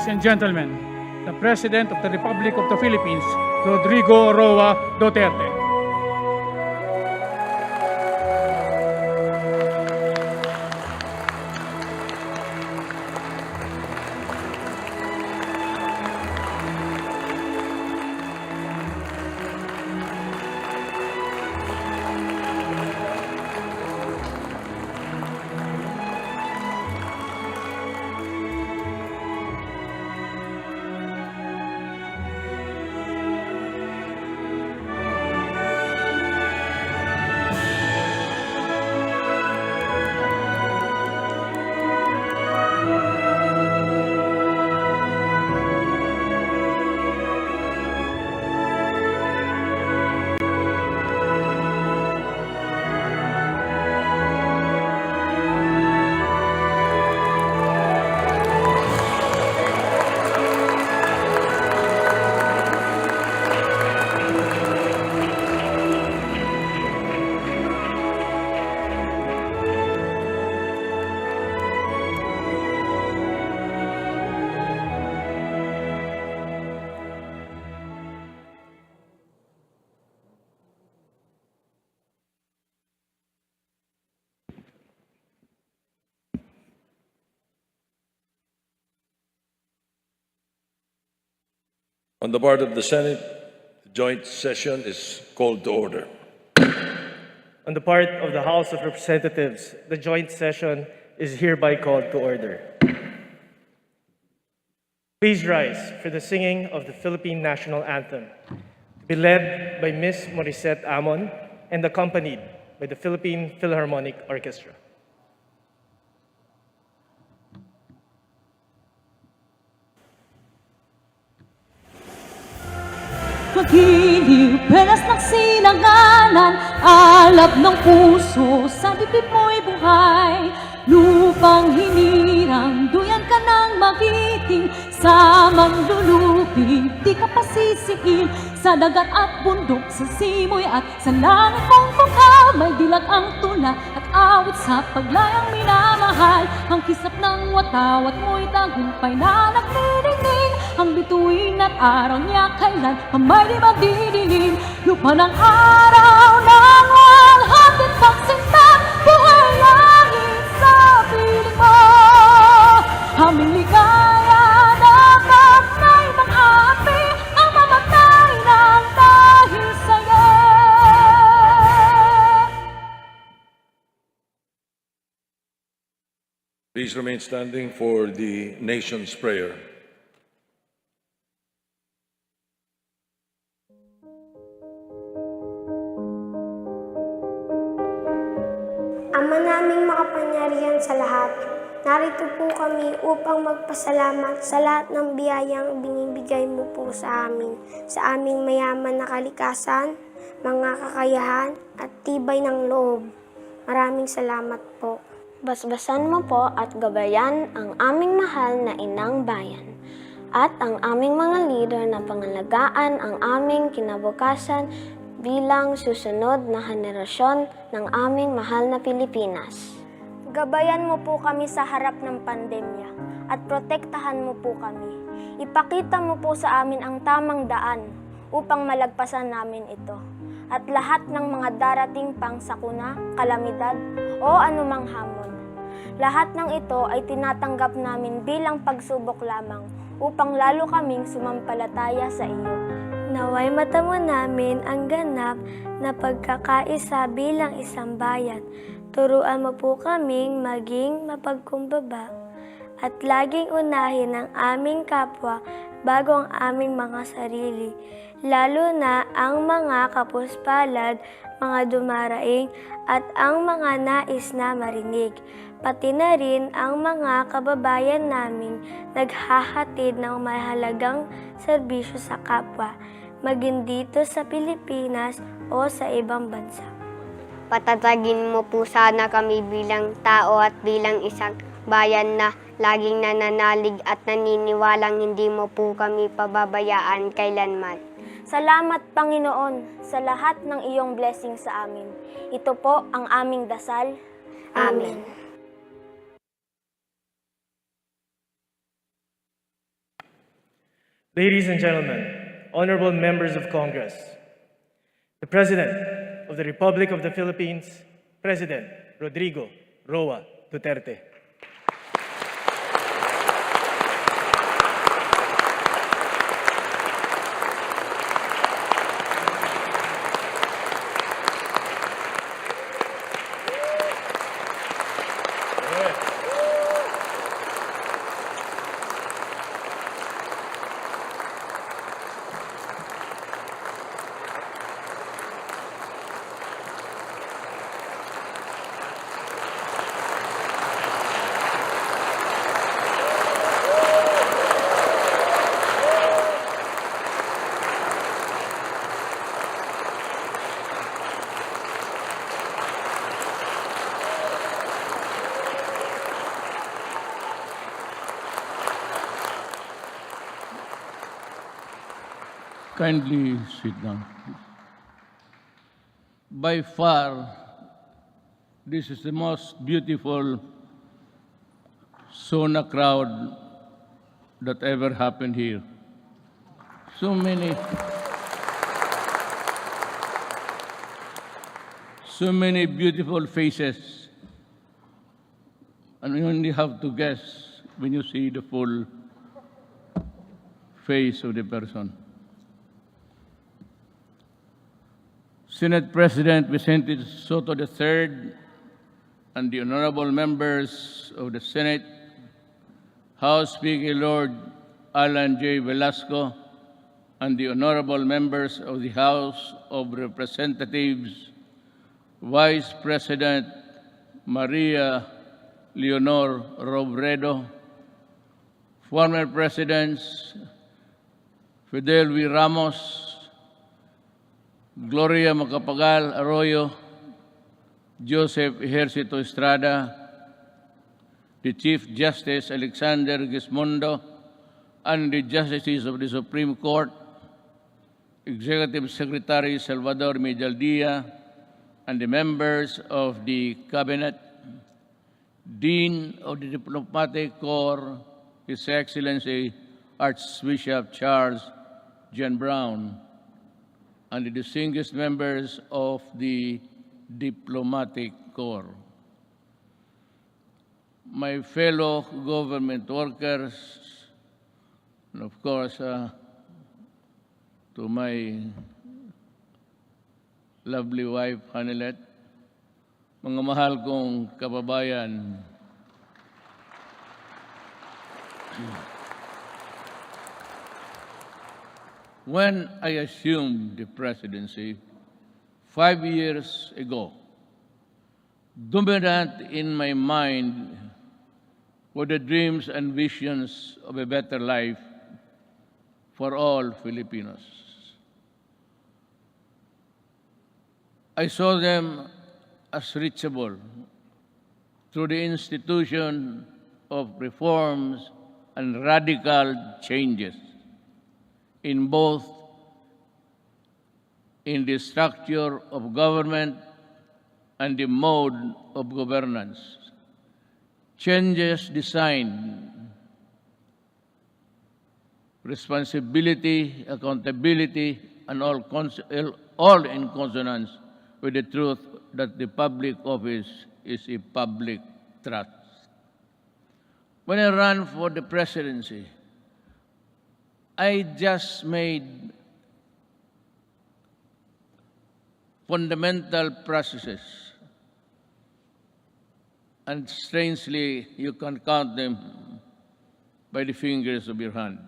Ladies and gentlemen, the President of the Republic of the Philippines, Rodrigo Duterte. On the part of the Senate, the joint session is called to order. On the part of the House of Representatives, the joint session is hereby called to order. Please rise for the singing of the Philippine National Anthem, to be led by Ms. Morissette Amon and accompanied by the Philippine Philharmonic Orchestra. Magiliw, pelas ng sinanganan, alab ng puso, sa dibdib mo'y buhay. Lupang hinirang, duyan ka ng magiting, sa manlulupig, di ka pasisiin. Sa dagat at bundok, sa simoy at sa langit mong bukha, may dilag ang tula at awit sa paglayang minamahal. Ang kisap ng watawat mo'y tagumpay na nagniningning, ang bituin at araw niya kailan kamay di magdidilim. Lupa ng araw ng walhating pagsinta, buhay langit sa piling mo. Aming ligaya na kagnay ng api, ang mamatay ng dahil sa'yo. Please remain standing for the nation's prayer. Ama naming makapangyarihan sa lahat, narito po kami upang magpasalamat sa lahat ng biyayang binibigay mo po sa aming mayaman na kalikasan, mga kakayahan at tibay ng loob. Maraming salamat po. Basbasan mo po at gabayan ang aming mahal na inang bayan at ang aming mga leader na pangalagaan ang aming kinabukasan bilang susunod na henerasyon ng aming mahal na Pilipinas. Gabayan mo po kami sa harap ng pandemya at protektahan mo po kami. Ipakita mo po sa amin ang tamang daan upang malagpasan namin ito at lahat ng mga darating pang sakuna, kalamidad o anumang hamon. Lahat ng ito ay tinatanggap namin bilang pagsubok lamang upang lalo kaming sumampalataya sa iyo. Naway matamo namin ang ganap na pagkakaisa bilang isang bayan. Turuan mo po kaming maging mapagkumbaba at laging unahin ang aming kapwa bago ang aming mga sarili, lalo na ang mga kapuspalad, mga dumaraing at ang mga nais na marinig, pati na rin ang mga kababayan naming naghahatid ng mahalagang serbisyo sa kapwa, maging dito sa Pilipinas o sa ibang bansa. Patatagin mo po sana kami bilang tao at bilang isang bayan na laging nananalig at naniniwalang hindi mo po kami pababayaan kailanman. Salamat, Panginoon, sa lahat ng iyong blessing sa amin. Ito po ang aming dasal. Amen. Ladies and gentlemen, honorable members of Congress, the President of the Republic of the Philippines, President Rodrigo Roa Duterte. Kindly sit down. By far, this is the most beautiful SONA crowd that ever happened here. So many beautiful faces, and you only have to guess when you see the full face of the person. Senate President Vicente Soto III and the honorable members of the Senate, House Speaker Lord Alan J. Velasco, and the honorable members of the House of Representatives, Vice President Maria Leonor Robredo, former Presidents Fidel V. Ramos, Gloria Macapagal Arroyo, Joseph Ejercito Estrada, the Chief Justice Alexander Gismondo, and the Justices of the Supreme Court, Executive Secretary Salvador Medialdia, and the members of the Cabinet, Dean of the Diplomatic Corps, His Excellency Archbishop Charles John Brown, and the distinguished members of the Diplomatic Corps. My fellow government workers, and of course, to my lovely wife, Hanilet, mga mahal kong kababayan, when I assumed the presidency 5 years ago, dominant in my mind were the dreams and visions of a better life for all Filipinos. I saw them as reachable through the institution of reforms and radical changes in both in the structure of government and the mode of governance. Changes designed responsibility, accountability, and all in consonance with the truth that the public office is a public trust. When I ran for the presidency, I just made fundamental processes, and strangely, you can count them by the fingers of your hand.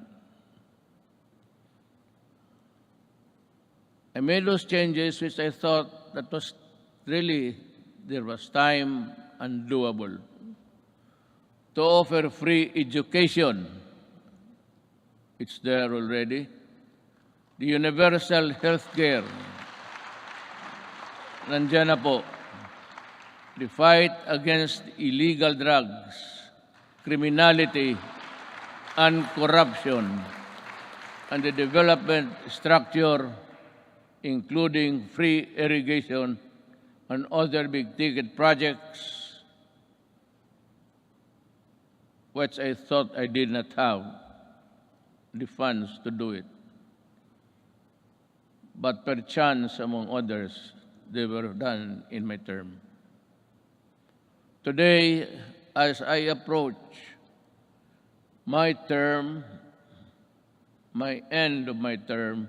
I made those changes which I thought that was really, there was time and doable. To offer free education, it's there already. The universal health care, nandiyan na po. The fight against illegal drugs, criminality, and corruption, and the development structure, including free irrigation and other big-ticket projects, which I thought I did not have. the funds to do it. But perchance, among others, they were done in my term. Today, as I approach my term, my end of my term,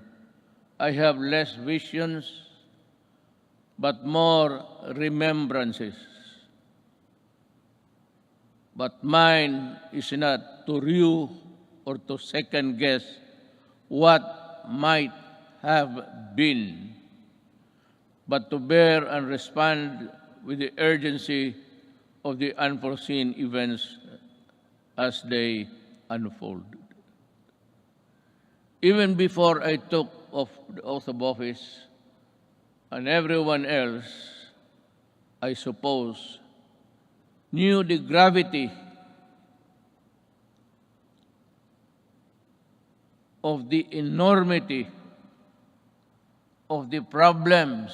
I have less visions, but more remembrances. But mine is not to rue or to second guess what might have been, but to bear and respond with the urgency of the unforeseen events as they unfold. Even before I took the oath of office, and everyone else, I suppose, knew the gravity of the enormity of the problems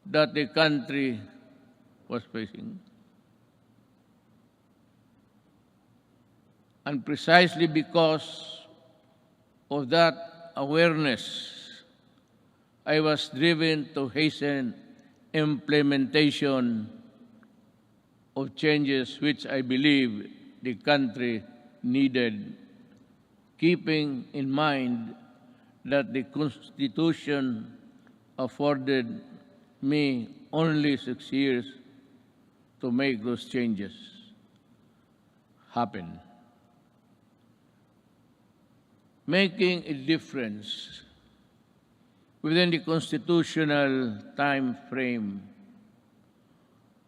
that the country was facing. And precisely because of that awareness, I was driven to hasten implementation of changes which I believe the country needed, keeping in mind that the Constitution afforded me only 6 years to make those changes happen. Making a difference within the constitutional time frame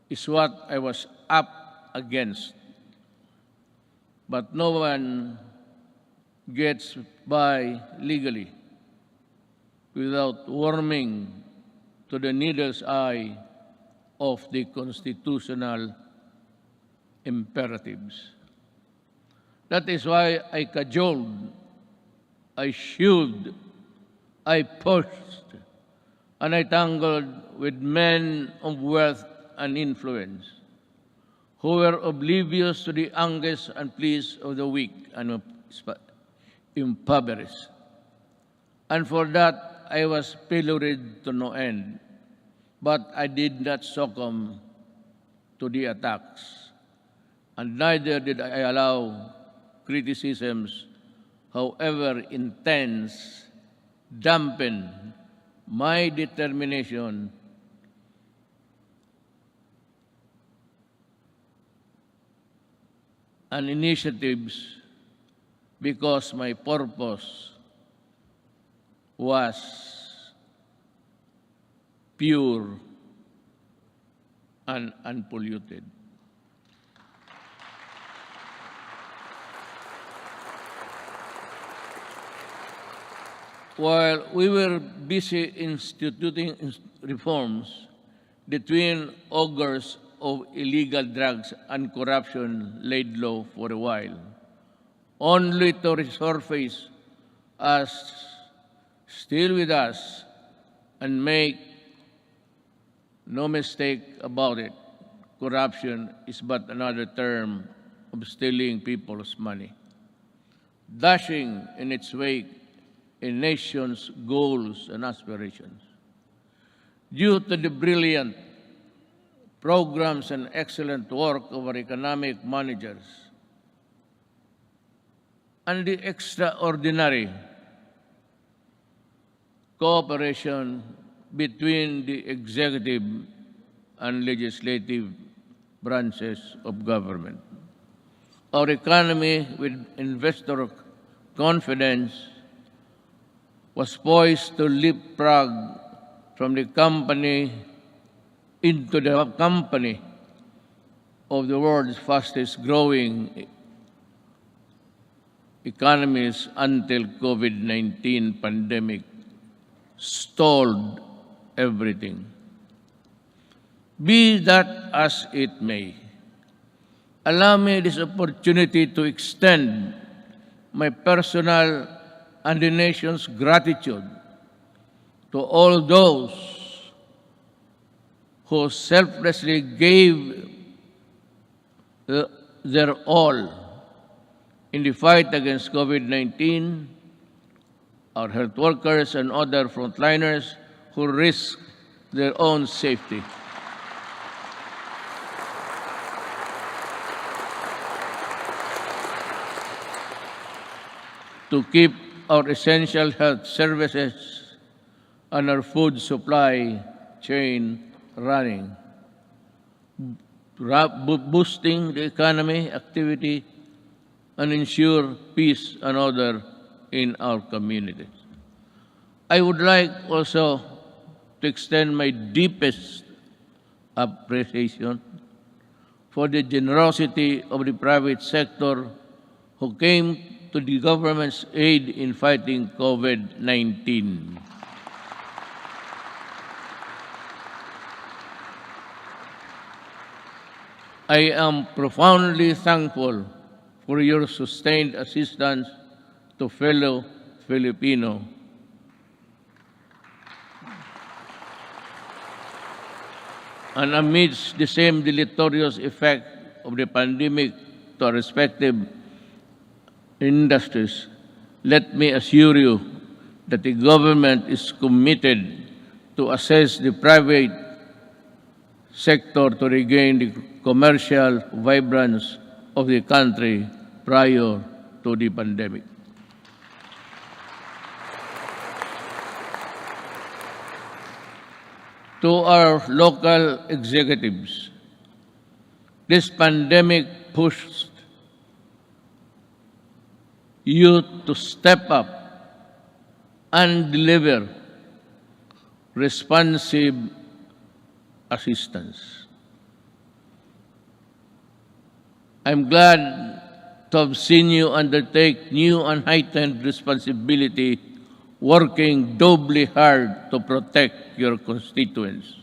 is what I was up against. But no one gets by legally without warming to the needle's eye of the constitutional imperatives. That is why I cajoled, I shielded, I pushed, and I tangled with men of wealth and influence who were oblivious to the anguish and pleas of the weak and impoverished. And for that, I was pilloried to no end. But I did not succumb to the attacks, and neither did I allow criticisms, however intense, dampen my determination and initiatives, because my purpose was pure and unpolluted. While we were busy instituting reforms, the twin augurs of illegal drugs and corruption laid low for a while, only to resurface as still with us. And make no mistake about it, corruption is but another term of stealing people's money, dashing in its wake a nation's goals and aspirations. Due to the brilliant programs and excellent work of our economic managers and the extraordinary cooperation between the executive and legislative branches of government, our economy, with investor confidence, was poised to leapfrog from the company into the company of the world's fastest growing economies until COVID-19 pandemic stalled everything. Be that as it may, allow me this opportunity to extend my personal and the nation's gratitude to all those who selflessly gave their all in the fight against COVID-19, our health workers and other frontliners who risk their own safety. To keep our essential health services and our food supply chain running, boosting the economy, activity, and ensure peace and order in our communities. I would like also to extend my deepest appreciation for the generosity of the private sector who came to the government's aid in fighting COVID-19. I am profoundly thankful for your sustained assistance to fellow Filipino. And amidst the same deleterious effect of the pandemic to our respective industries, let me assure you that the government is committed to assist the private sector to regain the commercial vibrance of the country prior to the pandemic. To our local executives, this pandemic pushed you to step up and deliver responsive assistance. I'm glad to have seen you undertake new and heightened responsibility, working doubly hard to protect your constituents.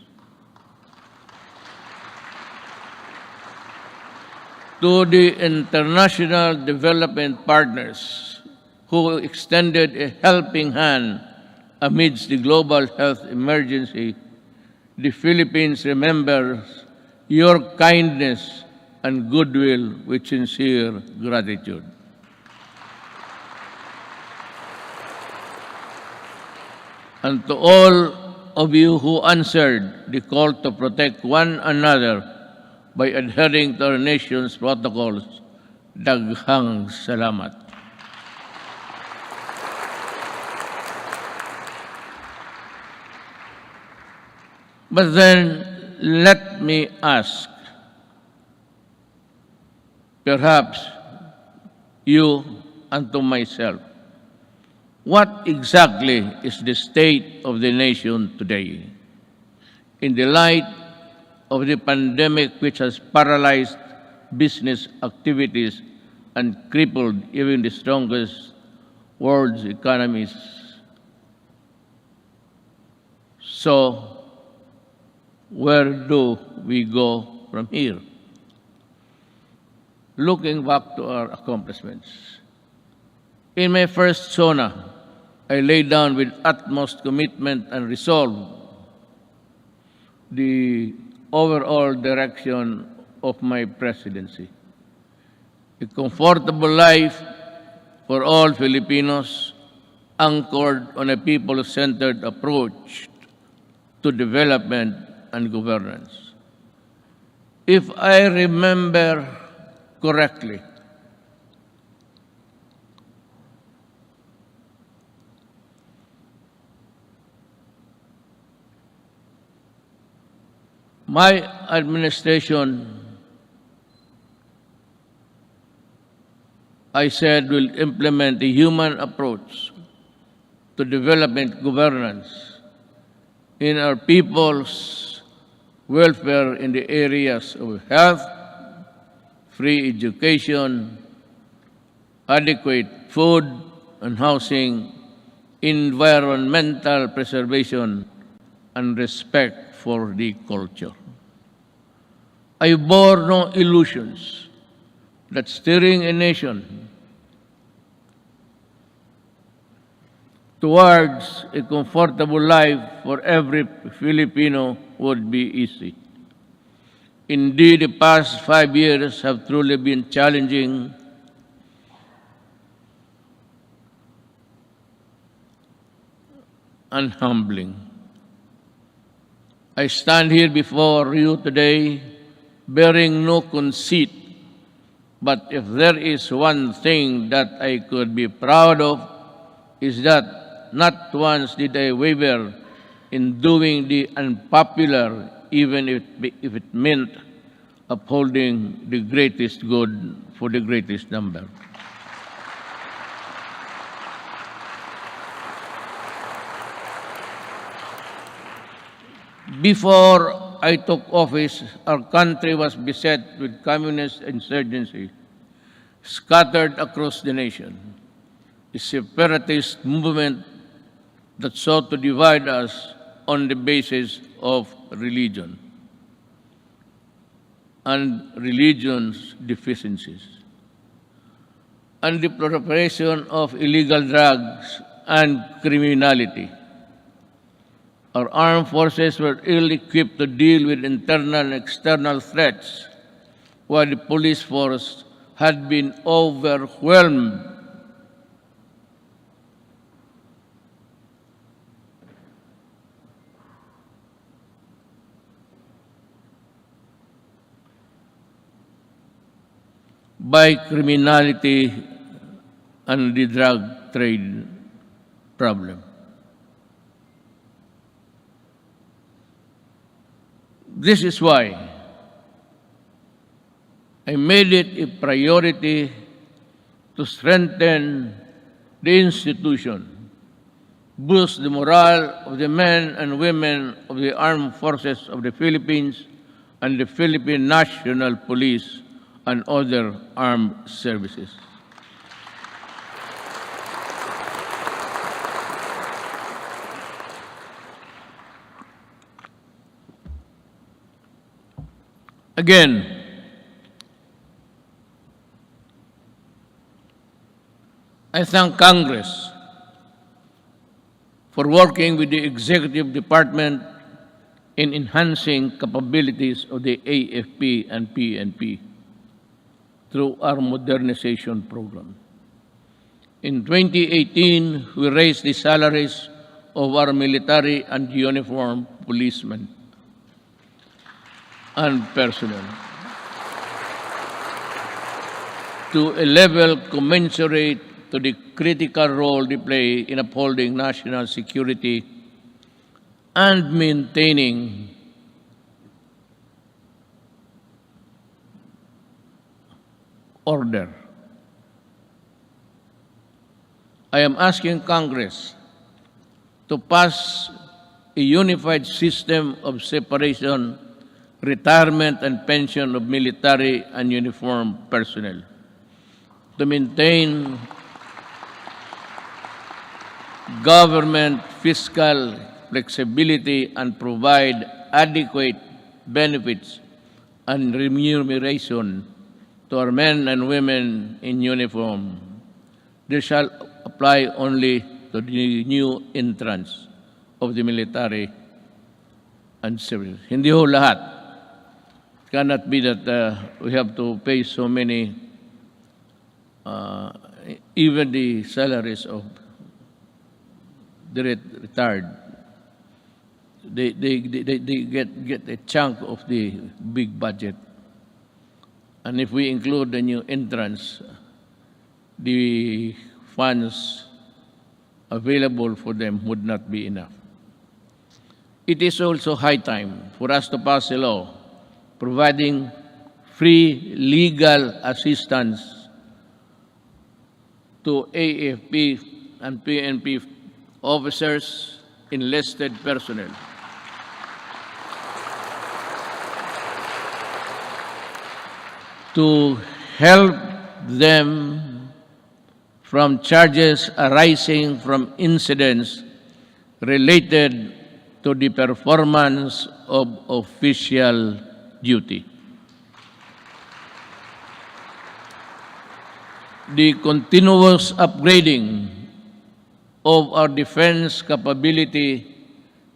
To the international development partners who extended a helping hand amidst the global health emergency, the Philippines remembers your kindness and goodwill with sincere gratitude. And to all of you who answered the call to protect one another by adhering to our nation's protocols, daghang salamat. But then, let me ask, perhaps you and to myself, what exactly is the state of the nation today? In the light of the pandemic which has paralyzed business activities and crippled even the strongest world's economies. So, where do we go from here? Looking back to our accomplishments. In my first SONA, I laid down with utmost commitment and resolve the overall direction of my presidency. A comfortable life for all Filipinos, anchored on a people-centered approach to development and governance. If I remember correctly, my administration, I said, will implement a human approach to development governance in our people's welfare in the areas of health, free education, adequate food and housing, environmental preservation, and respect for the culture. I bore no illusions that steering a nation towards a comfortable life for every Filipino would be easy. Indeed, the past 5 years have truly been challenging, and humbling. I stand here before you today bearing no conceit, but if there is one thing that I could be proud of, is that not once did I waver in doing the unpopular, even if it meant upholding the greatest good for the greatest number. Before I took office, our country was beset with communist insurgency scattered across the nation, a separatist movement that sought to divide us on the basis of religion and religion's deficiencies, and the proliferation of illegal drugs and criminality. Our armed forces were ill-equipped to deal with internal and external threats, while the police force had been overwhelmed by criminality and the drug trade problem. This is why I made it a priority to strengthen the institution, boost the morale of the men and women of the armed forces of the Philippines and the Philippine National Police and other armed services. Again, I thank Congress for working with the Executive Department in enhancing capabilities of the AFP and PNP through our modernization program. In 2018, we raised the salaries of our military and uniformed policemen and personnel to a level commensurate to the critical role they play in upholding national security and maintaining order. I am asking Congress to pass a unified system of separation, retirement, and pension of military and uniformed personnel to maintain government fiscal flexibility and provide adequate benefits and remuneration to our men and women in uniform. This shall apply only to the new entrants of the military and civil. Hindi ho lahat. It cannot be that we have to pay so many, even the salaries of the retired. They get a chunk of the big budget. And if we include the new entrants, the funds available for them would not be enough. It is also high time for us to pass a law providing free legal assistance to AFP and PNP officers, enlisted personnel, to help them from charges arising from incidents related to the performance of official duty. The continuous upgrading of our defense capability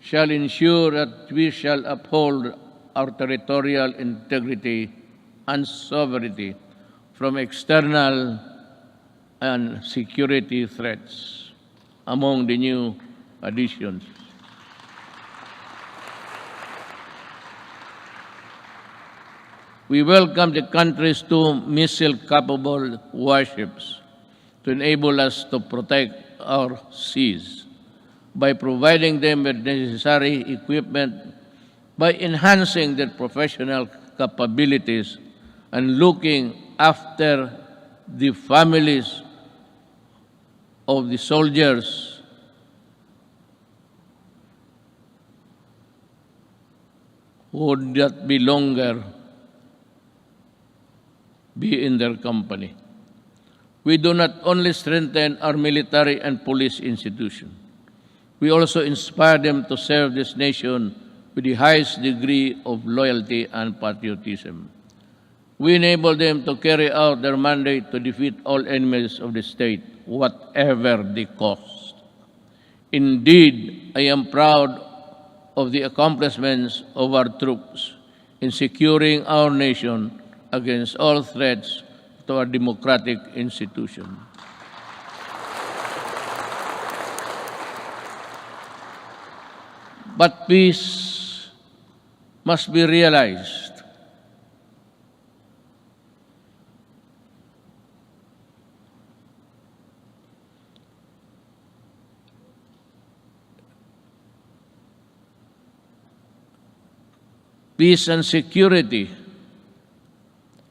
shall ensure that we shall uphold our territorial integrity and sovereignty from external and security threats. Among the new additions. We welcome the country's 2 missile-capable warships to enable us to protect our seas by providing them with necessary equipment, by enhancing their professional capabilities, and looking after the families of the soldiers who would not be longer be in their company. We do not only strengthen our military and police institutions, we also inspire them to serve this nation with the highest degree of loyalty and patriotism. We enable them to carry out their mandate to defeat all enemies of the state, whatever the cost. Indeed, I am proud of the accomplishments of our troops in securing our nation against all threats to our democratic institution. But peace must be realized. Peace and security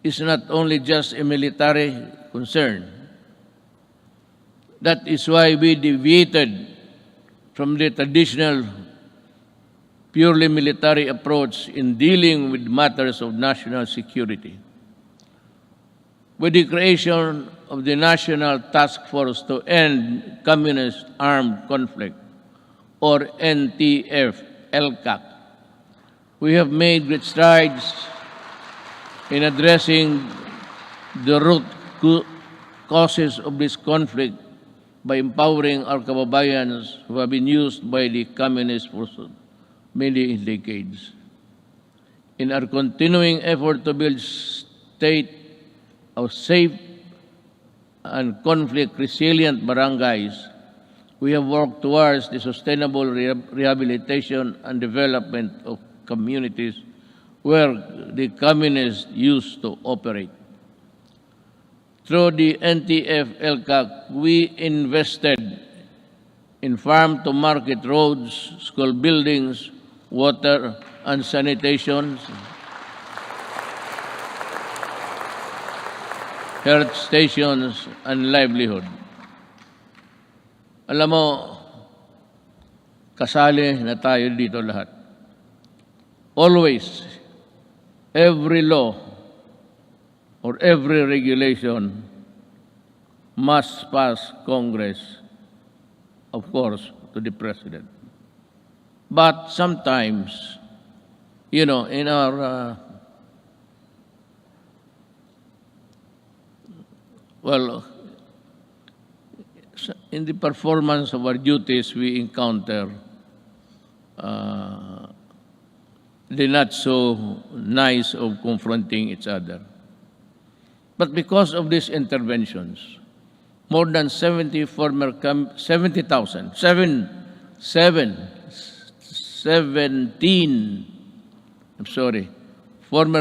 is not only just a military concern. That is why we deviated from the traditional purely military approach in dealing with matters of national security. With the creation of the National Task Force to End Communist Armed Conflict, or NTF-LCAC, we have made great strides in addressing the root causes of this conflict by empowering our kababayans who have been used by the communists for many decades. In our continuing effort to build state of safe and conflict-resilient barangays, we have worked towards the sustainable rehabilitation and development of communities where the communists used to operate. Through the NTF-LCAC, we invested in farm-to-market roads, school buildings, water and sanitation, health stations, and livelihood. Alam mo, kasali na tayo dito lahat. Always, every law or every regulation must pass Congress, of course, to the President. But sometimes, in our, in the performance of our duties, we encounter the not so nice of confronting each other. But because of these interventions, more than 17 former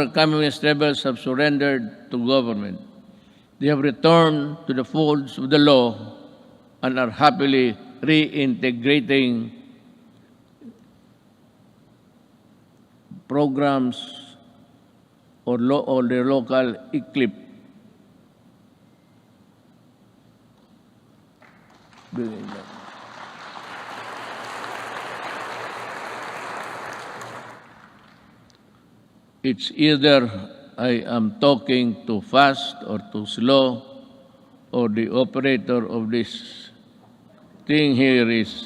communist rebels have surrendered to government. They have returned to the folds of the law and are happily reintegrating programs or their local eclipse. It's either I am talking too fast or too slow, or the operator of this thing here is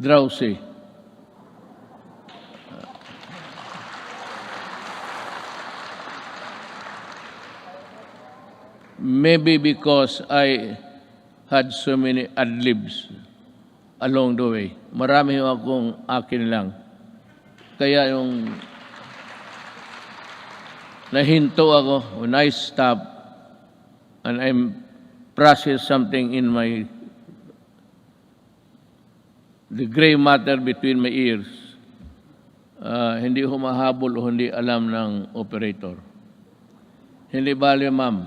drowsy. Maybe because I had so many ad-libs along the way. Marami akong akin lang. Kaya yung nahinto ako when I stop and I'm process something in my the gray matter between my ears, hindi humahabol o hindi alam ng operator. Hindi bale, ma'am,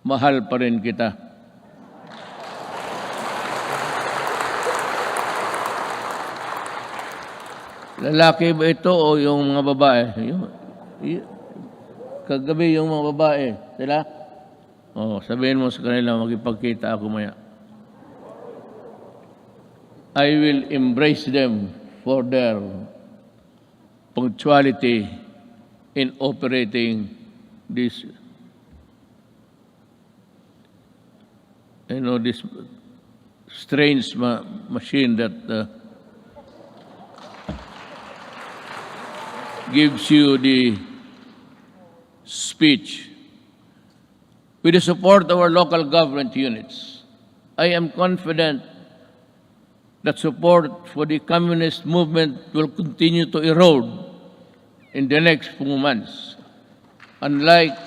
mahal pa rin kita. Lalaki ba ito o yung mga babae? Kagabi yung mga babae, sila? Sabihin mo sa kanila, magipagkita ako maya. I will embrace them for their punctuality in operating this, this strange machine that gives you the speech. With the support of our local government units, I am confident that support for the communist movement will continue to erode in the next few months. Unlike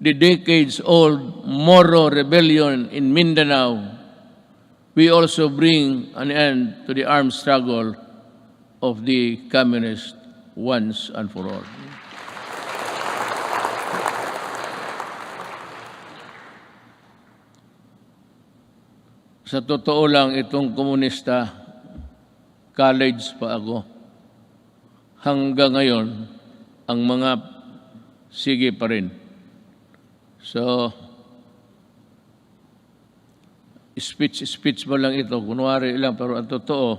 the decades-old Moro rebellion in Mindanao, we also bring an end to the armed struggle of the communists once and for all. Sa totoo lang, itong komunista, college pa ako. Hanggang ngayon, ang mga sige pa rin. So, speech mo lang ito, kunwari lang, pero ang totoo,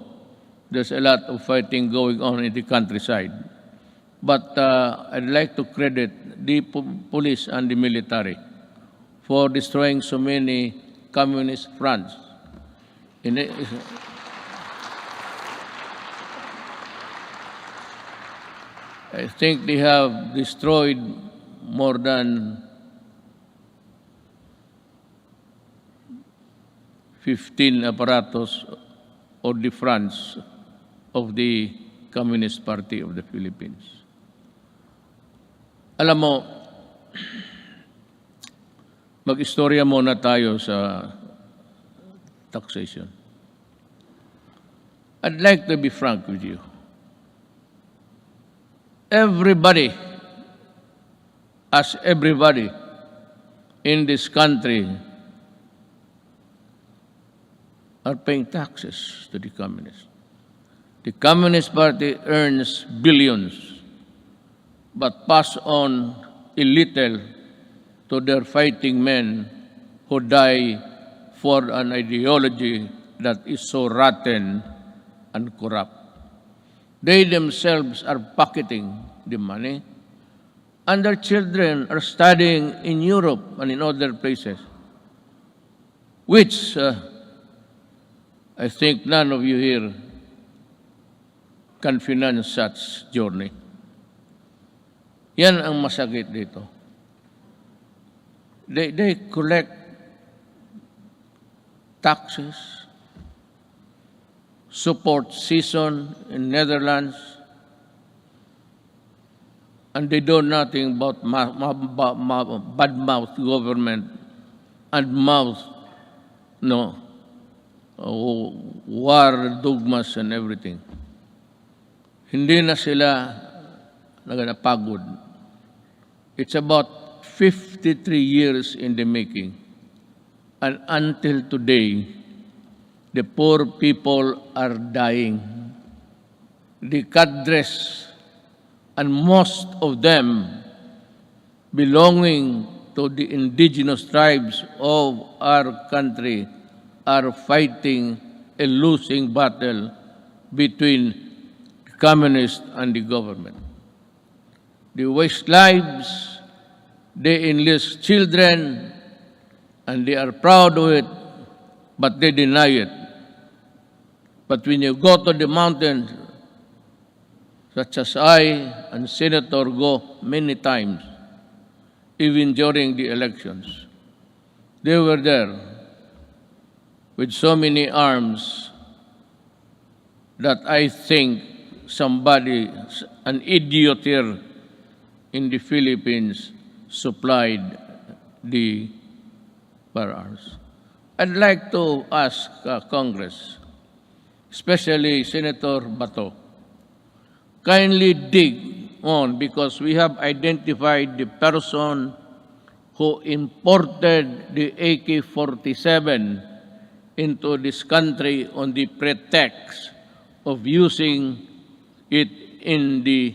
there's a lot of fighting going on in the countryside. But I'd like to credit the police and the military for destroying so many communist fronts. I think they have destroyed more than 15 apparatus or the fronts of the Communist Party of the Philippines. Alam mo, mag-istorya muna tayo sa taxation. I'd like to be frank with you. Everybody in this country are paying taxes to the communists. The Communist Party earns billions, but pass on a little to their fighting men who die for an ideology that is so rotten and corrupt. They themselves are pocketing the money, and their children are studying in Europe and in other places, which I think none of you here can finance such journey. Yan ang masakit dito. They collect taxes, support season in Netherlands, and they do nothing but bad-mouth government and war dogmas and everything. Hindi na sila nagpagod. It's about 53 years in the making. And until today, the poor people are dying. The cadres, and most of them belonging to the indigenous tribes of our country, are fighting a losing battle between the communists and the government. They waste lives, they enlist children, and they are proud of it, but they deny it. But when you go to the mountains, such as I and Senator go many times, even during the elections, they were there with so many arms that I think somebody, an idiot here in the Philippines, supplied the firearms. I'd like to ask Congress, especially Senator Bato, kindly dig on, because we have identified the person who imported the AK-47 into this country on the pretext of using it in the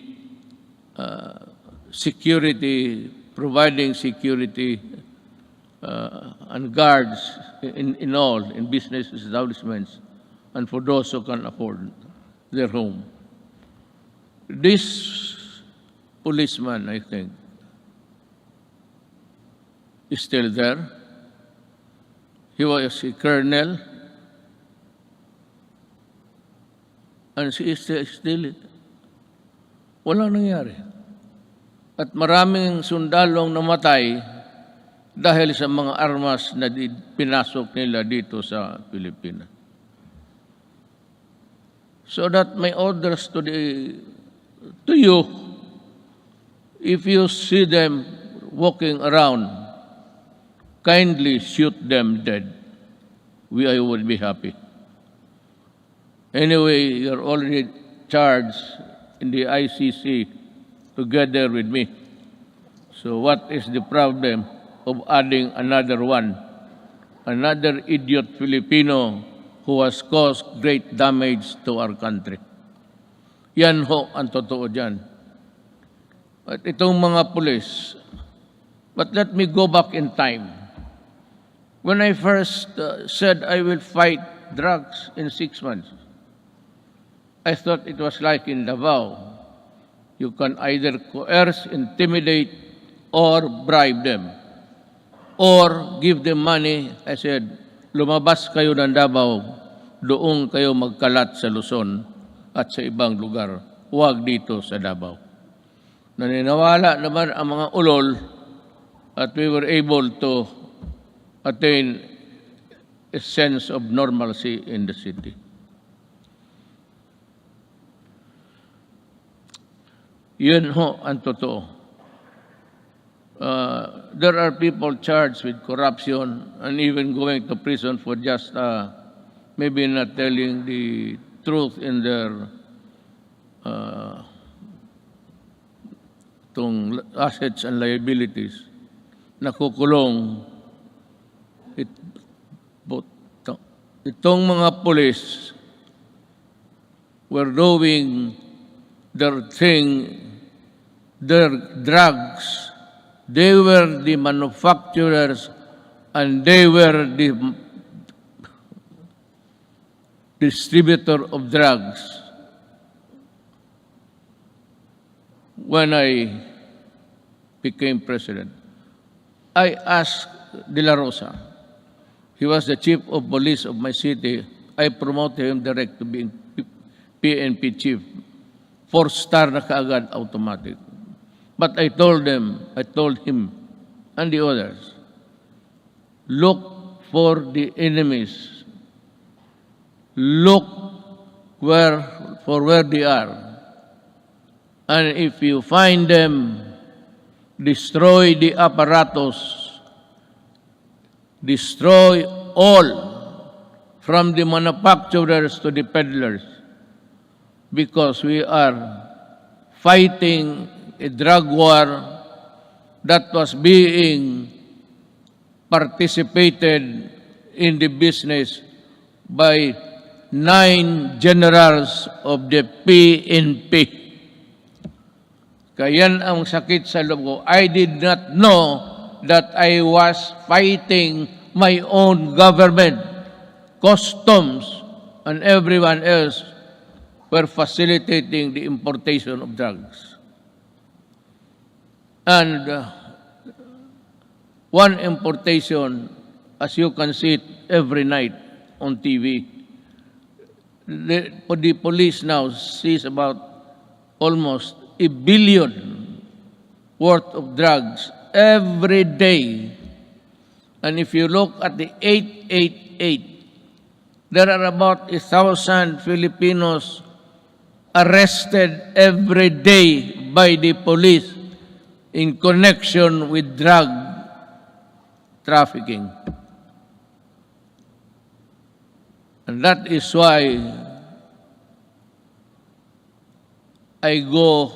security, providing security and guards in business establishments and for those who can afford their home. This policeman, I think, is still there. He was a colonel, and she is still walang nangyari. At maraming sundalong namatay dahil sa mga armas na pinasok nila dito sa Pilipinas. So that my orders to you, if you see them walking around, kindly shoot them dead. I would be happy. Anyway, you're already charged in the ICC together with me. So what is the problem of adding another one? Another idiot Filipino who has caused great damage to our country. Yan ho ang totoo dyan. At itong mga pulis, but let me go back in time. When I first said I will fight drugs in 6 months, I thought it was like in Davao. You can either coerce, intimidate, or bribe them, or give them money. I said, lumabas kayo ng Davao, doon kayo magkalat sa Luzon at sa ibang lugar. Huwag dito sa Davao. Naniniwala naman ang mga ulol at we were able to attain a sense of normalcy in the city. Yun ho ang totoo. There are people charged with corruption and even going to prison for just maybe not telling the truth in their assets and liabilities. Nakukulong. Itong mga police were doing their thing, their drugs. They were the manufacturers and they were the distributor of drugs. When I became president, I asked De La Rosa, he was the chief of police of my city. I promoted him direct to being PNP chief. 4-star na kaagad, automatic. But I told him and the others, look for the enemies. Look for where they are. And if you find them, destroy the apparatus. Destroy all, from the manufacturers to the peddlers, because we are fighting a drug war that was being participated in the business by 9 generals of the PNP. Kaya ang sakit sa loob ko. I did not know that I was fighting my own government. Customs and everyone else were facilitating the importation of drugs. And one importation, as you can see it every night on TV, the police now sees about almost $1 billion worth of drugs every day. And if you look at the 888, there are about 1,000 Filipinos arrested every day by the police in connection with drug trafficking. And that is why I go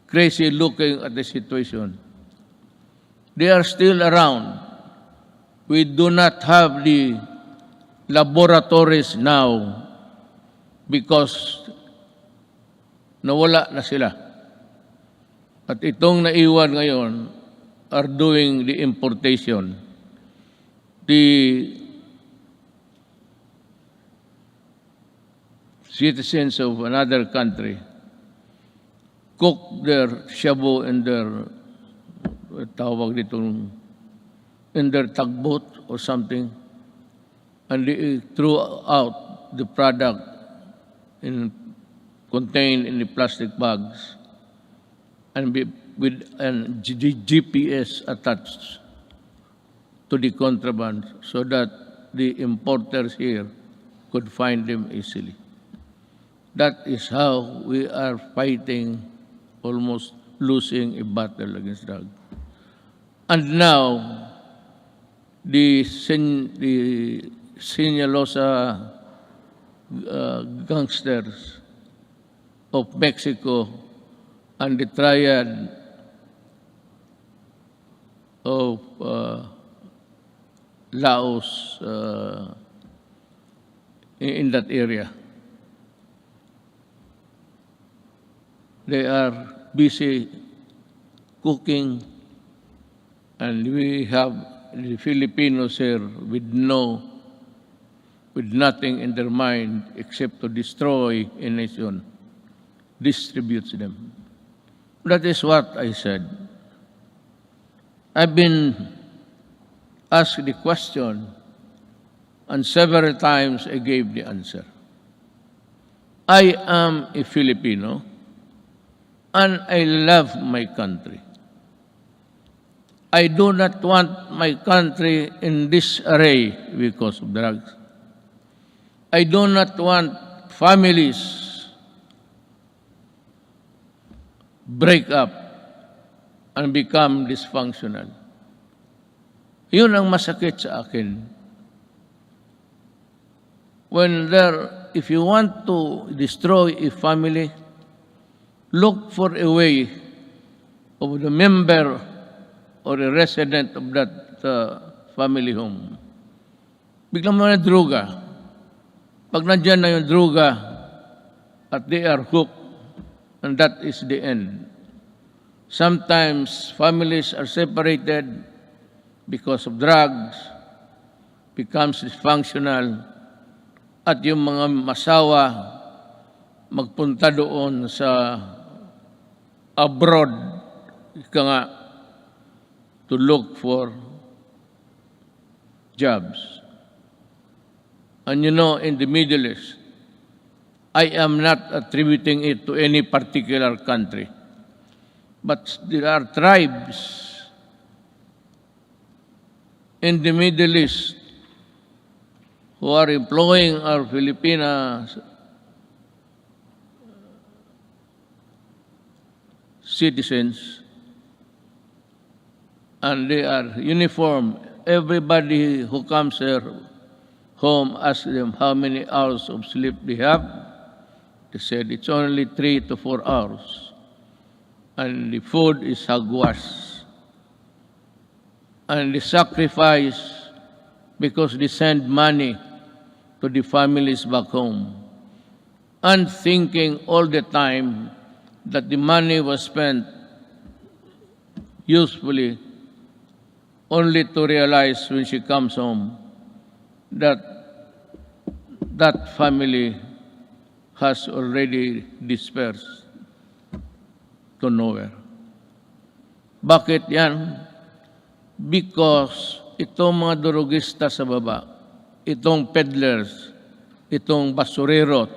crazy looking at the situation. They are still around. We do not have the laboratories now because nawala na sila. At itong naiwan ngayon are doing the importation. The citizens of another country cook their shabu in their tawag ditong in their tugboat or something, and they threw out the product contained in the plastic bags and with an GPS attached to the contraband so that the importers here could find them easily. That is how we are fighting, almost losing a battle against drugs. And now, the Sinaloa gangsters of Mexico and the triad of Laos in that area. They are busy cooking, and we have the Filipinos here with nothing in their mind except to destroy a nation, distributes them. That is what I said. I've been asked the question, and several times I gave the answer. I am a Filipino, and I love my country. I do not want my country in disarray because of drugs. I do not want families break up and become dysfunctional. Yun ang masakit sa akin. If you want to destroy a family, look for a way of the member or a resident of that family home. Biglang mga droga. Pag nandyan na yung droga at they are hooked, and that is the end. Sometimes families are separated because of drugs, becomes dysfunctional, at yung mga masawa magpunta doon sa abroad, ika nga, to look for jobs. And you know, in the Middle East, I am not attributing it to any particular country, but there are tribes in the Middle East who are employing our Filipina citizens, and they are uniform. Everybody who comes here home asks them how many hours of sleep they have. They said it's only 3 to 4 hours. And the food is hagwas. And they sacrifice because they send money to the families back home, and thinking all the time that the money was spent usefully, only to realize when she comes home that that family has already dispersed to nowhere. Bakit yan? Because itong mga durugista sa baba, itong peddlers, itong basurero,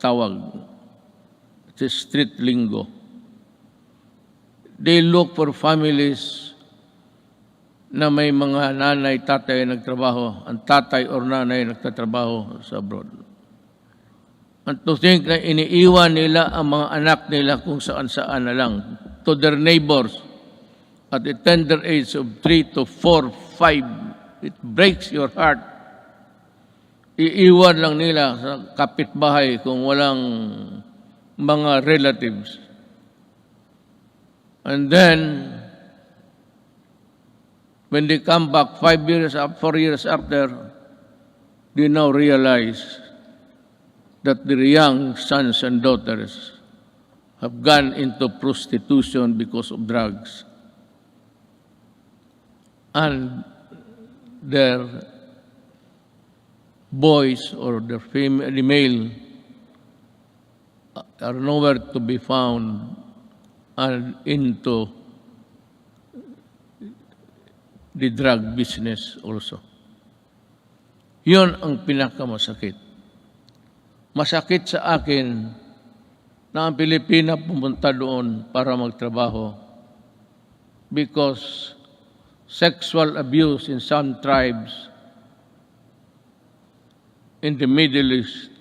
tawag, it's a street lingo. They look for families na may mga nanay, tatay nagtrabaho, ang tatay or nanay nagtatrabaho sa abroad. And to think na iniiwan nila ang mga anak nila kung saan-saan na lang, to their neighbors, at the tender age of 3 to 4, 5, it breaks your heart. Iiwan lang nila sa kapitbahay kung walang mga relatives. And then, when they come back 5 years, 4 years after, they now realize that their young sons and daughters have gone into prostitution because of drugs. And their boys or their the male are nowhere to be found and into the drug business also. Yun ang pinakamasakit. Masakit sa akin na ang Pilipina pumunta doon para magtrabaho because sexual abuse in some tribes in the Middle East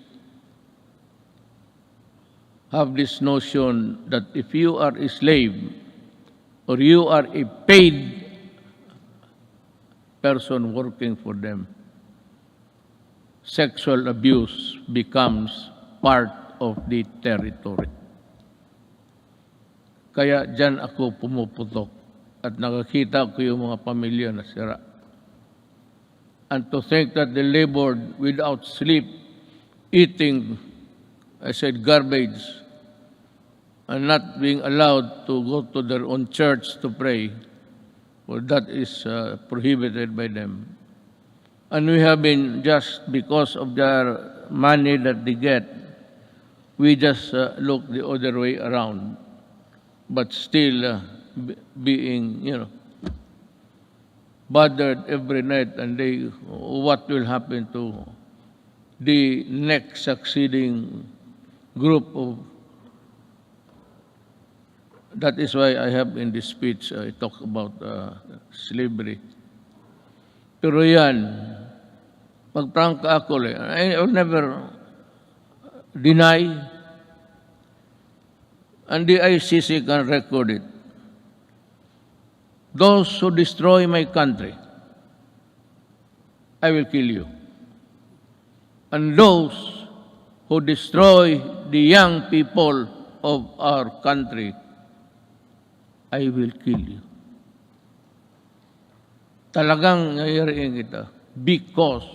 have this notion that if you are a slave or you are a paid person working for them, sexual abuse becomes part of the territory. Kaya dyan ako pumuputok at nakakita ko yung mga pamilya na sira. And to think that they labored without sleep, eating, I said, garbage, and not being allowed to go to their own church to pray, well, that is prohibited by them. And we have been, just because of their money that they get, we just look the other way around, but still being, bothered every night and day, what will happen to the next succeeding group of. That is why I have in this speech, I talk about slavery. Pero yan, magprangka ako, I will never deny, and the ICC can record it. Those who destroy my country, I will kill you. And those who destroy the young people of our country, I will kill you. Talagang ngayariin kita because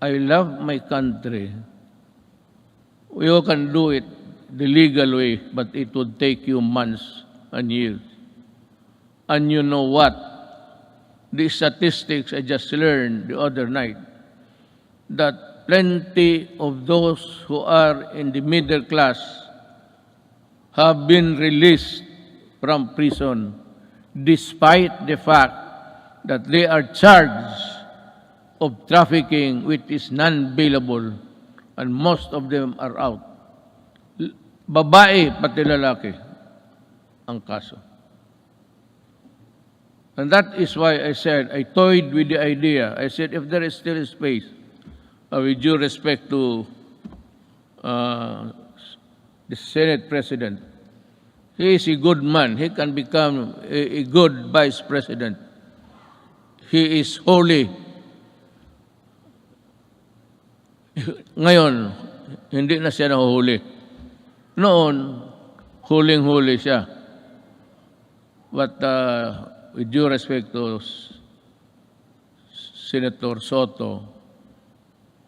I love my country. You can do it the legal way, but it would take you months and years. And you know what? The statistics I just learned the other night, that plenty of those who are in the middle class have been released from prison despite the fact that they are charged of trafficking which is non-bailable, and most of them are out. Babae pati lalaki ang kaso. And that is why I said, I toyed with the idea. I said, if there is still a space, with due respect to the Senate President, he is a good man. He can become a good Vice President. He is holy. Ngayon, hindi na siya nahuhuli. Noon, huling-huli siya. But with due respect to Senator Soto,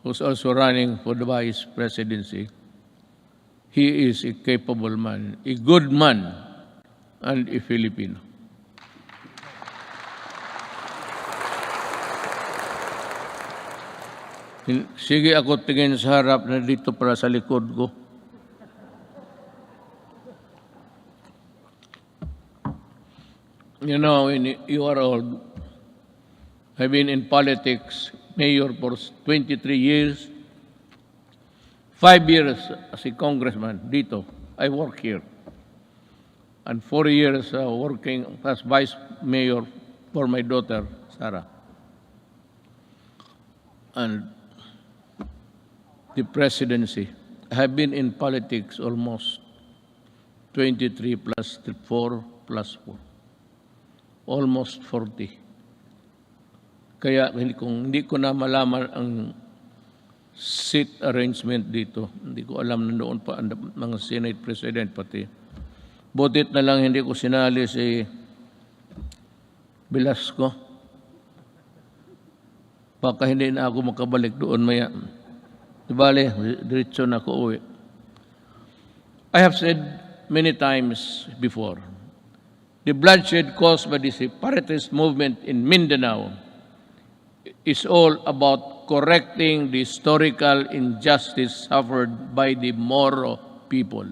who's also running for the vice presidency, he is a capable man, a good man, and a Filipino. Sige ako tingin sa harap na dito para sa likod ko. You know, you are old. I've been in politics, mayor for 23 years. 5 years as a congressman dito. I work here. And 4 years working as vice mayor for my daughter, Sarah. And the presidency. I have been in politics almost 23 plus 4 plus 4. Almost 40. Kaya kung hindi ko na malaman ang seat arrangement dito, hindi ko alam na noon pa ang mga Senate President pati. Butit na lang hindi ko sinali si Velasco. Baka hindi na ako makabalik doon maya. Ibale, diretso na ako uwi. I have said many times before, the bloodshed caused by the separatist movement in Mindanao is all about correcting the historical injustice suffered by the Moro people.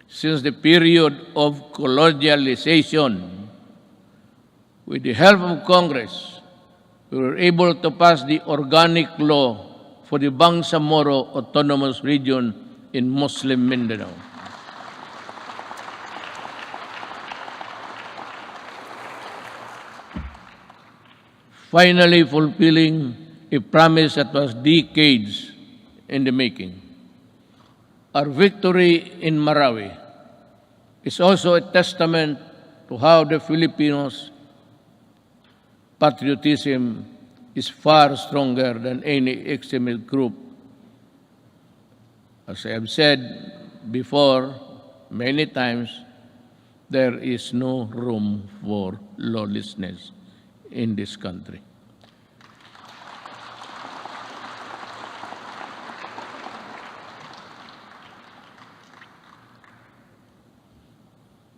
Since the period of colonialization, with the help of Congress, we were able to pass the organic law for the Bangsamoro Autonomous Region in Muslim Mindanao. Finally fulfilling a promise that was decades in the making. Our victory in Marawi is also a testament to how the Filipinos' patriotism is far stronger than any extremist group. As I have said before many times, there is no room for lawlessness in this country.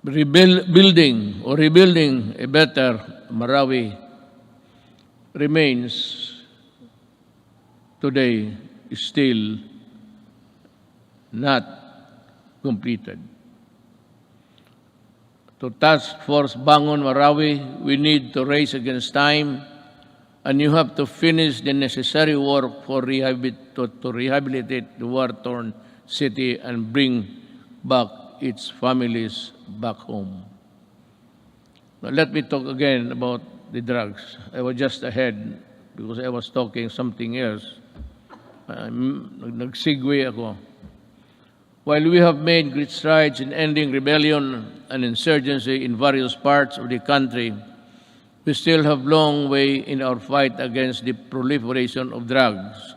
Rebuilding a better Marawi remains today still not completed. To Task Force Bangon Marawi, we need to race against time, and you have to finish the necessary work for to rehabilitate the war-torn city and bring back its families back home. Now, let me talk again about the drugs. I was just ahead because I was talking something else. Nag-segue ako. While we have made great strides in ending rebellion and insurgency in various parts of the country, we still have a long way in our fight against the proliferation of drugs.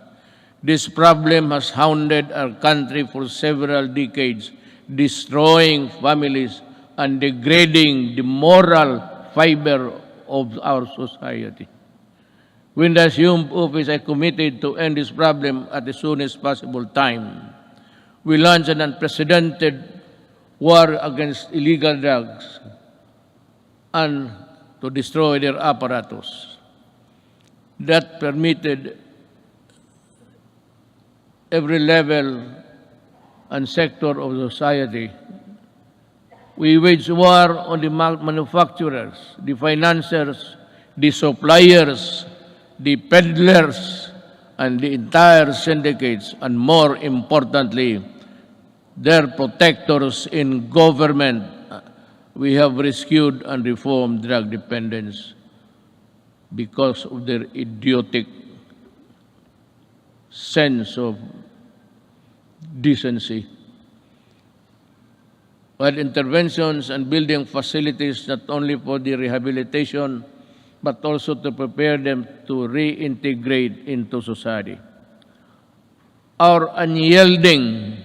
This problem has hounded our country for several decades, destroying families and degrading the moral fiber of our society. When I assumed office, I committed to end this problem at the soonest possible time. We launched an unprecedented war against illegal drugs and to destroy their apparatus. That permitted every level and sector of society. We waged war on the manufacturers, the financiers, the suppliers, the peddlers, and the entire syndicates, and more importantly, their protectors in government. We have rescued and reformed drug dependence because of their idiotic sense of decency. While interventions and building facilities not only for the rehabilitation, but also to prepare them to reintegrate into society. Our unyielding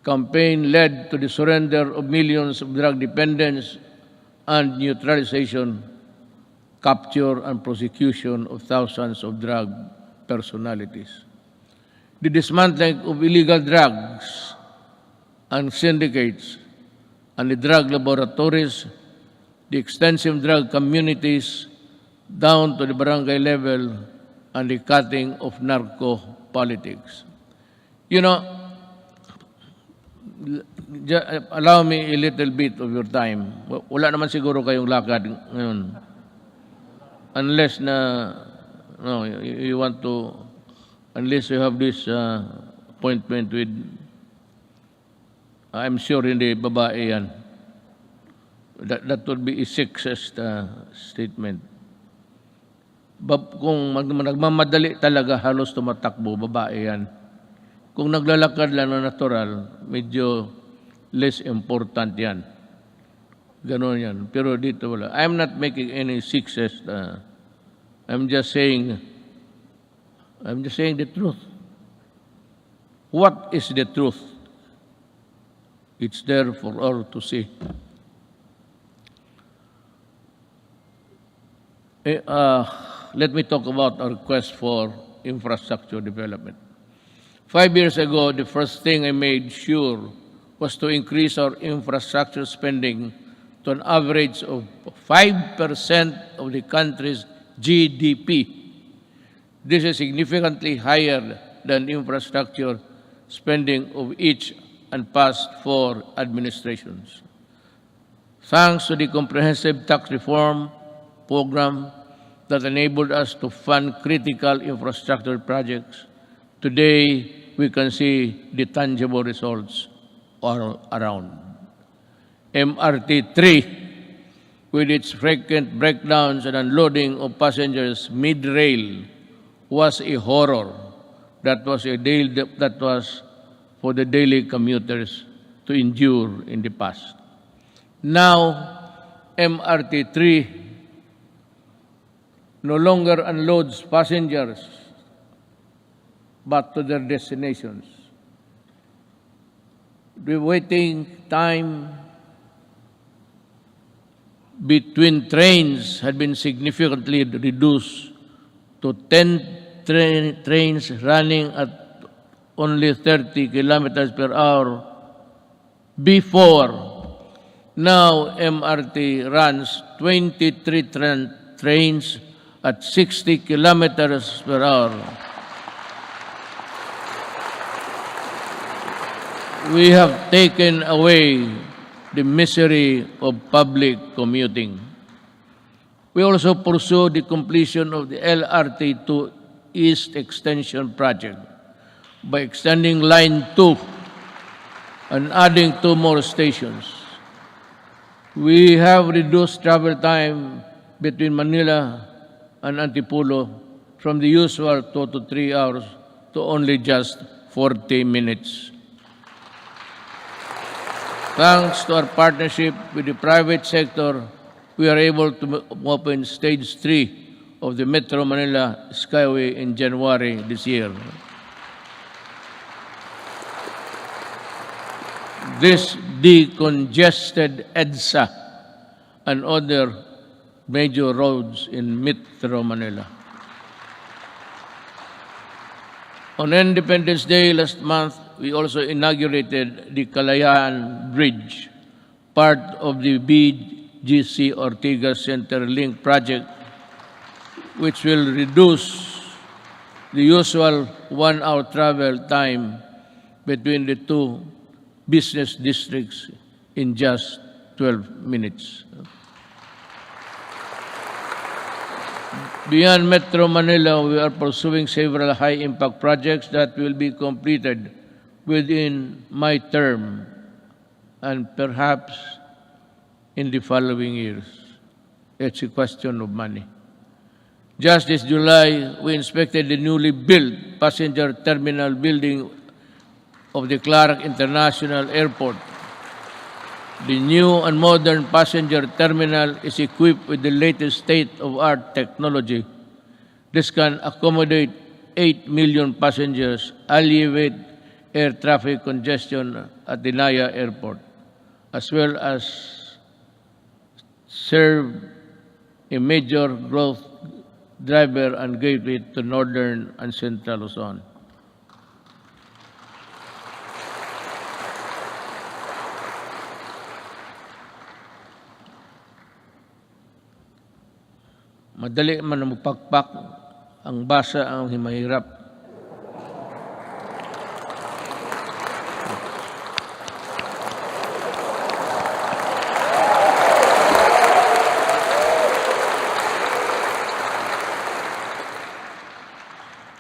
campaign led to the surrender of millions of drug dependents and neutralization, capture, and prosecution of thousands of drug personalities. The dismantling of illegal drugs and syndicates and the drug laboratories, the extensive drug communities down to the barangay level, and the cutting of narco politics. You know, allow me a little bit of your time. Wala naman siguro kayong lakad ngayon. Unless you want to, unless you have this appointment with, I'm sure hindi babae yan. That would be a sexist statement. Kung nagmamadali talaga, halos tumatakbo, babae yan. Kung naglalakad lang na natural, medyo less important yan. Ganon yan. Pero dito wala. I'm not making any success. I'm just saying the truth. What is the truth? It's there for all to see. Let me talk about our quest for infrastructure development. 5 years ago, the first thing I made sure was to increase our infrastructure spending to an average of 5% of the country's GDP. This is significantly higher than infrastructure spending of each and past 4 administrations. Thanks to the comprehensive tax reform program that enabled us to fund critical infrastructure projects, today we can see the tangible results all around. MRT 3, with its frequent breakdowns and unloading of passengers mid-rail, was a horror. That was for the daily commuters to endure in the past. Now, MRT 3 no longer unloads passengers but to their destinations. The waiting time between trains had been significantly reduced to 10 trains running at only 30 kilometers per hour before. Now MRT runs 23 trains at 60 kilometers per hour. We have taken away the misery of public commuting. We also pursue the completion of the LRT to East Extension project by extending Line 2 and adding 2 more stations. We have reduced travel time between Manila and Antipolo from the usual 2 to 3 hours to only just 40 minutes. Thanks to our partnership with the private sector, we are able to open Stage 3 of the Metro Manila Skyway in January this year. This decongested EDSA and other major roads in Metro Manila. On Independence Day last month, we also inaugurated the Kalayaan Bridge, part of the BGC Ortigas Center Link project, which will reduce the usual 1-hour travel time between the 2 business districts in just 12 minutes. Beyond Metro Manila, we are pursuing several high-impact projects that will be completed within my term and perhaps in the following years. It's a question of money. Just this July, we inspected the newly built passenger terminal building of the Clark International Airport. The new and modern passenger terminal is equipped with the latest state-of-art technology. This can accommodate 8 million passengers, alleviate air traffic congestion at the Naya Airport, as well as serve a major growth driver and gateway to northern and central Luzon. Madali man na magpakpak, ang basa ang mahirap.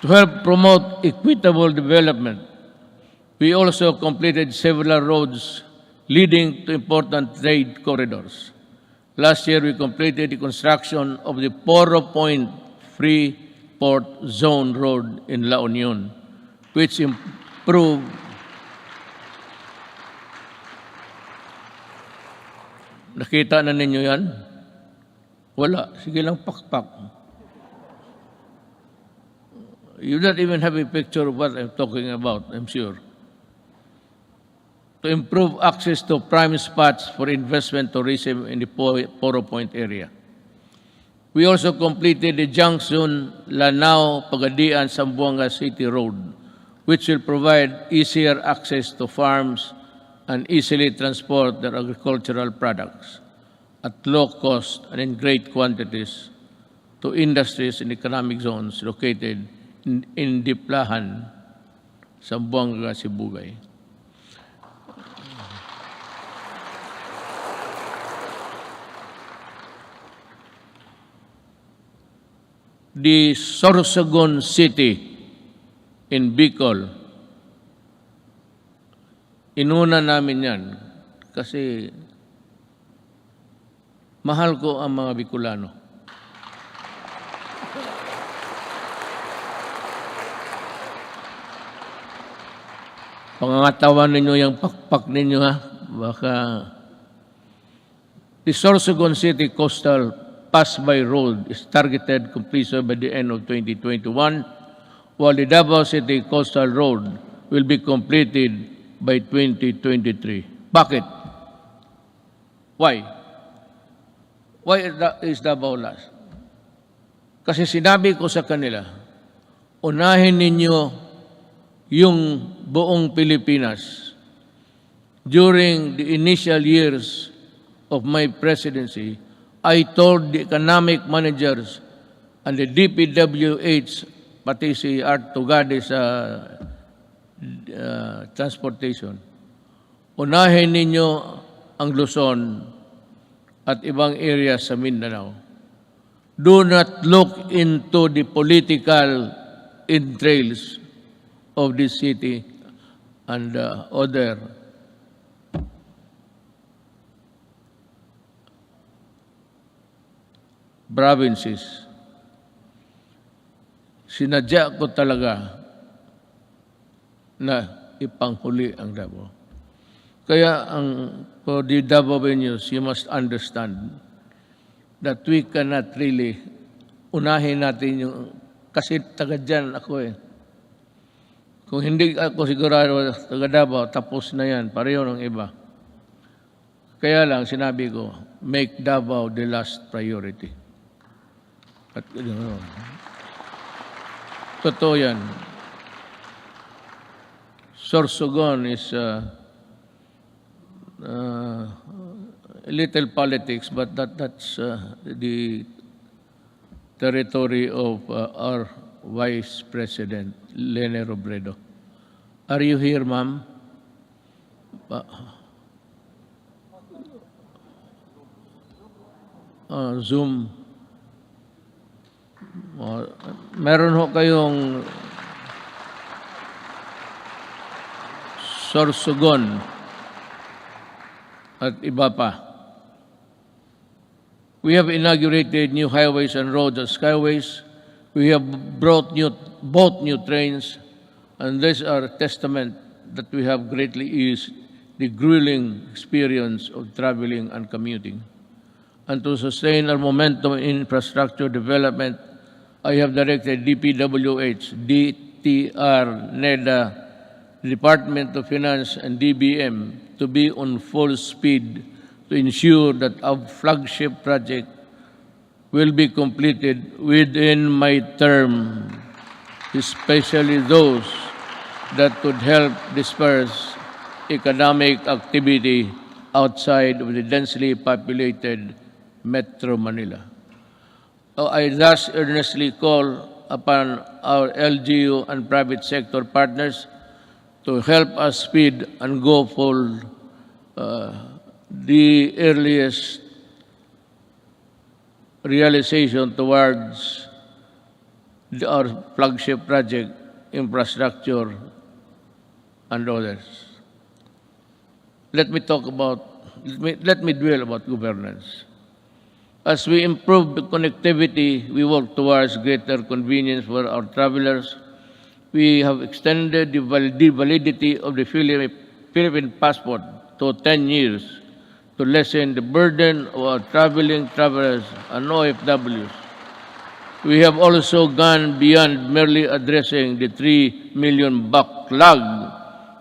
To help promote equitable development, we also completed several roads leading to important trade corridors. Last year, we completed the construction of the Poro Point Free Port Zone Road in La Union, which improved Nakita na ninyo yan? Wala. Sige lang, pakpak. You don't even have a picture of what I'm talking about, I'm sure. To improve access to prime spots for investment tourism in the Poro Point area. We also completed the junction Lanao-Pagadian-Zamboanga City Road, which will provide easier access to farms and easily transport their agricultural products at low cost and in great quantities to industries and economic zones located in Diplahan, Zamboanga, Sibugay. The Sorsogon City in Bicol, inuna namin yan kasi mahal ko ang mga Bicolano. Pangangatawan ninyo yung pakpak ninyo, ha? Baka the Sorsogon City Coastal Pass-by Road is targeted completion by the end of 2021, while the Davao City Coastal Road will be completed by 2023. Bakit? Why? Why is Davao last? Kasi sinabi ko sa kanila, unahin ninyo yung buong Pilipinas. During the initial years of my presidency, I told the economic managers and the DPWH, pati si Art Tugade sa transportation, unahin ninyo ang Luzon at ibang areas sa Mindanao. Do not look into the political entrails of this city and other provinces. Sinadya ko talaga na ipanghuli ang Davao. Kaya for the Davaoenos, you must understand that we cannot really unahin natin yung, kasi taga dyan ako eh. Kung hindi ako sigurado taga Davao, tapos na yan, pareho ng iba. Kaya lang sinabi ko, make Davao the last priority. At totoo yan. Sorsogon is a little politics, but that's the territory of our Vice President, Lene Robredo. Are you here, ma'am? Zoom. Meron ho kayong Sorsogon at iba pa. We have inaugurated new highways and roads and skyways. We have bought new trains, and these are a testament that we have greatly eased the grueling experience of traveling and commuting. And to sustain our momentum in infrastructure development, I have directed DPWH, DTR, NEDA, Department of Finance, and DBM to be on full speed to ensure that our flagship project will be completed within my term, especially those that could help disperse economic activity outside of the densely populated Metro Manila. I thus earnestly call upon our LGU and private sector partners to help us speed and go for the earliest realization towards our flagship project, infrastructure, and others. Let me dwell about governance. As we improve the connectivity, we work towards greater convenience for our travelers. We have extended the validity of the Philippine passport to 10 years to lessen the burden of our traveling travelers and OFWs. We have also gone beyond merely addressing the 3 million backlog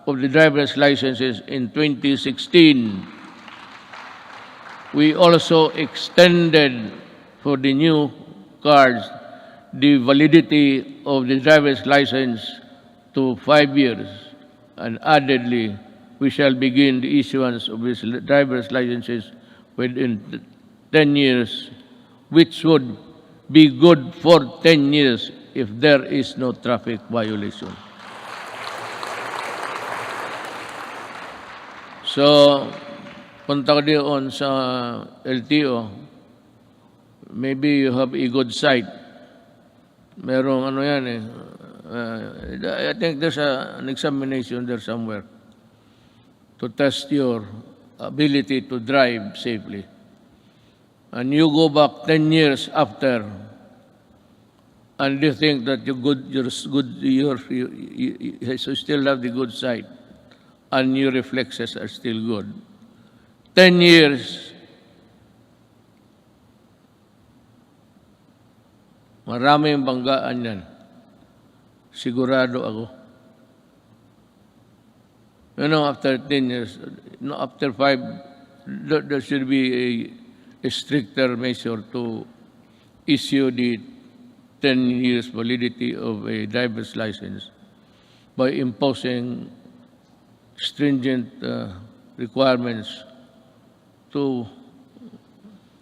of the driver's licenses in 2016. We also extended for the new cards the validity of the driver's license to 5 years, and addedly, we shall begin the issuance of these driver's licenses within 10 years, which would be good for 10 years if there is no traffic violation. So, punta ka doon sa LTO, maybe you have a good sight. Merong ano yan eh. I think there's an examination there somewhere to test your ability to drive safely. And you go back 10 years after, and you think that you still have the good sight, and your reflexes are still good. 10 years, maraming banggaan yan. Sigurado ako. You know, after 10 years, after 5, there should be a stricter measure to issue the 10 years validity of a driver's license by imposing stringent requirements to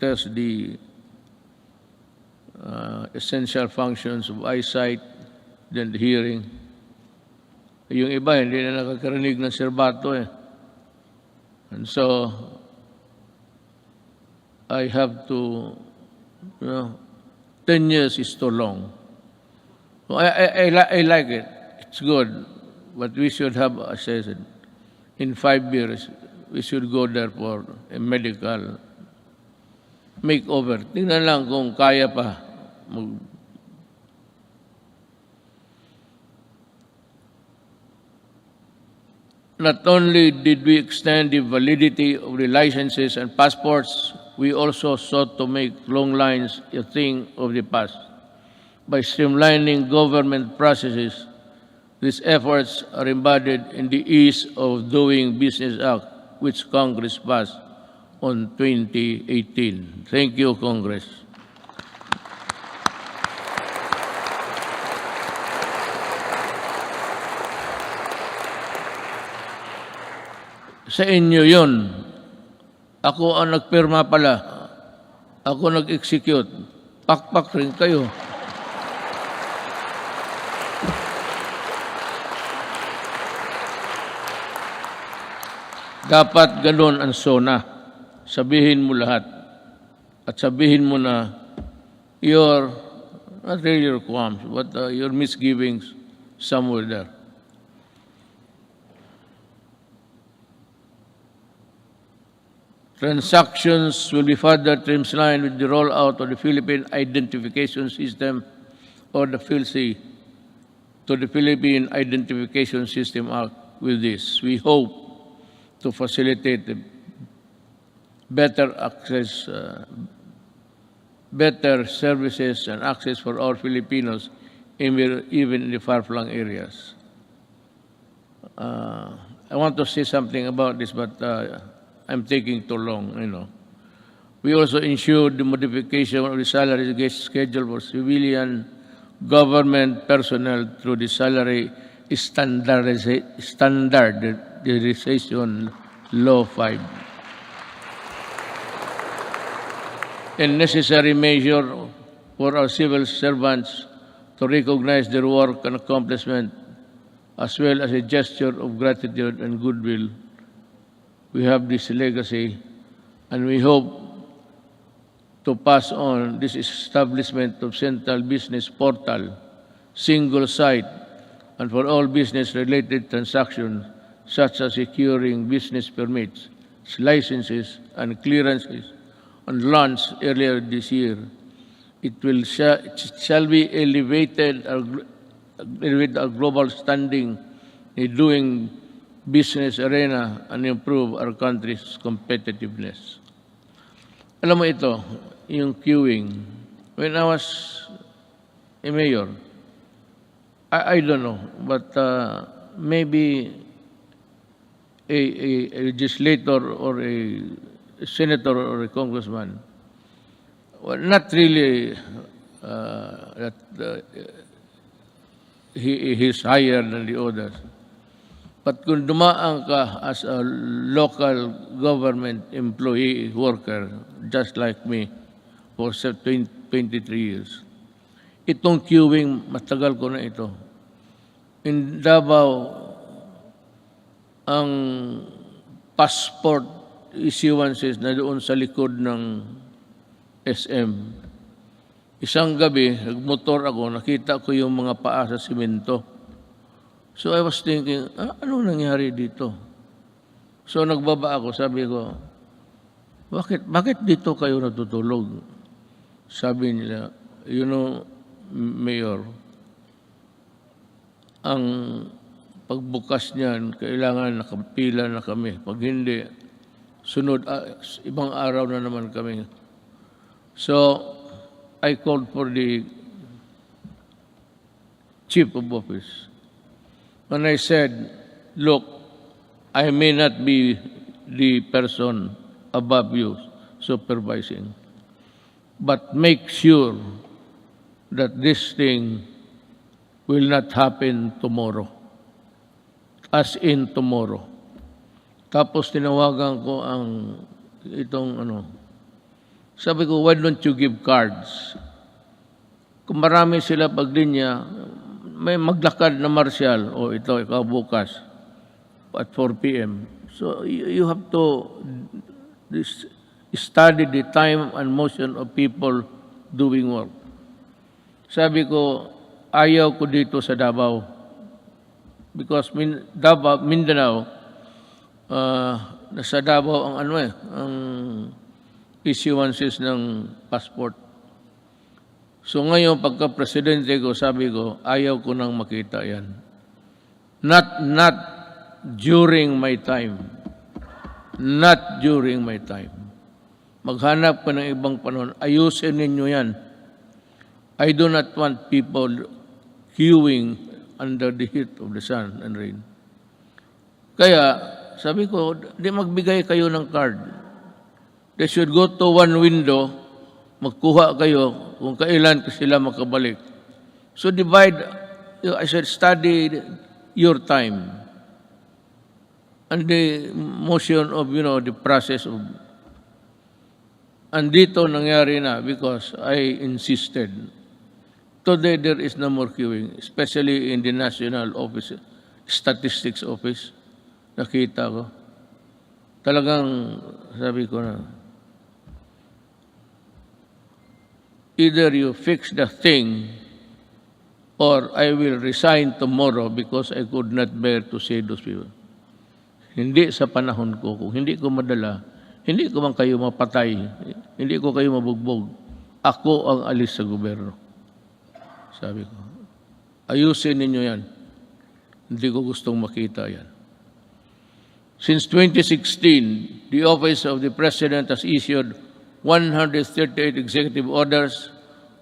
test the essential functions of eyesight, then the hearing. Yung iba, hindi na nakakarinig ng serbato eh. And so, I have to, 10 years is too long. So I like it. It's good. But we should have, as I said, in 5 years, we should go there for a medical makeover. Tingnan lang kung kaya pa. Not only did we extend the validity of the licenses and passports, we also sought to make long lines a thing of the past. By streamlining government processes, these efforts are embodied in the Ease of Doing Business Act, which Congress passed on 2018. Thank you, Congress. Sa inyo yun. Ako ang nagpirma pala. Ako nag-execute. Pakpak rin kayo. Dapat ganun ang SONA. Sabihin mo lahat. At sabihin mo na your, not really your qualms, but your misgivings somewhere there. Transactions will be further streamlined with the rollout of the Philippine Identification System, or the PhilSy, to the Philippine Identification System Act. With this, we hope to facilitate better access, better services and access for all Filipinos, even in the far-flung areas. I want to say something about this, but I'm taking too long, We also ensured the modification of the salary schedule for civilian government personnel through the salary standardization law 5. A necessary measure for our civil servants to recognize their work and accomplishment, as well as a gesture of gratitude and goodwill. We have this legacy, and we hope to pass on this establishment of central business portal, single site, and for all business-related transactions, such as securing business permits, licenses, and clearances, and launched earlier this year. It shall be elevated our global standing in doing business arena and improve our country's competitiveness. Alam mo ito, yung queuing. When I was a mayor, I don't know, but maybe a legislator or a senator or a congressman, well, not really that he's higher than the others. But kung dumaan ka as a local government employee, worker, just like me, for 23 years, itong queuing, matagal ko na ito. In Davao, ang passport issuances na doon sa likod ng SM. Isang gabi, nagmotor ako, nakita ko yung mga paa sa simento. So I was thinking, anong nangyari dito? So nagbaba ako, sabi ko, bakit dito kayo natutulog? Sabi nila, you know, Mayor, ang pagbukas niyan, kailangan nakapila na kami. Pag hindi, sunod, ibang araw na naman kami. So, I called for the chief of office. When I said, look, I may not be the person above you supervising, but make sure that this thing will not happen tomorrow. As in tomorrow. Tapos tinawagan ko ang itong sabi ko, why don't you give cards? Kung marami sila paglinya, may maglakad na martial, ito, ikaw bukas, at 4 p.m. So you have to study the time and motion of people doing work. Sabi ko, ayaw ko dito sa Davao. Because Mindanao, nasa Davao ang ang issuances ng passport. So ngayon, pagka-presidente ko, sabi ko, ayaw ko nang makita yan. Not during my time. Not during my time. Maghanap ka ng ibang panahon. Ayusin ninyo yan. I do not want people queuing under the heat of the sun and rain. Kaya, sabi ko, di magbigay kayo ng card. They should go to one window, magkuha kayo kung kailan sila makabalik. So divide, I said, study your time and the motion of, the process of. And dito nangyari na because I insisted. Today, there is no more queuing, especially in the National Office, Statistics Office. Nakita ko. Talagang, sabi ko na, either you fix the thing or I will resign tomorrow because I could not bear to see those people. Hindi sa panahon ko. Kung hindi ko madala, hindi ko man kayo mapatay. Hindi ko kayo mabugbog. Ako ang alis sa gobyerno. Sabi ko, ayusin ninyo yan. Hindi ko gustong makita yan. Since 2016, the Office of the President has issued 138 executive orders,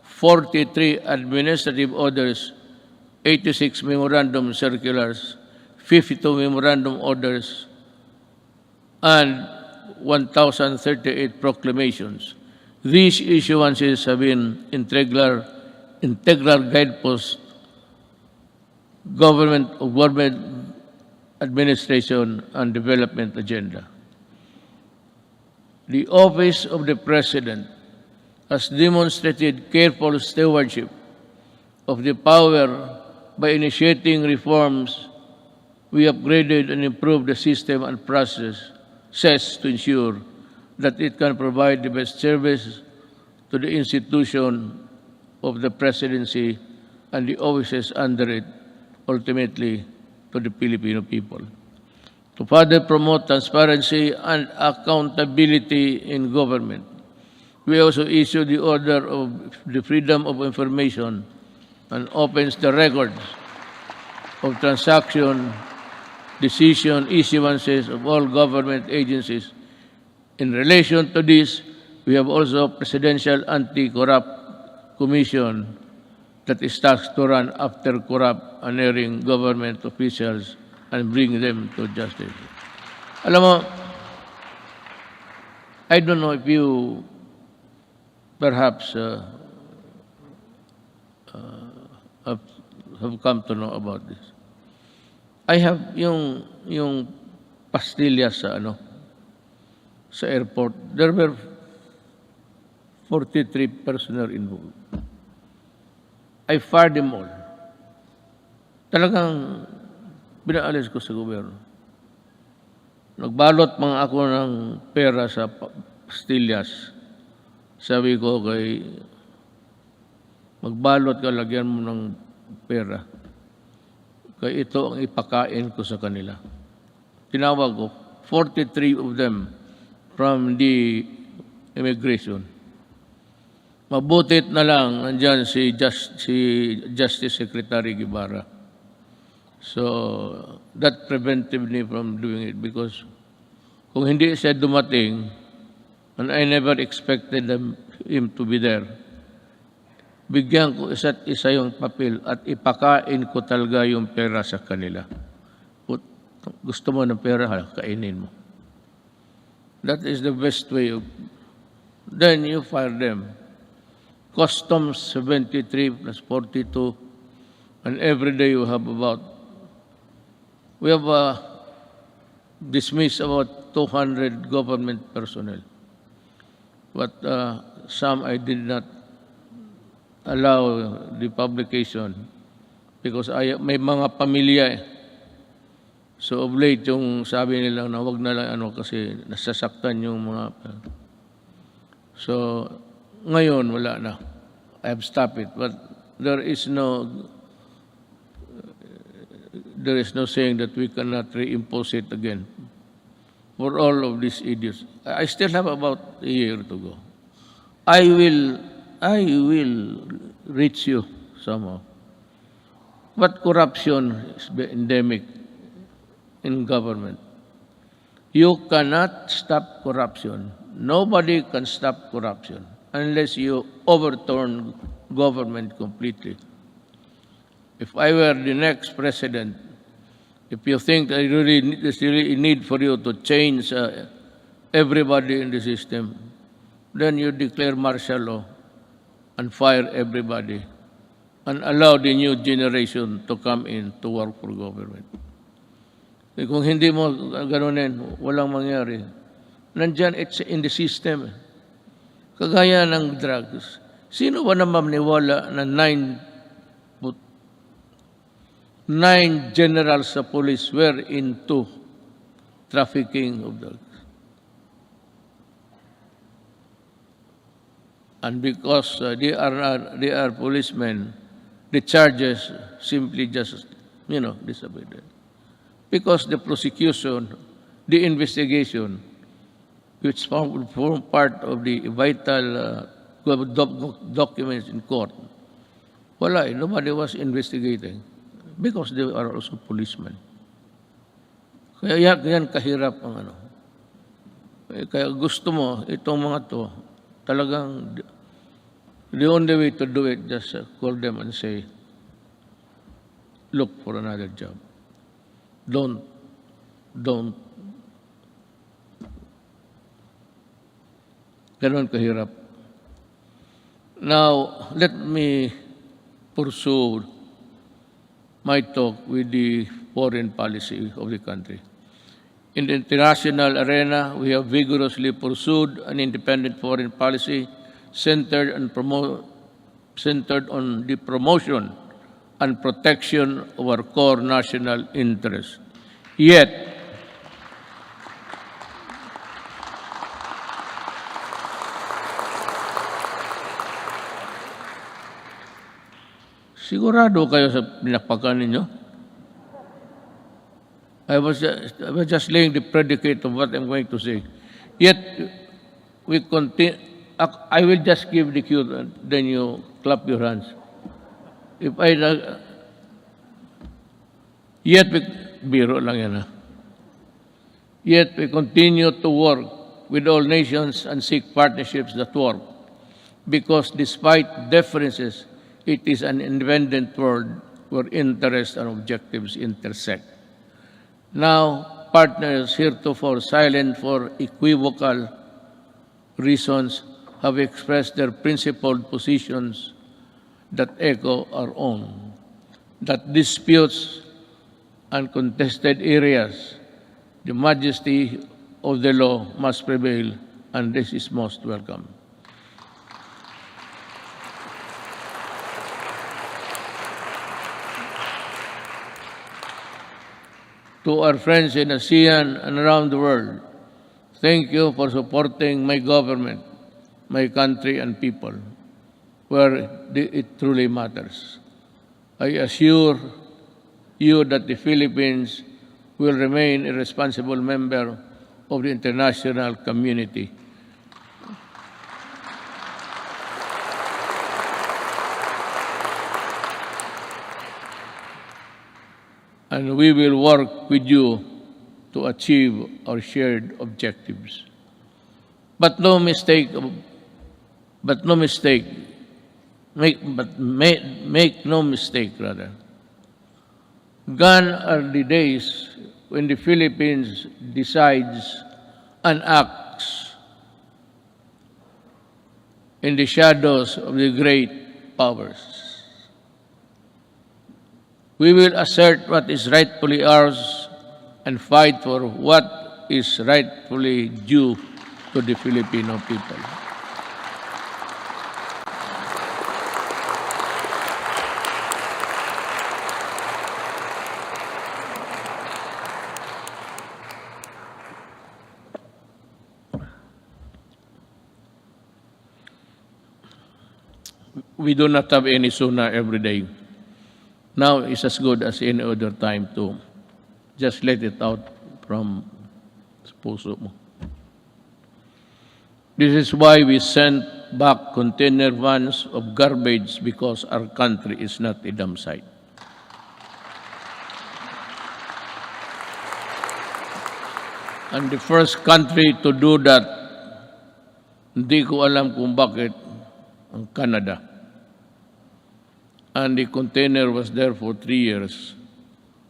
43 administrative orders, 86 memorandum circulars, 52 memorandum orders, and 1,038 proclamations. These issuances have been integral guideposts government administration and development agenda. The Office of the President has demonstrated careful stewardship of the power by initiating reforms. We upgraded and improved the system and processes to ensure that it can provide the best service to the institution of the presidency and the offices under it, ultimately to the Filipino people. To further promote transparency and accountability in government, we also issued the Order of the Freedom of Information and opens the records of transaction decision issuances of all government agencies. In relation to this, we have also Presidential Anti-Corrupt Commission that is tasked to run after corrupt and erring government officials and bring them to justice. Alam mo, I don't know if you perhaps have come to know about this. I have yung pastillas sa airport. There were 43 personnel involved. I fired them all. Talagang binaalis ko sa gobyerno. Nagbalot mga ako ng pera sa pastillas. Sabi ko magbalot ka, lagyan mo ng pera. Kaya ito ang ipakain ko sa kanila. Tinawag ko, 43 of them from the immigration. Mabutit na lang, nandyan si Justice Secretary Guevara. So, that prevented me from doing it because kung hindi siya dumating, and I never expected him to be there, bigyan ko isa't isa yung papel at ipakain ko talaga yung pera sa kanila. Gusto mo ng pera, kainin mo. That is the best way of... Then you fire them. Customs 73 plus 42, and every day you have we have dismissed about 200 government personnel. But some I did not allow the publication because may mga pamilya eh. So of late yung sabi nila na wag na lang kasi nasasaktan yung mga... So ngayon wala na. I have stopped it, but there is no saying that we cannot reimpose it again for all of these idiots. I still have about a year to go. I will reach you somehow. But corruption is endemic in government. You cannot stop corruption. Nobody can stop corruption unless you overturn government completely. If I were the next president, if you think there's really a need for you to change everybody in the system, then you declare martial law and fire everybody and allow the new generation to come in to work for government. Kung hindi mo ganunin, walang mangyari. Nandyan, it's in the system. Kagaya ng drugs. Sino ba naman maniwala na 9 generals sa police were into trafficking of drugs? And because they are policemen, the charges simply just, disappeared. Because the prosecution, the investigation, which form part of the vital documents in court, nobody was investigating because they are also policemen. Kaya yan kahirap ang Kaya gusto mo, itong mga to, talagang the only way to do it, just call them and say, look for another job. Don't. Ganon kahirap. Now, let me pursue my talk with the foreign policy of the country. In the international arena, we have vigorously pursued an independent foreign policy centered on the promotion and protection of our core national interests. Yet, sigurado kayo sa pinakpakan ninyo? I was just laying the predicate of what I'm going to say. Yet, we continue. I will just give the cue, then you clap your hands. Yet biro lang yan. Yet we continue to work with all nations and seek partnerships that work. Because despite differences, it is an independent world where interests and objectives intersect. Now, partners heretofore silent for equivocal reasons have expressed their principled positions that echo our own, that disputes and contested areas, the majesty of the law must prevail, and this is most welcome. To our friends in ASEAN and around the world, thank you for supporting my government, my country and people, where it truly matters. I assure you that the Philippines will remain a responsible member of the international community. And we will work with you to achieve our shared objectives. But make no mistake, rather. Gone are the days when the Philippines decides and acts in the shadows of the great powers. We will assert what is rightfully ours and fight for what is rightfully due to the Filipino people. We do not have any SONA every day. Now is as good as any other time to just let it out from puso mo. This is why we sent back container vans of garbage, because our country is not a dump site. And the first country to do that, hindi ko alam kung bakit, ang Canada. And the container was there for 3 years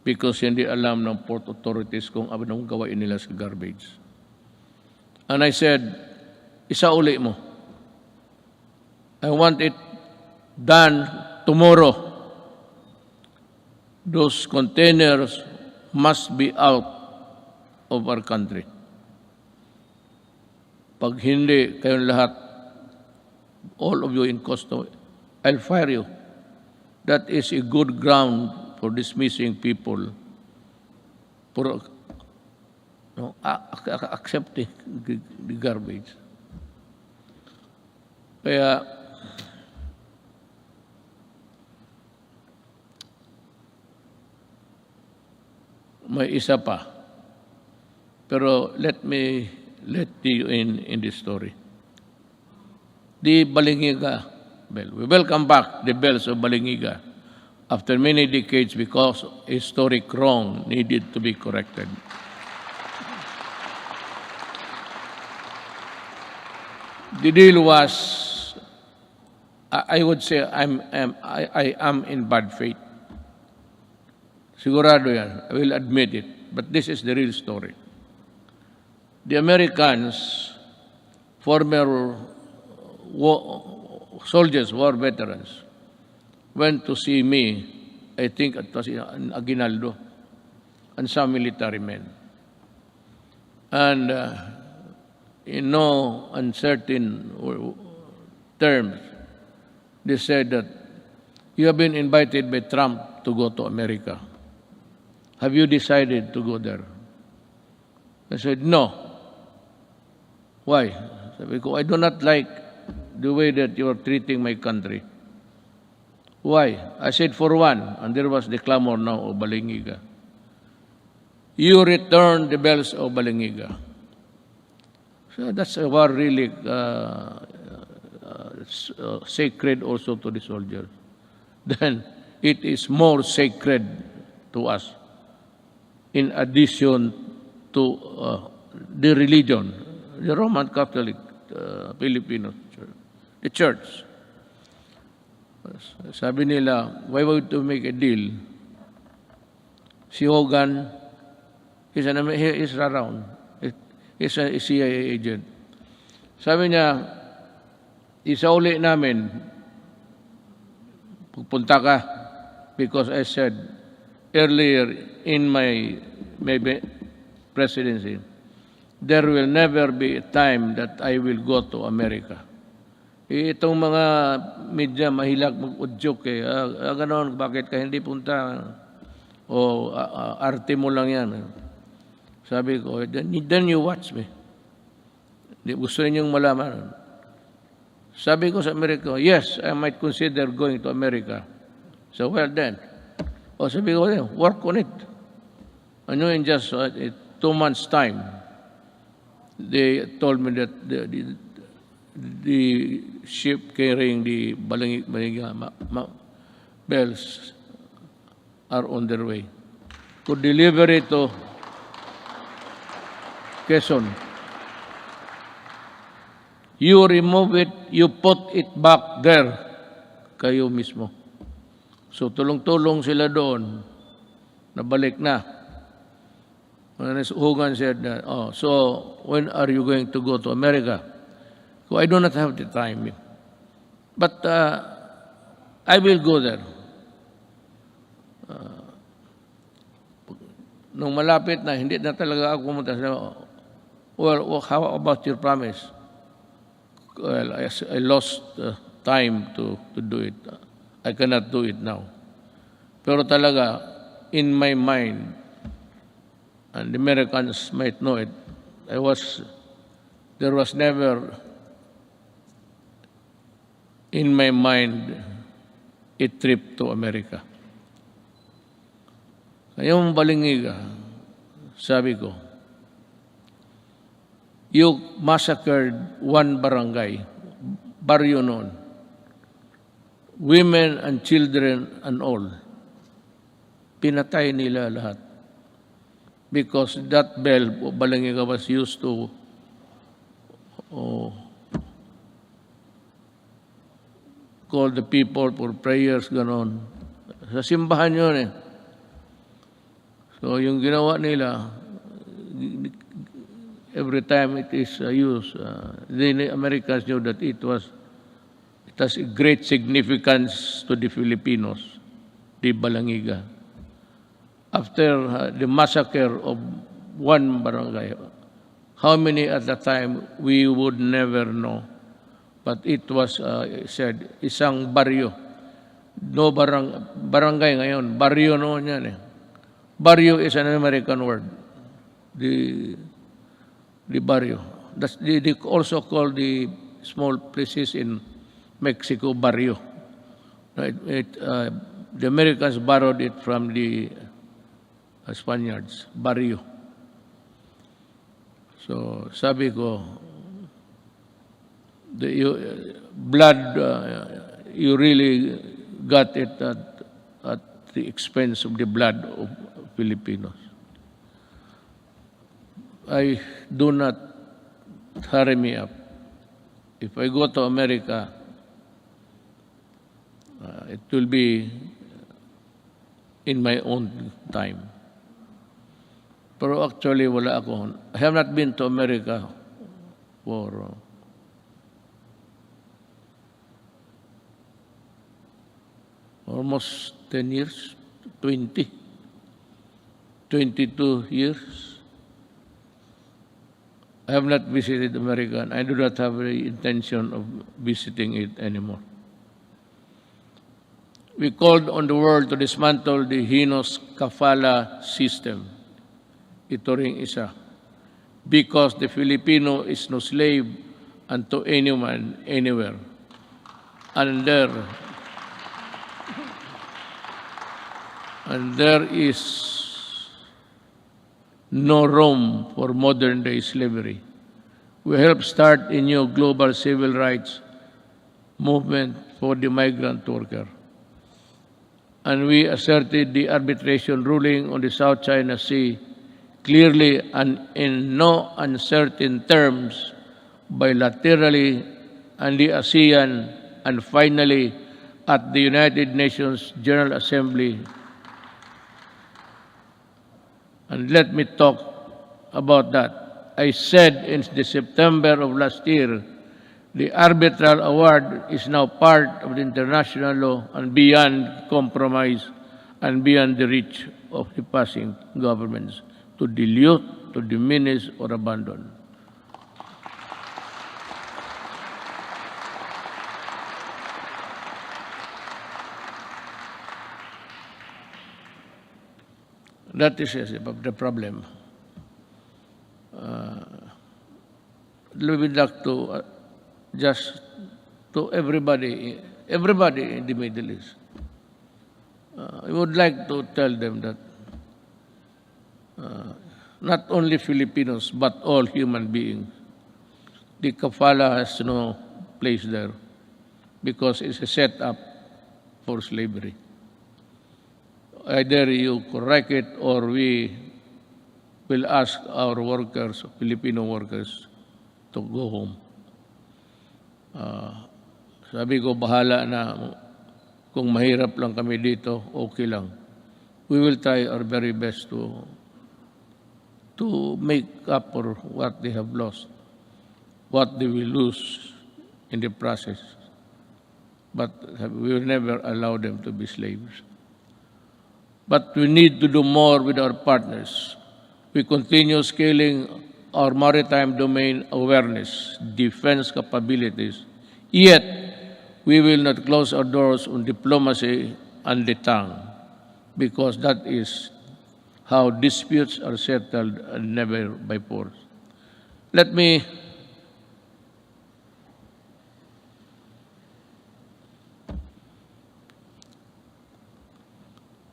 because hindi alam ng port authorities kung anong gawain nila sa garbage. And I said, isauli mo. I want it done tomorrow. Those containers must be out of our country. Pag hindi, kayong lahat, all of you in custody, I'll fire you. That is a good ground for dismissing people for accepting the garbage. Kaya may isa pa. Pero let you in this story. The Balingiga bell. We welcome back the bells of Balingiga after many decades because a historic wrong needed to be corrected. The deal was, I would say, I am in bad faith. Sigurado yan. I will admit it. But this is the real story. The Americans, former soldiers, war veterans, went to see me, I think it was in Aguinaldo, and some military men. And in no uncertain terms, they said that you have been invited by Trump to go to America. Have you decided to go there? I said, no. Why? Because I do not like the way that you are treating my country. Why? I said, for one, and there was the clamor now of Balingiga, you return the bells of Balingiga. So that's a war really sacred also to the soldiers. Then it is more sacred to us. in addition to the religion, the Roman Catholic Filipino Church, the church. Sabi nila, why would to make a deal? Si Hogan, he is around. He's a CIA agent. Sabi niya, isauli namin, pupunta ka, because I said earlier in my presidency, there will never be a time that I will go to America. Itong mga media mahilag mag-udyok eh. Ganon, bakit ka hindi punta? O arte mo lang yan. Sabi ko, then you watch me. Gusto ninyong malaman. Sabi ko sa Amerika, yes, I might consider going to America. So, well then. O sabi ko, work on it. Ano in just 2 months' time, they told me that the ship carrying the Balingiga bells are on their way to deliver it to Quezon. You remove it, you put it back there, kayo mismo. So tulong-tulong sila doon, nabalik na. Hogan said, so when are you going to go to America? So I do not have the time. But I will go there. Nung malapit na, hindi na talaga ako pumunta. Well, how about your promise? Well, I lost time to do it. I cannot do it now. Pero talaga, in my mind, and the Americans might know it, there was never in my mind a trip to America. Ngayong Balingiga, sabi ko, you massacred one barangay, baryo noon, women and children and all. Pinatay nila lahat. Because that bell, Balingiga, was used to call the people for prayers, ganon. Sa simbahan yun eh. So yung ginawa nila, every time it is used, the Americans knew that it has a great significance to the Filipinos, the Balingiga. After the massacre of one barangay, how many at the time, we would never know. But it was said, isang baryo. No barangay ngayon, baryo noon yan eh. Baryo is an American word. The barrio. They also call the small places in Mexico barrio. The Americans borrowed it from the Spaniards, barrio. So sabi ko, blood, you really got it at the expense of the blood of Filipinos. I do not hurry me up. If I go to America, it will be in my own time. Pero actually, wala ako. I have not been to America for almost 10 years, 22 years. I have not visited America, and I do not have the intention of visiting it anymore. We called on the world to dismantle the heinous kafala system. Ito ring isa. Because the Filipino is no slave unto anyone, anywhere. And there is no room for modern-day slavery. We help start a new global civil rights movement for the migrant worker. and we asserted the arbitration ruling on the South China Sea clearly and in no uncertain terms, bilaterally, and the ASEAN, and finally at the United Nations General Assembly. And let me talk about that. I said in the September of last year, the arbitral award is now part of the international law and beyond compromise and beyond the reach of the passing governments to dilute, to diminish, or abandon. That is the problem. We would like to just to everybody in the Middle East. I would like to tell them that not only Filipinos, but all human beings, the kafala has no place there because it's a setup for slavery. Either you correct it or we will ask our workers, Filipino workers, to go home. Sabi ko, bahala na. Kung mahirap lang kami dito, okay lang. We will try our very best to make up for what they have lost, what they will lose in the process. But we will never allow them to be slaves. But we need to do more with our partners. We continue scaling our maritime domain awareness, defense capabilities. Yet, we will not close our doors on diplomacy and the tongue, because that is how disputes are settled and never by force. Let me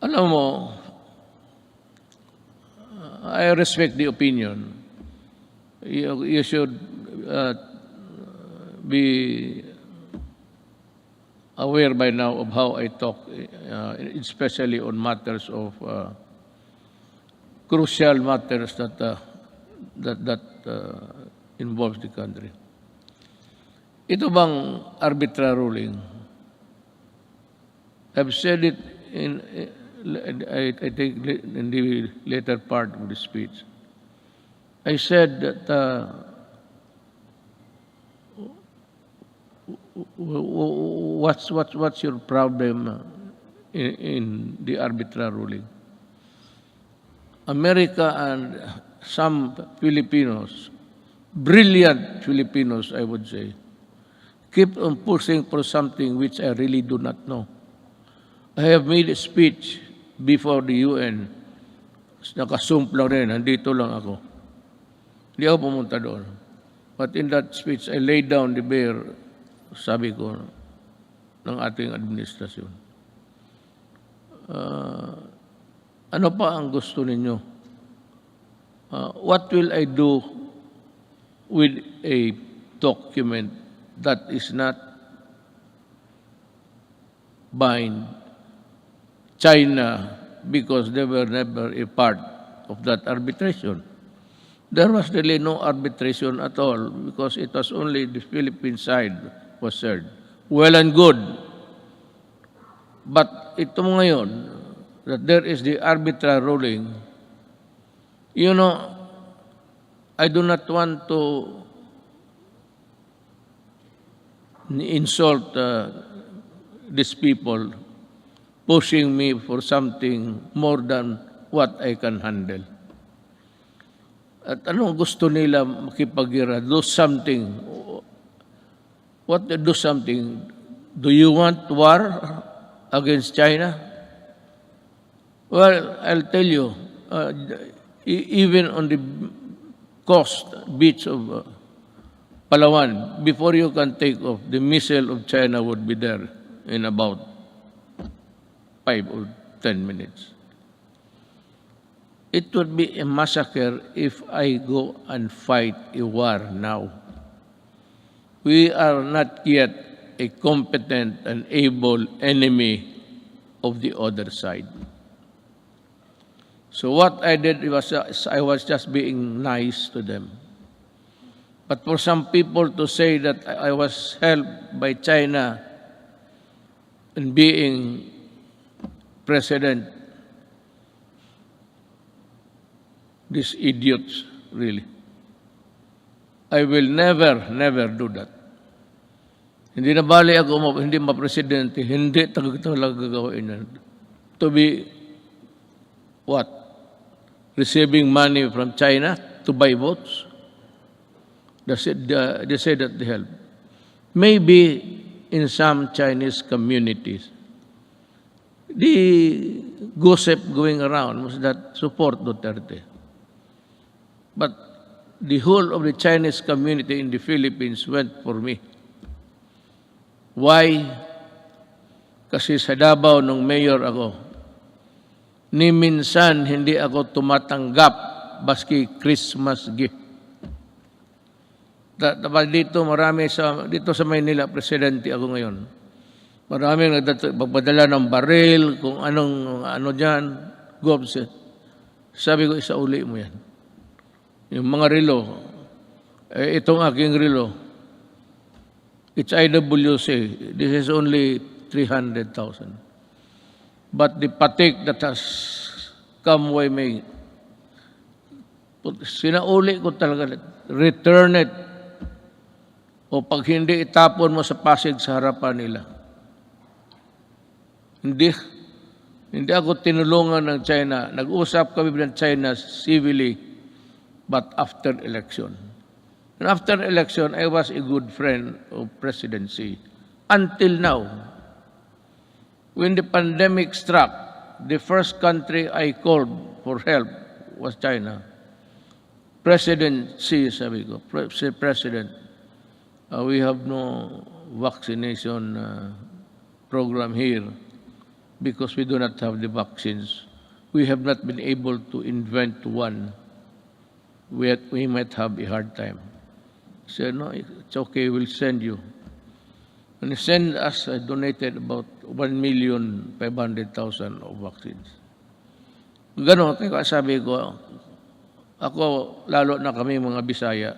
alam mo, I respect the opinion. You should be aware by now of how I talk, especially on matters of crucial matters that involves the country. Ito bang arbitral ruling? I've said it I think in the later part of the speech. I said that what's your problem in the arbitral ruling? America and some Filipinos, brilliant Filipinos, I would say, keep on pushing for something which I really do not know. I have made a speech before the UN. Nakasumplang rin, nandito lang ako. Hindi ako pumunta doon. But in that speech, I laid down the bare, sabi ko, ng ating administrasyon. Ano pa ang gusto ninyo? What will I do with a document that is not bind China because they were never a part of that arbitration? There was really no arbitration at all because it was only the Philippine side was served. Well and good. But ito ngayon, that there is the arbitral ruling, you know, I do not want to insult these people pushing me for something more than what I can handle. At anong gusto nila makipagira? Do something. What do something? Do you want war against China? Well, I'll tell you, even on the coast beach of Palawan, before you can take off, the missile of China would be there in about 5 or 10 minutes. It would be a massacre if I go and fight a war now. We are not yet a competent and able enemy of the other side. So what I did was I was just being nice to them. But for some people to say that I was helped by China in being president, these idiots, really. I will never do that. Hindi na bali ako, hindi ma-presidente, hindi talaga gagawin yan. To be, what? Receiving money from China to buy votes? They say that they help. Maybe in some Chinese communities, the gossip going around was that support Duterte. But the whole of the Chinese community in the Philippines went for me. Why? Kasi sa Davao nung mayor ako, ni minsan hindi ako tumatanggap baski Christmas gift. Dito dito sa Maynila, presidente ako ngayon. Maraming nagpadala ng baril, kung ano diyan, gobs. Sabi ko, isauli mo yan. Yung mga relo, itong aking relo, it's IWC. This is only 300,000. But the patik that has come way me, sinauli ko talaga, return it. O pag hindi, itapon mo sa Pasig sa harapan nila. Hindi ako tinulungan ng China. Nag-usap kami ng China civilly, but after election. And after election, I was a good friend of presidency. Until now, when the pandemic struck, the first country I called for help was China. Presidency, sabi ko, President, we have no vaccination program here because we do not have the vaccines. We have not been able to invent one. We might have a hard time. He said, no, it's okay, we'll send you. And he sent us, I donated about 1,500,000 of vaccines. Ganon, kaya sabi ko, ako, lalo na kami mga Bisaya,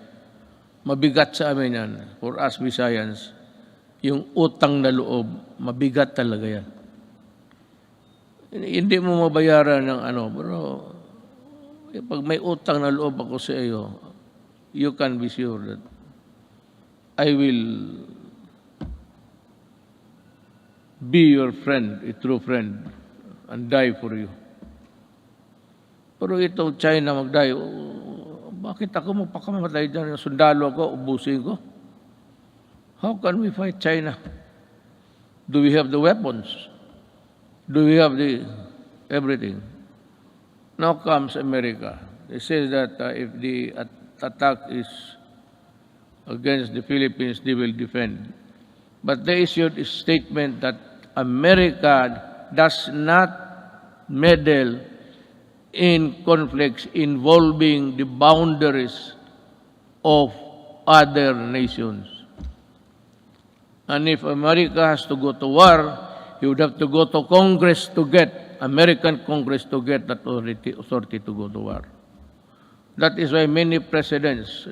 mabigat sa amin yan, for us Visayans, yung utang na loob, mabigat talaga yan. Hindi mo mabayaran ng pero pag may utang na loob ako sa iyo, you can be sure that I will be your friend, a true friend, and die for you. Pero itong China mag-die, bakit ako magpakamatay dyan? Yung sundalo ako, ubusin ko. How can we fight China? Do we have the weapons? Do we have the everything? Now comes America. They say that if the attack is against the Philippines, they will defend. But they issued a statement that America does not meddle in conflicts involving the boundaries of other nations. And if America has to go to war, you would have to go to Congress to get, American Congress to get that authority to go to war. That is why many presidents,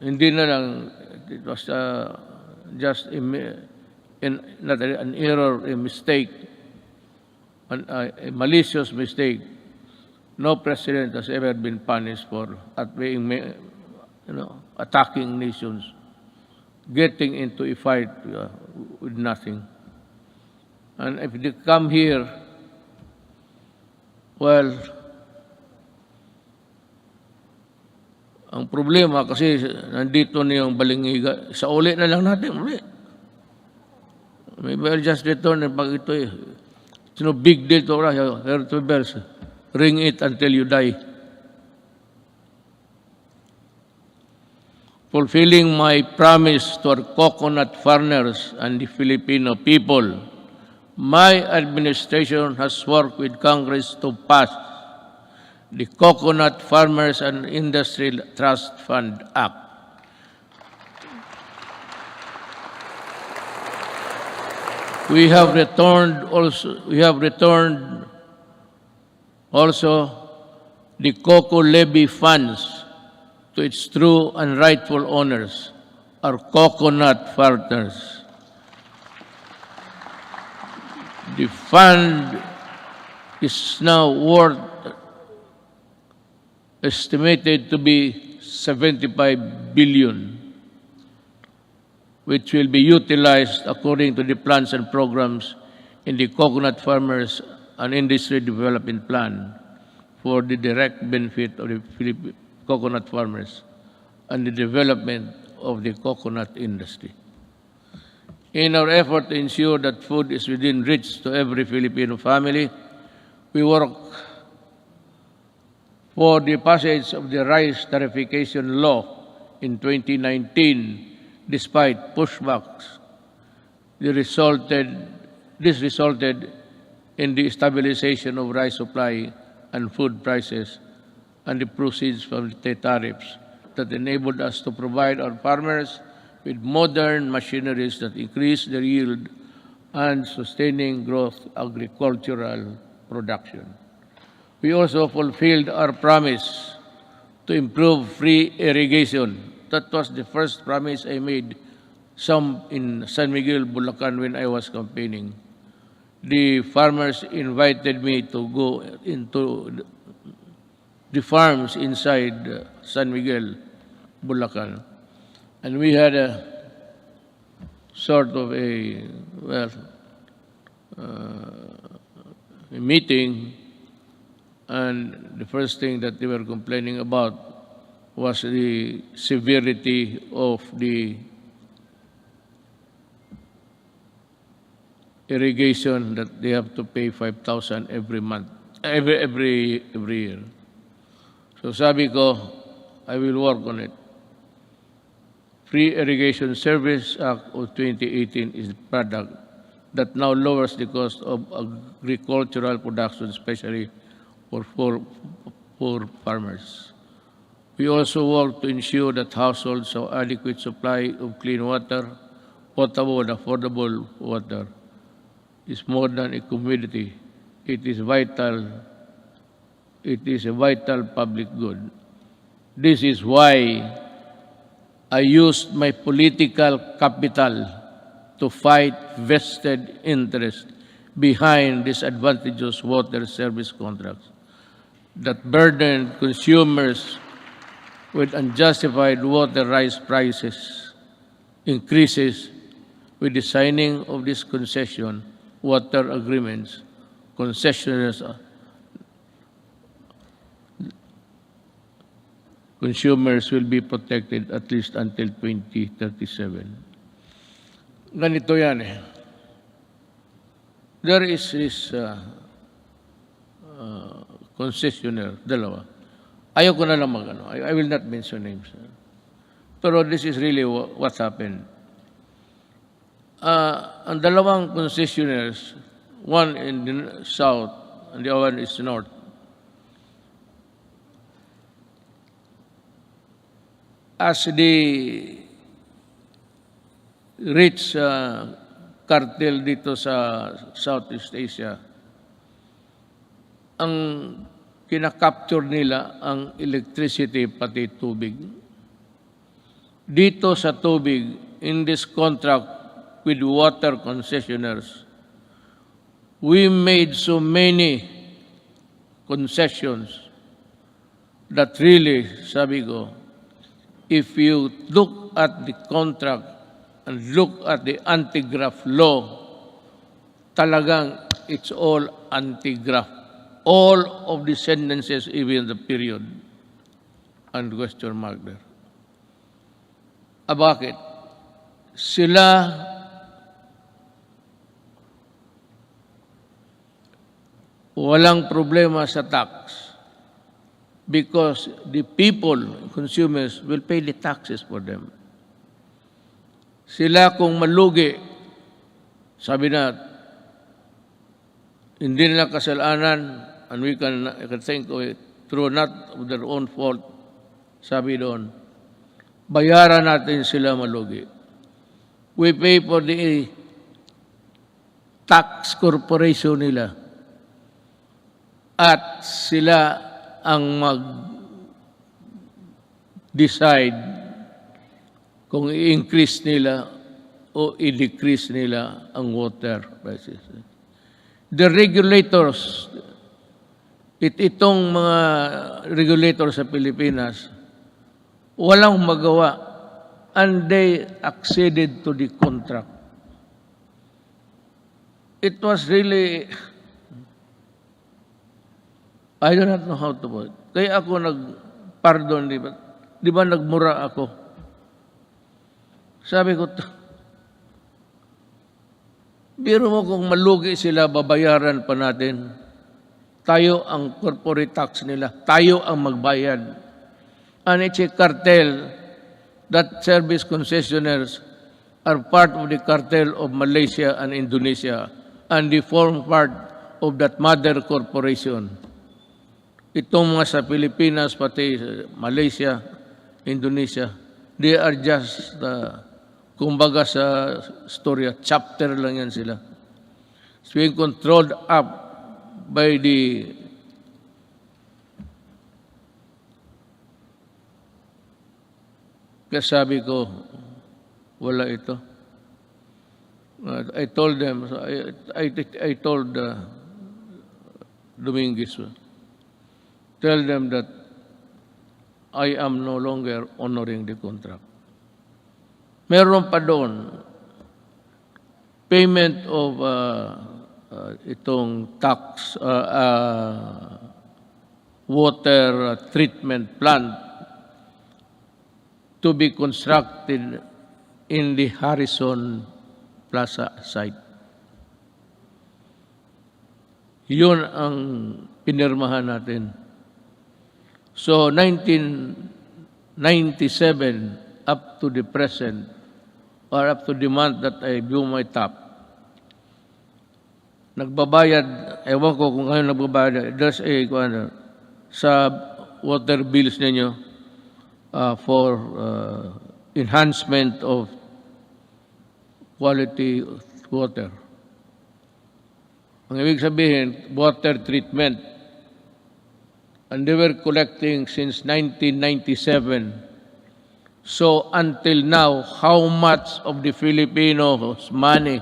hindi na lang, it was just not an error, a mistake, a malicious mistake. No president has ever been punished for attacking nations, getting into a fight with nothing. And if they come here, well, ang problema kasi nandito na yung balingiga, sa uli na lang natin, uli. Maybe I'll just return and pag ito it's no big deal to us. Ring it until you die. Fulfilling my promise to our coconut farmers and the Filipino people, my administration has worked with Congress to pass the Coconut Farmers and Industry Trust Fund Act. We have returned also the cocoa levy funds to its true and rightful owners, our coconut farmers. The fund is now worth estimated to be 75 billion, which will be utilized according to the plans and programs in the Coconut Farmers and Industry Development Plan for the direct benefit of the coconut farmers and the development of the coconut industry. In our effort to ensure that food is within reach to every Filipino family, we work for the passage of the rice tariffication law in 2019, despite pushbacks. This resulted in the stabilization of rice supply and food prices and the proceeds from the tariffs that enabled us to provide our farmers with modern machineries that increase their yield and sustaining growth agricultural production. We also fulfilled our promise to improve free irrigation. That was the first promise I made in San Miguel, Bulacan when I was campaigning. The farmers invited me to go into the farms inside San Miguel, Bulacan. And we had a sort of a meeting, and the first thing that they were complaining about was the severity of the irrigation, that they have to pay 5,000 every month, every year. So sabi ko, I will work on it. Free Irrigation Service Act of 2018 is the product that now lowers the cost of agricultural production, especially for farmers. We also work to ensure that households have adequate supply of clean water. Potable and affordable water is more than a commodity. It is vital. It is a vital public good. This is why I used my political capital to fight vested interest behind disadvantageous water service contracts that burden consumers with unjustified water rights prices increases. With the signing of this concession water agreements, concessioners consumers will be protected at least until 2037. Ganito yan eh. There is this concessionaire, dalawa. Ayoko na lang mag-ano. I will not mention names. Pero this is really what happened. Ang dalawang concessionaires, one in the south and the other one is north, as the rich cartel dito sa Southeast Asia, ang kinakapture nila ang electricity pati tubig. Dito sa tubig, in this contract with water concessionaires, we made so many concessions that really, sabi ko, if you look at the contract and look at the anti-graft law, talagang it's all anti-graft. All of the sentences, even the period, and question mark there. Bakit? Sila walang problema sa tax because the people, consumers, will pay the taxes for them. Sila kung malugi, sabi na, hindi nila kasalanan, and I can think of it, through not of their own fault, sabi doon, bayaran natin sila malugi. We pay for the tax corporation nila at sila ang mag-decide kung i-increase nila o i-decrease nila ang water prices. The regulators, itong mga regulators sa Pilipinas, walang magawa and they acceded to the contract. It was really, I do not know how to put it. Kaya ako nag-pardon, di ba nagmura ako? Sabi ko, biro mo kung malugi sila, babayaran pa natin. Tayo ang corporate tax nila. Tayo ang magbayad. And it's a cartel that service concessionaires are part of the cartel of Malaysia and Indonesia, and they form part of that mother corporation. Itong mga sa Pilipinas, pati Malaysia, Indonesia, they are just, kumbaga sa storya, chapter lang yan sila. It's being controlled up by the kasabi ko, wala ito. I told them, I told Dominguez, tell them that I am no longer honoring the contract. Meron pa doon, payment of itong tax, water treatment plant to be constructed in the Harrison Plaza site. Yun ang pinirmahan natin. So, 1997 up to the present, or up to the month that I blew my top, nagbabayad, ewan ko kung ngayon nagbabayad, there's a, sa water bills ninyo for enhancement of quality water. Ang ibig sabihin, water treatment. And they were collecting since 1997. So until now, how much of the Filipinos' money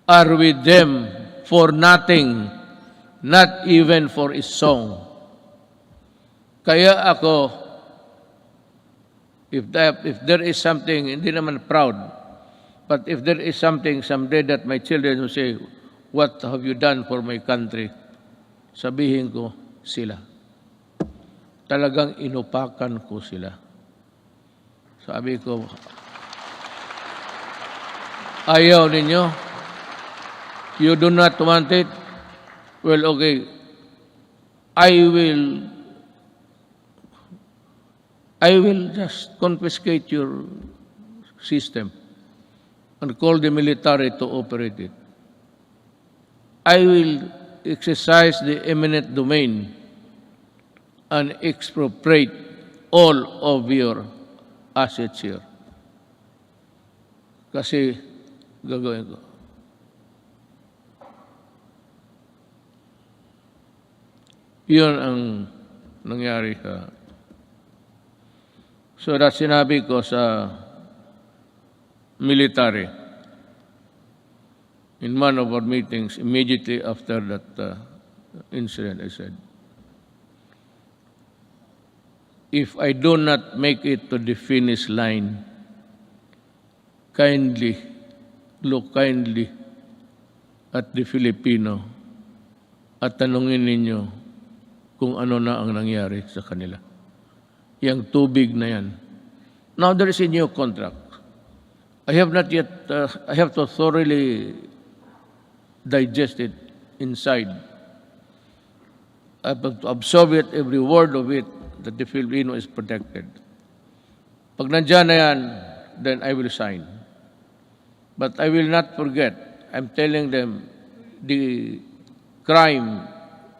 are with them for nothing, not even for a song? Kaya ako, if there is something, hindi naman proud, but if there is something someday that my children will say, what have you done for my country? Sabihin ko, sila. Talagang inupakan ko sila. Sabi ko, ayaw ninyo? You do not want it? Well, okay. I will just confiscate your system and call the military to operate it. I will exercise the eminent domain and expropriate all of your assets here. Kasi gagawin ko. Yun ang nangyari sa... So that sinabi ko sa military in one of our meetings immediately after that incident, I said, if I do not make it to the finish line, kindly, look kindly at the Filipino at tanungin ninyo kung ano na ang nangyari sa kanila. Yang tubig na yan. Now there is a new contract. I have not yet, I have to thoroughly digest it inside. I have to absorb it, every word of it, that the Filipino is protected. Pag nandyan na yan, then I will sign. But I will not forget. I'm telling them, the crime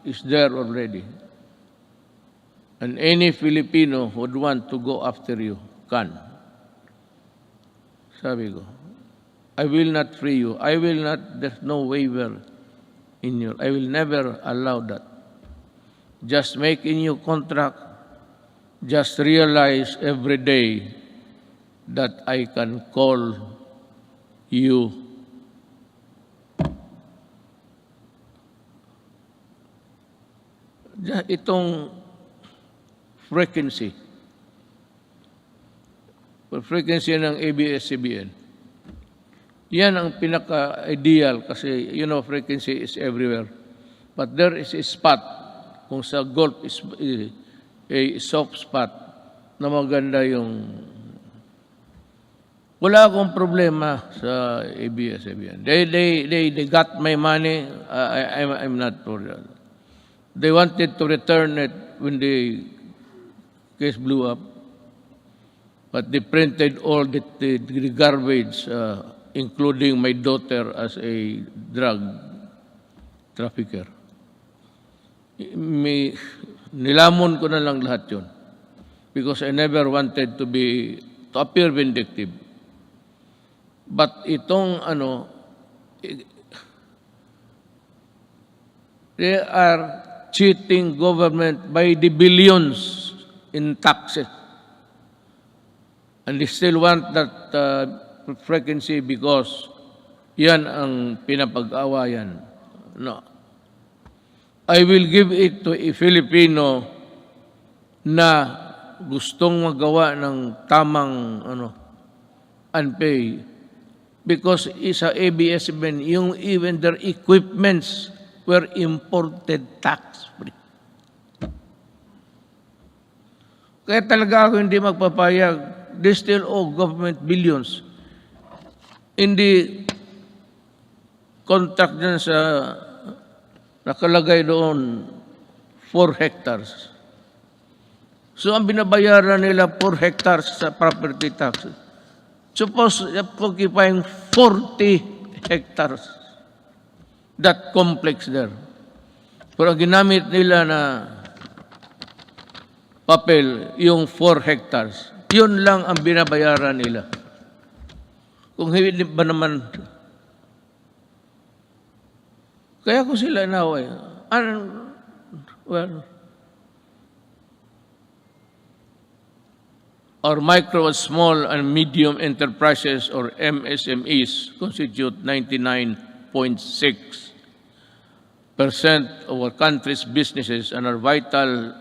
is there already. And any Filipino who would want to go after you can. Sabi ko. I will not free you. I will not, there's no waiver in you. I will never allow that. Just make a new contract. Just realize every day that I can call you itong frequency ng ABS-CBN. Yan ang pinaka-ideal kasi, frequency is everywhere. But there is a spot, kung sa Gulf is a soft spot, na maganda yung... Wala akong problema sa ABS-CBN. They got my money. I'm not for that. They wanted to return it when the case blew up. But they printed all the garbage, including my daughter as a drug trafficker. Nilamon ko na lang lahat yun. Because I never wanted to appear vindictive. But itong they are cheating government by the billions in taxes. And they still want that frequency because yan ang pinapag-awayan. No. I will give it to a Filipino na gustong magawa ng tamang unpay. Because isa ABS-CBN, even their equipments were imported tax-free. Kaya talaga ako hindi magpapayag. They still owe government billions. In the contract dyan sa nakalagay doon 4 hectares. So ang binabayaran nila 4 hectares sa property tax. Suppose occupying 40 hectares. That complex there. Pero ang ginamit nila na papel, yung 4 hectares. Yun lang ang binabayaran nila. Kung hindi ba naman, kaya ko sila inaway. Well, our micro, small, and medium enterprises, or MSMEs, constitute 99.6% of our country's businesses and are vital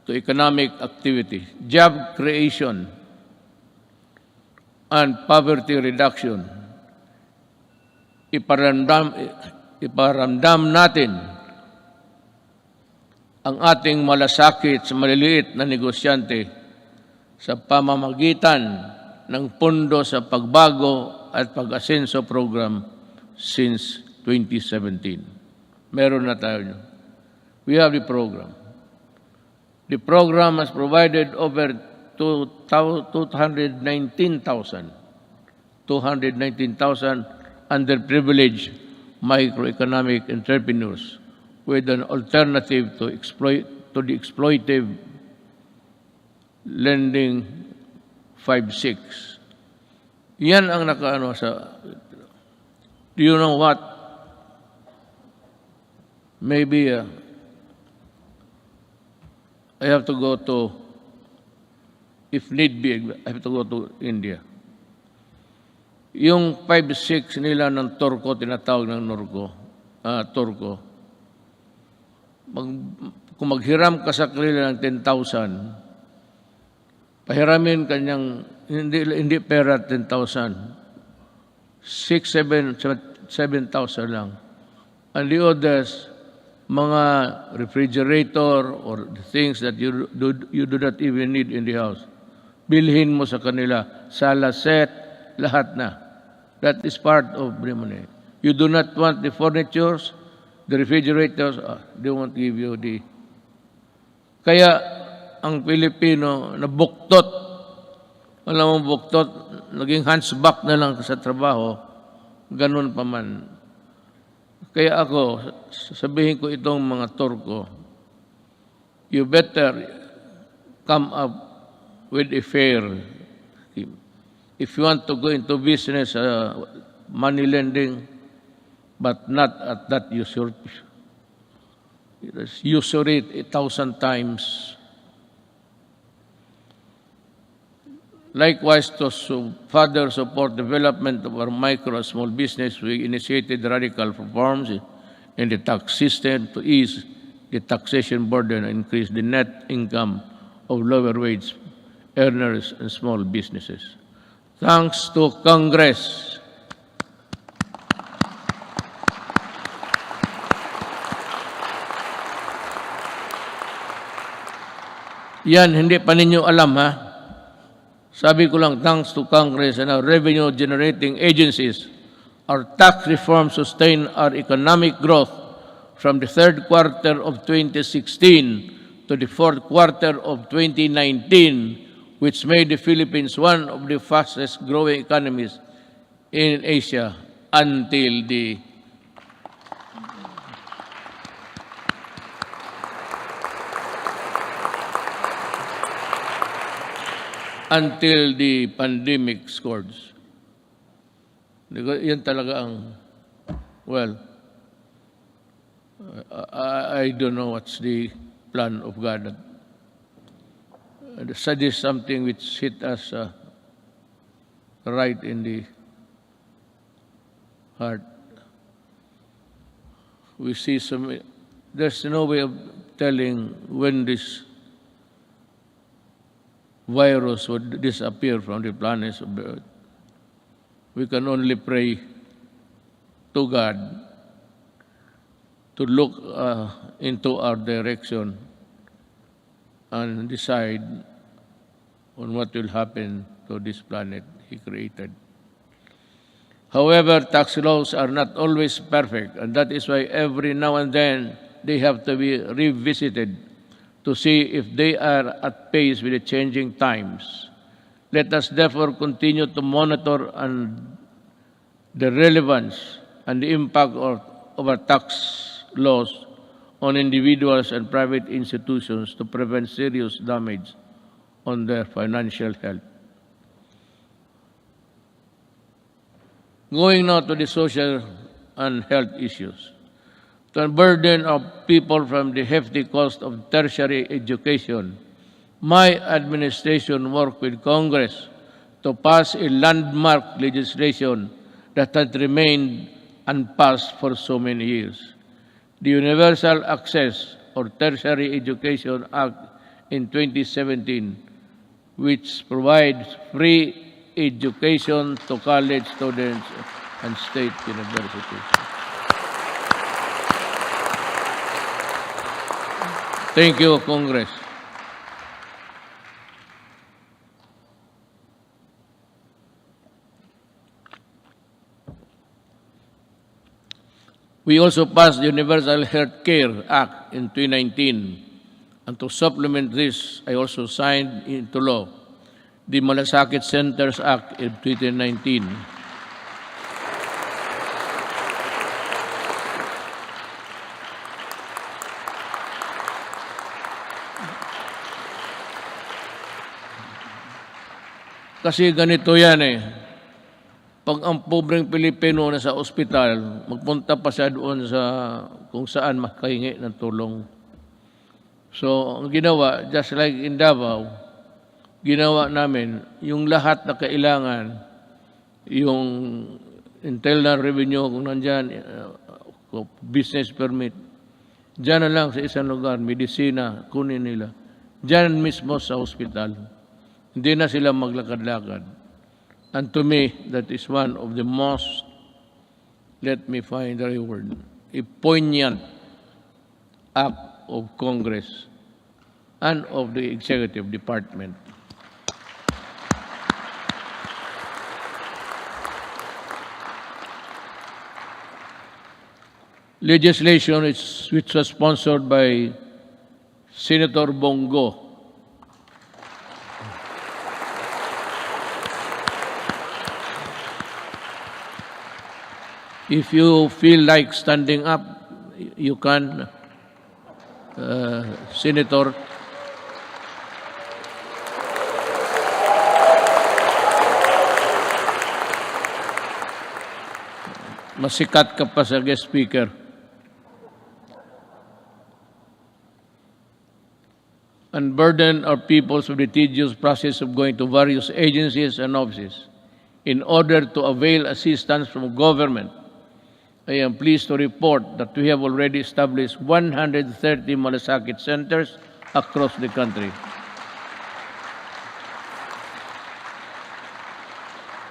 to economic activity, job creation, and poverty reduction. Iparamdam natin ang ating malasakit sa maliliit na negosyante sa pamamagitan ng Pondo sa Pagbago at Pag-asenso program since 2017. Meron na tayo. We have the program. The program has provided over 219,000 underprivileged microeconomic entrepreneurs with an alternative to the exploitive lending 5-6. Yan ang nakaano sa... Do you know what? Maybe I have to go to, if need be, I have to go to India. Yung 5-6 nila ng Turko, tinatawag ng Turko, kung maghiram ka sa kanila ng 10,000, pahiramin kanyang, hindi pera 10,000, 7,000 lang. And the others, mga refrigerator or the things that you do not even need in the house. Bilhin mo sa kanila, sala set, lahat na. That is part of the money. You do not want the furnitures, the refrigerators, they won't give you the... Kaya ang Pilipino na buktot, alam mo buktot, naging hunchback na lang sa trabaho, ganun pa man. Kaya ako, sabihin ko itong mga Turko, you better come up with a fair scheme. If you want to go into business, money lending, but not at that usury. It is usury 1,000 times. Likewise, to further support development of our micro and small business, we initiated radical reforms in the tax system to ease the taxation burden and increase the net income of lower wage earners and small businesses. Thanks to Congress. Yan, hindi pa ninyo alam, ha? Sabi ko lang, thanks to Congress and our revenue-generating agencies, our tax reform sustained our economic growth from the third quarter of 2016 to the fourth quarter of 2019, which made the Philippines one of the fastest-growing economies in Asia until the pandemic scourge. Yan talaga ang, well, I don't know what's the plan of God. That is something which hit us right in the heart. We see there's no way of telling when this virus would disappear from the planets of the earth. We can only pray to God to look into our direction and decide on what will happen to this planet He created. However, tax laws are not always perfect, and that is why every now and then they have to be revisited to see if they are at pace with the changing times. Let us therefore continue to monitor the relevance and the impact of our tax laws on individuals and private institutions to prevent serious damage on their financial health. Going now to the social and health issues. To unburden of people from the hefty cost of tertiary education, my administration worked with Congress to pass a landmark legislation that had remained unpassed for so many years. The Universal Access or Tertiary Education Act in 2017, which provides free education to college students and state universities. Thank you, Congress. We also passed the Universal Health Care Act in 2019. And to supplement this, I also signed into law the Malasakit Centers Act in 2019. Kasi ganito yan Pag ang pobreng Pilipino na sa ospital, magpunta pa siya doon sa kung saan makahingi ng tulong. So, ang ginawa, just like in Davao, ginawa namin, yung lahat na kailangan, yung internal revenue, kung nandyan, business permit, dyan na lang sa isang lugar, medisina, kunin nila. Dyan mismo sa ospital. Hindi na sila maglakad-lakad. And to me, that is one of the most, let me find the right word, a poignant act of Congress and of the Executive Department. Legislation which was sponsored by Senator Bongo. If you feel like standing up, you can, Senator. masikat ka pa sa guest speaker. Unburden our peoples with the tedious process of going to various agencies and offices in order to avail assistance from government. I am pleased to report that we have already established 130 malasakit centers across the country.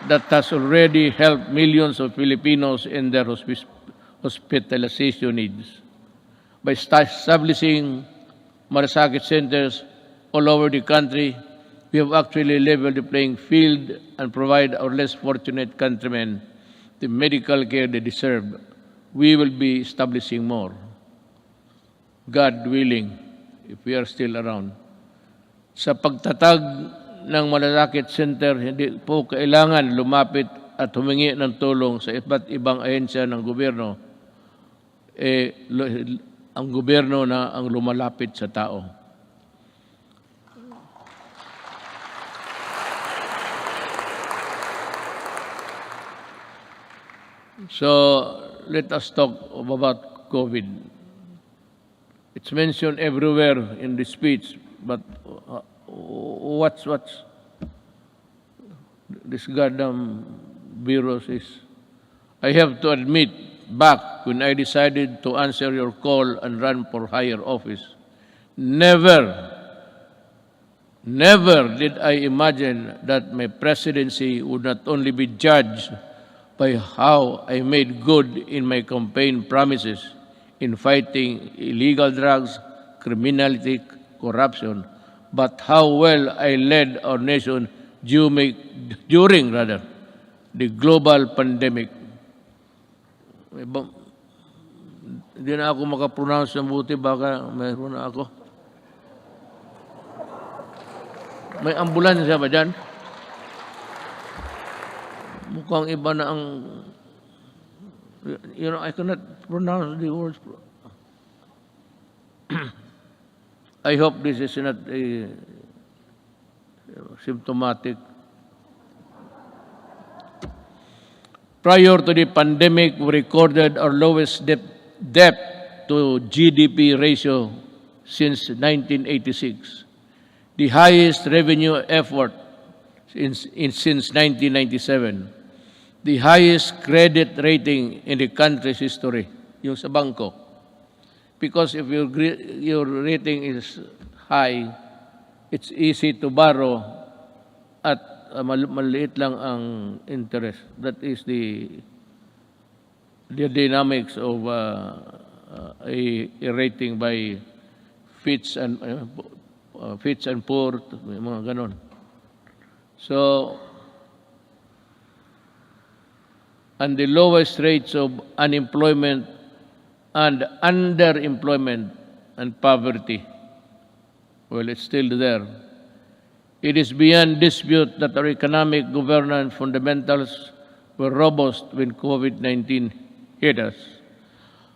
That has already helped millions of Filipinos in their hospitalization needs. By establishing malasakit centers all over the country, we have actually leveled the playing field and provide our less fortunate countrymen the medical care they deserve. We will be establishing more, God willing, if we are still around. Sa pagtatag ng malasakit center, hindi po kailangan lumapit at humingi ng tulong sa iba't ibang ahensya ng gobyerno. Ang gobyerno na ang lumalapit sa tao. So, let us talk about COVID. It's mentioned everywhere in the speech, but what's this goddamn virus is? I have to admit, back when I decided to answer your call and run for higher office, never did I imagine that my presidency would not only be judged by how I made good in my campaign promises in fighting illegal drugs, criminality, corruption, but how well I led our nation during the global pandemic. Hindi na ako makapronounce ng buti, baka mayroon na ako. May ambulansya ba dyan? Mukhang iba na ang... You know, I cannot pronounce the words. I hope this is not a symptomatic. Prior to the pandemic, we recorded our lowest debt to GDP ratio since 1986, the highest revenue effort since 1997, the highest credit rating in the country's history, yung sa bangko. Because if your rating is high, it's easy to borrow at maliit lang ang interest. That is the dynamics of a rating by Fitch and Poor, mga ganon. So, and the lowest rates of unemployment and underemployment and poverty, well, it's still there. It is beyond dispute that our economic governance fundamentals were robust when COVID-19 hit us.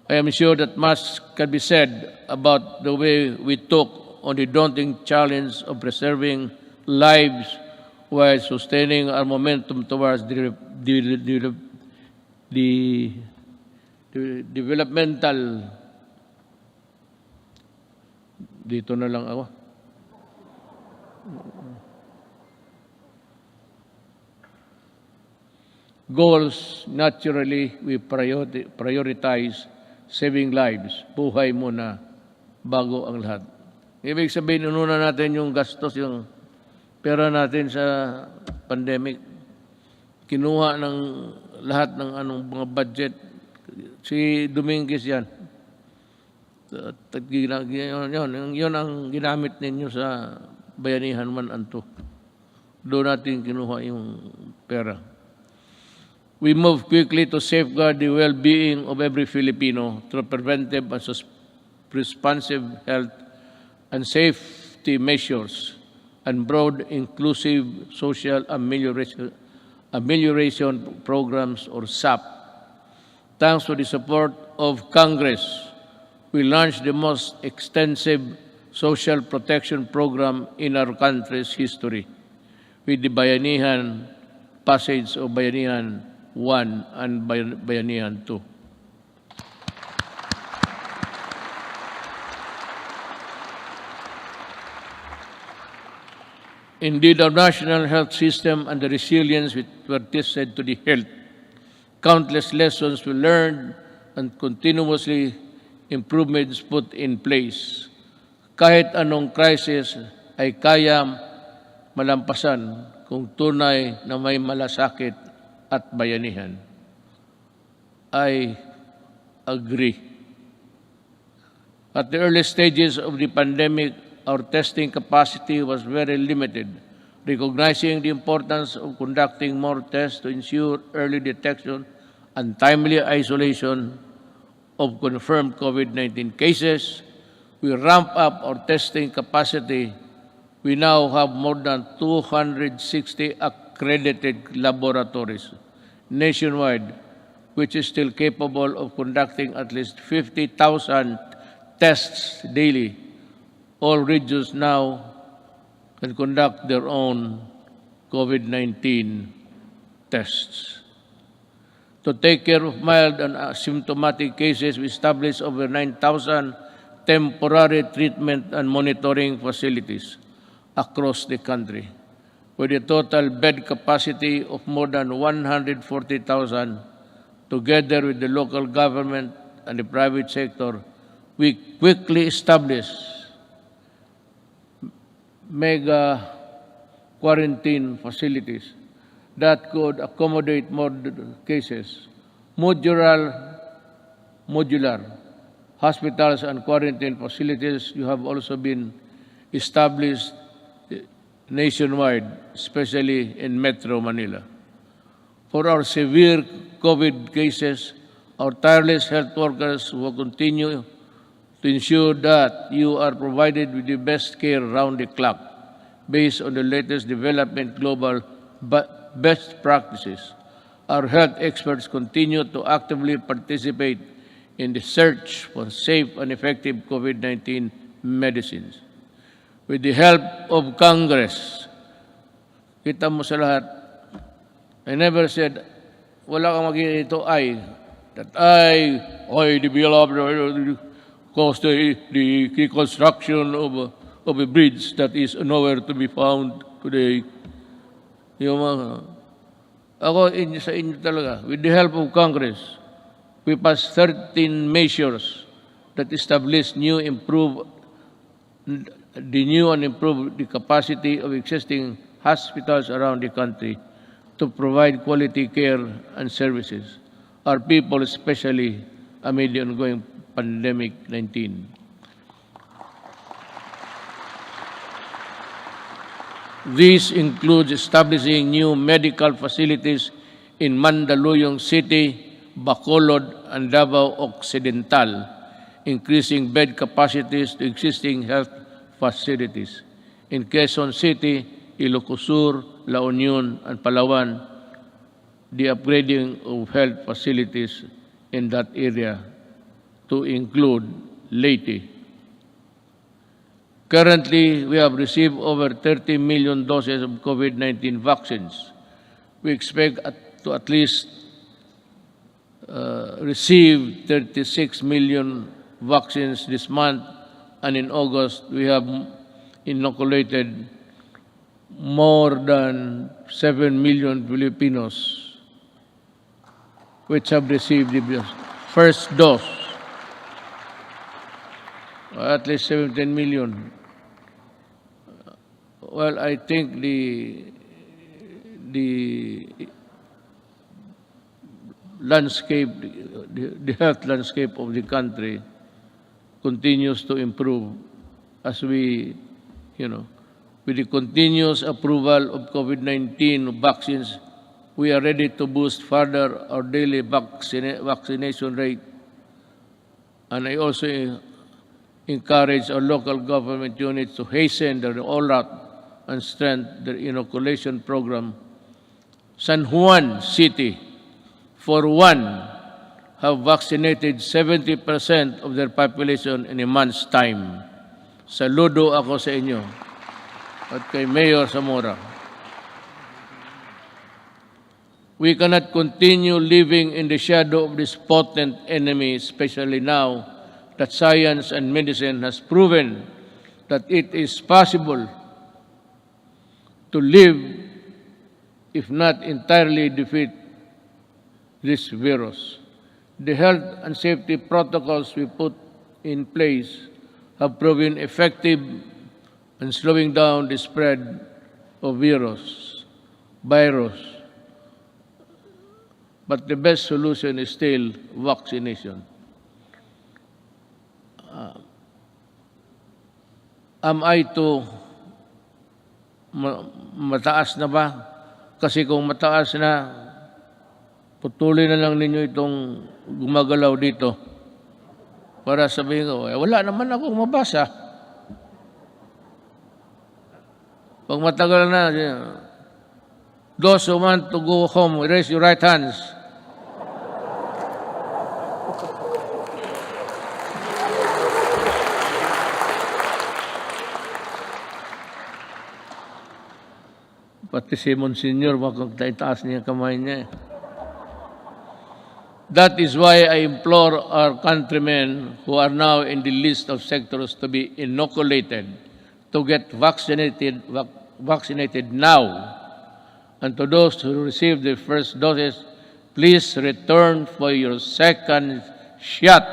I am sure that much can be said about the way we took on the daunting challenge of preserving lives while sustaining our momentum towards the developmental. Dito na lang ako. Goals, naturally, we prioritize saving lives. Buhay muna bago ang lahat. Ibig sabihin, inuna natin yung gastos, yung pera natin sa pandemic. Kinuha ng lahat ng mga budget. Si Dominguez yan. Yun ang ginamit ninyo sa Bayanihan 1 and 2. Doon natin kinuha yung pera. We move quickly to safeguard the well-being of every Filipino through preventive and responsive health and safety measures and broad inclusive social amelioration programs or SAP. Thanks to the support of Congress, we launched the most extensive social protection program in our country's history with the Bayanihan passage of Bayanihan 1 and Bayanihan 2. Indeed, our national health system and the resilience which were tested to the health. Countless lessons we learned and continuously improvements put in place. Kahit anong crisis ay kaya malampasan kung tunay na may malasakit at bayanihan. I agree. At the early stages of the pandemic, our testing capacity was very limited. Recognizing the importance of conducting more tests to ensure early detection and timely isolation of confirmed COVID-19 cases, we ramp up our testing capacity. We now have more than 260 accredited laboratories nationwide, which is still capable of conducting at least 50,000 tests daily. All regions now can conduct their own COVID-19 tests. To take care of mild and asymptomatic cases, we established over 9,000 temporary treatment and monitoring facilities across the country, with a total bed capacity of more than 140,000. Together with the local government and the private sector, we quickly established mega quarantine facilities that could accommodate more cases. Modular hospitals and quarantine facilities have also been established nationwide, especially in Metro Manila. For our severe COVID cases, our tireless health workers will continue to ensure that you are provided with the best care around the clock based on the latest development global best practices. Our health experts continue to actively participate in the search for safe and effective COVID-19 medicines. With the help of Congress, kita mo sa lahat, I never said, wala kang magiging that I developed caused the construction of a bridge that is nowhere to be found today. Yung ako sa inyo talaga, with the help of Congress, we passed 13 measures that establish new and improve the capacity of existing hospitals around the country to provide quality care and services. Our people, especially amid the ongoing pandemic-19. This includes establishing new medical facilities in Mandaluyong City, Bacolod, and Davao Occidental, increasing bed capacities to existing health facilities. In Quezon City, Ilocos Sur, La Union, and Palawan, the upgrading of health facilities in that area to include Leyte. Currently, we have received over 30 million doses of COVID-19 vaccines. We expect to at least receive 36 million vaccines this month, and in August, we have inoculated more than 7 million Filipinos which have received the first dose. At least 17 million. Well, I think the landscape, the health landscape of the country continues to improve as we, with the continuous approval of COVID-19 vaccines, we are ready to boost further our daily vaccination rate. And I also encourage our local government units to hasten their rollout and strengthen their inoculation program. San Juan City, for one, have vaccinated 70% of their population in a month's time. Saludo ako sa inyo at kay Mayor Zamora. We cannot continue living in the shadow of this potent enemy, especially now that science and medicine has proven that it is possible to live, if not entirely defeat this virus. The health and safety protocols we put in place have proven effective in slowing down the spread of virus. But the best solution is still vaccination. Am I to mataas na ba? Kasi kung mataas na, putulin na lang ninyo itong gumagalaw dito para sabihin ko, wala naman akong mabasa. Pag matagal na, those who want to go home, raise your right hands. Pati si Monsignor, wakang taitaas niya kamay niya. That is why I implore our countrymen who are now in the list of sectors to be inoculated to get vaccinated now. And to those who received their first doses, please return for your second shot.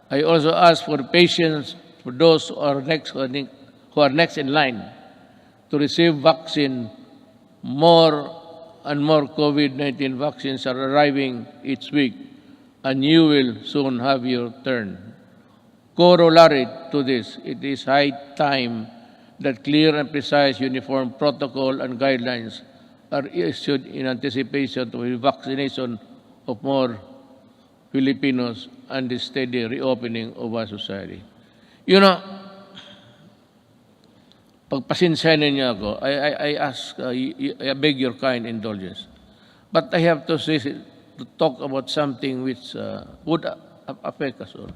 I also ask for patience for those who are next in line to receive vaccine. More and more COVID-19 vaccines are arriving each week, and you will soon have your turn. Corollary to this, it is high time that clear and precise uniform protocol and guidelines are issued in anticipation to the vaccination of more Filipinos and the steady reopening of our society. You know, pagpasensyahan niyo ako, I beg your kind indulgence. But I have to talk about something which would affect us all.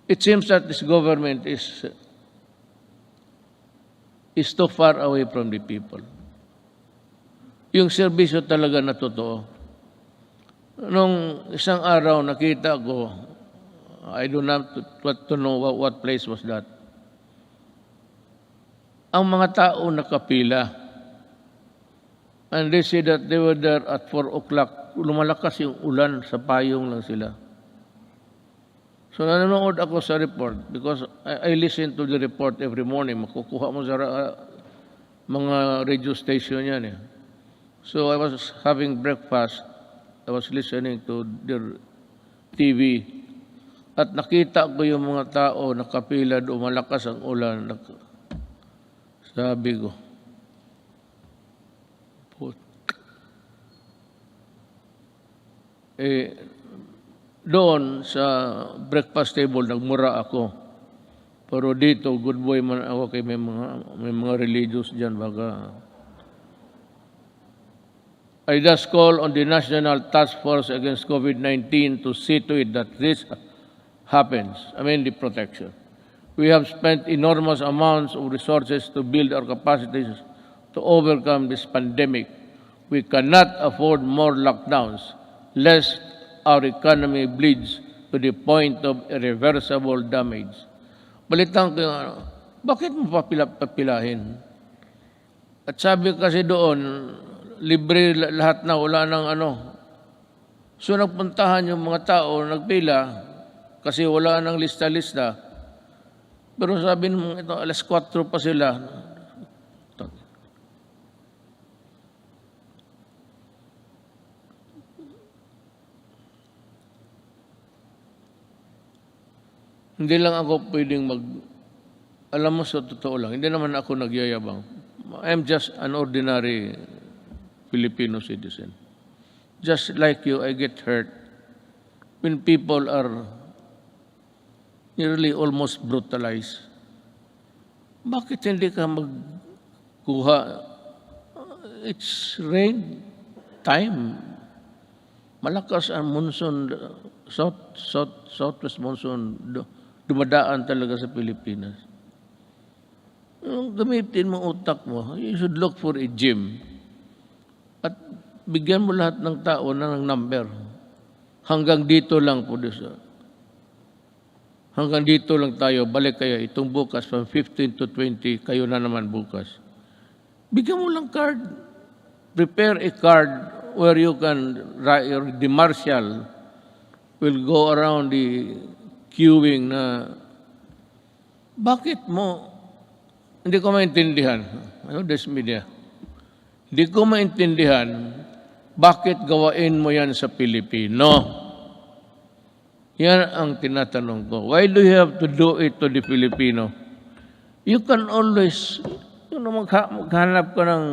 It seems that this government is too far away from the people. Yung serbisyo talaga na totoo. Nung isang araw nakita ko, I do not want to know what place was that. Ang mga tao nakapila. And they said that they were there at 4 o'clock. Lumalakas yung ulan, sa payong lang sila. So nanonood ako sa report because I listen to the report every morning. Makukuha mo sa mga radio station yan eh. So I was having breakfast. I was listening to their TV. At nakita ko yung mga tao nakapila doon, malakas ang ulan. Sabi ko, doon sa breakfast table, nagmura ako. Pero dito, good boy man ako kay may mga religious dyan. Baka. I thus call on the National Task Force Against COVID-19 to see to it that this happens, the protection. We have spent enormous amounts of resources to build our capacities to overcome this pandemic. We cannot afford more lockdowns, lest our economy bleeds to the point of irreversible damage. Balitan ko bakit mo papilahin? At sabi kasi doon, libre lahat na, wala nang So nagpuntahan yung mga tao, nagpila, kasi wala nang lista-lista. Pero sabi nung ito, alas 4 pa sila. Hindi lang ako pwedeng alam mo sa totoo lang, hindi naman ako nagyayabang. I'm just an ordinary Filipino citizen. Just like you, I get hurt when people are nearly almost brutalized. Bakit hindi ka magkuha? It's rain time. Malakas ang monsoon, southwest monsoon, dumadaan talaga sa Pilipinas. Gamitin mo utak mo. You should look for a gym. At bigyan mo lahat ng tao ng number. Hanggang dito lang po. Hanggang dito lang tayo. Balik kayo. Itong bukas, from 15 to 20, kayo na naman bukas. Bigyan mo lang card. Prepare a card where you can, the marshal will go around the queuing na, bakit mo, hindi ko maintindihan, this media, hindi ko maintindihan, bakit gawain mo yan sa Pilipino? Yan ang tinatanong ko. Why do you have to do it to the Filipino? You can always, maghanap ka ng,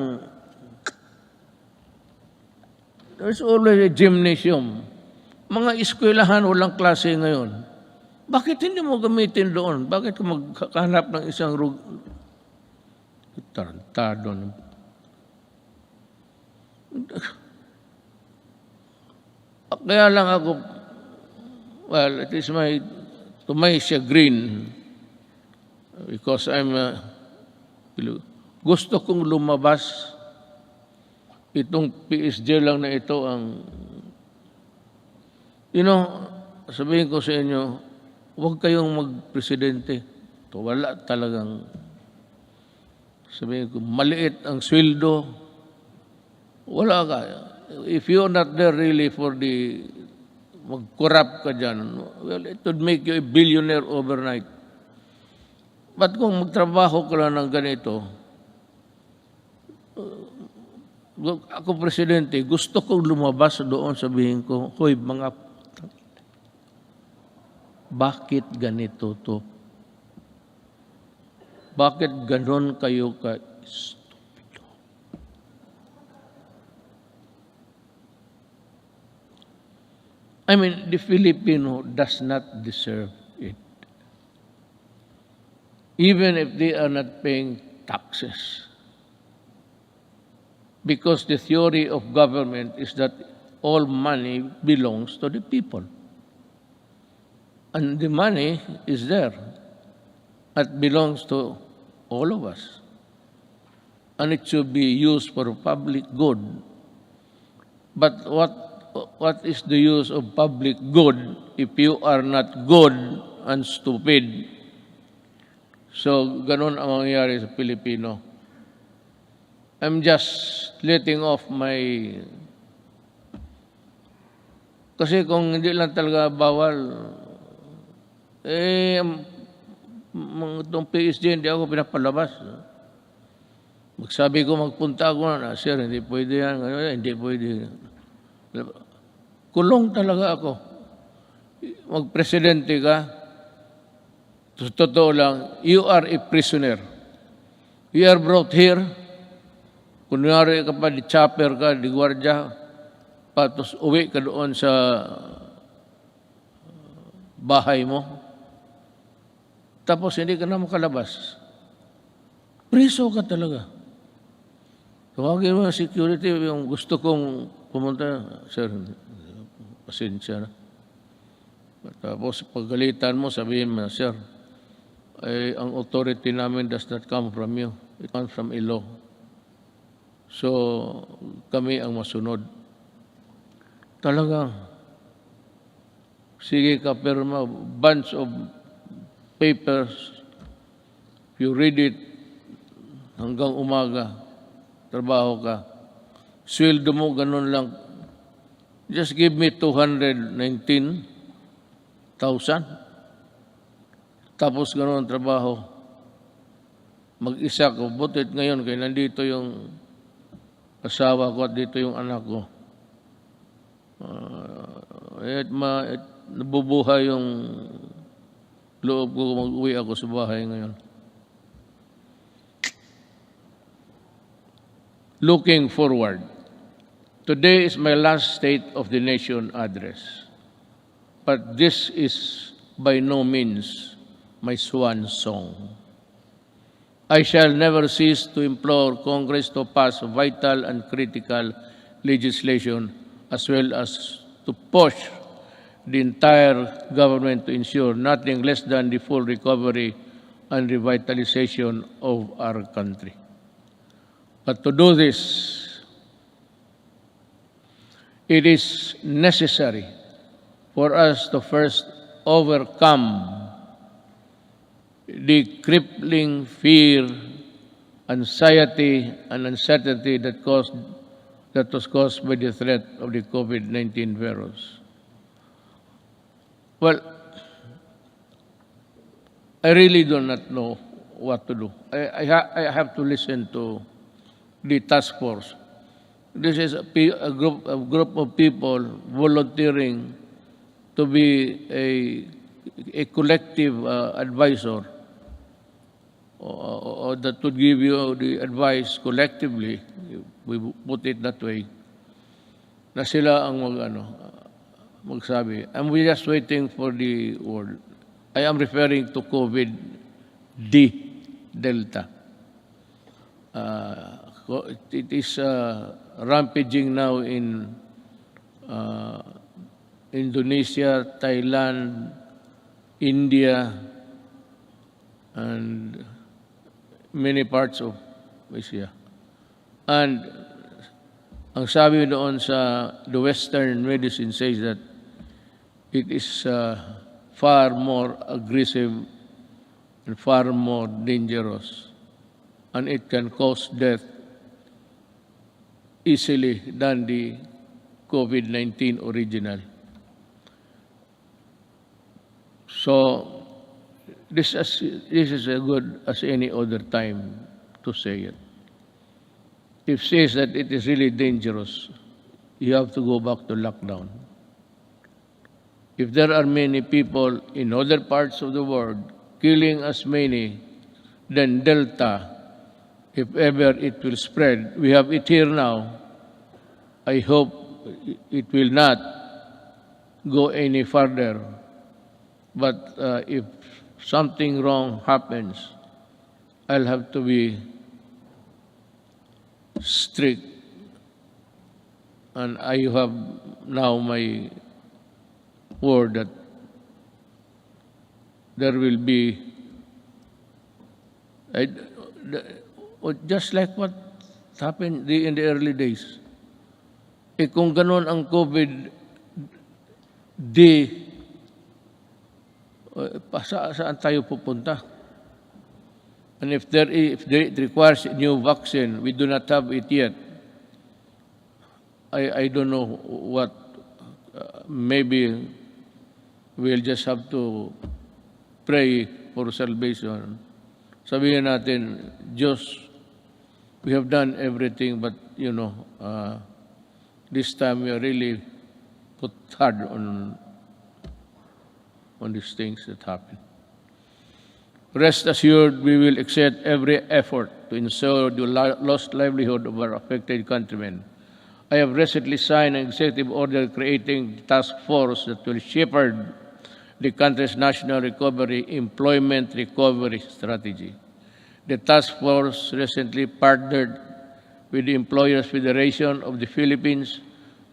there's always a gymnasium. Mga eskwelahan, walang klase ngayon. Bakit hindi mo gamitin doon? Bakit ka maghanap ng isang tarantado? Kaya lang ako, well, it is to my chagrin, because gusto kong lumabas, itong PSG lang na ito ang, sabihin ko sa inyo, huwag kayong magpresidente. Ito, wala talagang, sabihin ko, maliit ang sweldo. Wala ka. If you're not there really for mag-corrupt ka dyan, well, it would make you a billionaire overnight. But kung magtrabaho ka lang ng ganito, ako presidente, gusto kong lumabas doon, sabihin ko, hoy, bakit ganito to? Bakit ganon kayo ka-stupido? I mean, the Filipino does not deserve it. Even if they are not paying taxes. Because the theory of government is that all money belongs to the people. And the money is there. It belongs to all of us. And it should be used for public good. But what is the use of public good if you are not good and stupid? So, ganun ang mangyayari sa Pilipino. I'm just letting off kasi kung hindi lang talaga bawal, itong PSG, hindi ako pinapalabas. Magsabi ko, magpunta ako na, sir, hindi pwede yan, hindi pwede. Kulong talaga ako. Magpresidente ka, totoo lang, you are a prisoner. You are brought here, kunyari ka pa, di chopper ka, di gwardiya, patos uwi ka doon sa bahay mo. Tapos hindi ka na makalabas. Priso ka talaga. Tawagin mo ang security, yung gusto kong pumunta, sir, pasensya na. Tapos paggalitan mo, sabihin mo, sir, ang authority namin does not come from you. It comes from a law. So, kami ang masunod. Talagang, sige ka, pirma, bunch of papers, if you read it hanggang umaga, trabaho ka, sweldo mo ganun lang, just give me 219,000. Tapos ganun ang trabaho. Mag-isa ko, butit ngayon, kaya nandito yung asawa ko at dito yung anak ko. Nabubuhay yung loob ko, mag-uwi ako sa bahay ngayon. Looking forward. Today is my last State of the Nation address. But this is by no means my swan song. I shall never cease to implore Congress to pass vital and critical legislation as well as to push the entire government to ensure nothing less than the full recovery and revitalization of our country. But to do this, it is necessary for us to first overcome the crippling fear, anxiety, and uncertainty that was caused by the threat of the COVID-19 virus. Well, I really do not know what to do. I have to listen to the task force. This is a group of people volunteering to be a collective advisor or that would give you the advice collectively, we put it that way, na sila ang magsabi. And we're just waiting for the word. I am referring to COVID-D, Delta. It is rampaging now in Indonesia, Thailand, India, and many parts of Asia. And ang sabi doon sa the Western medicine says that it is far more aggressive and far more dangerous, and it can cause death easily than the COVID-19 original. So this is as good as any other time to say it. If says that it is really dangerous, you have to go back to lockdown. If there are many people in other parts of the world killing as many than Delta, if ever it will spread, we have it here now. I hope it will not go any further. But if something wrong happens, I'll have to be strict. And I have now my word that there will be, just like what happened in the early days. Kung ganun ang COVID-D, saan tayo pupunta? And if it requires a new vaccine, we do not have it yet. I don't know what, maybe we'll just have to pray for salvation. Sabihin natin, Diyos, we have done everything, but this time we are really put hard on these things that happen. Rest assured, we will exert every effort to ensure the lost livelihood of our affected countrymen. I have recently signed an executive order creating a task force that will shepherd the country's national employment recovery strategy. The task force recently partnered with the Employers Federation of the Philippines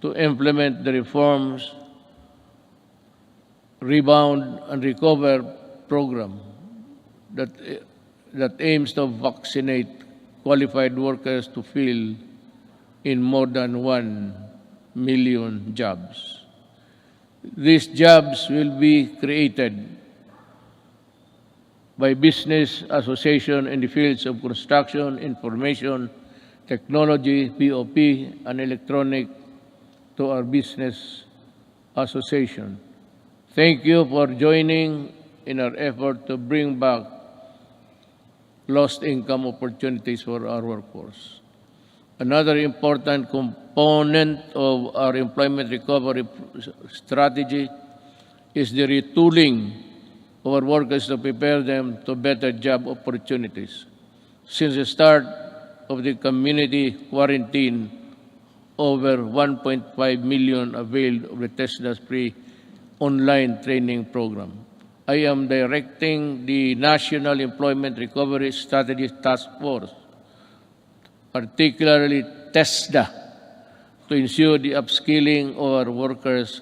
to implement the reforms Rebound and Recover program that aims to vaccinate qualified workers to fill in more than 1 million jobs. These jobs will be created by business association in the fields of construction, information, technology, POP, and electronic to our business association. Thank you for joining in our effort to bring back lost income opportunities for our workforce. Another important component of our employment recovery strategy is the retooling of our workers to prepare them to better job opportunities. Since the start of the community quarantine, over 1.5 million availed of the TESDA's free online training program. I am directing the National Employment Recovery Strategy Task Force, particularly TESDA, to ensure the upskilling of our workers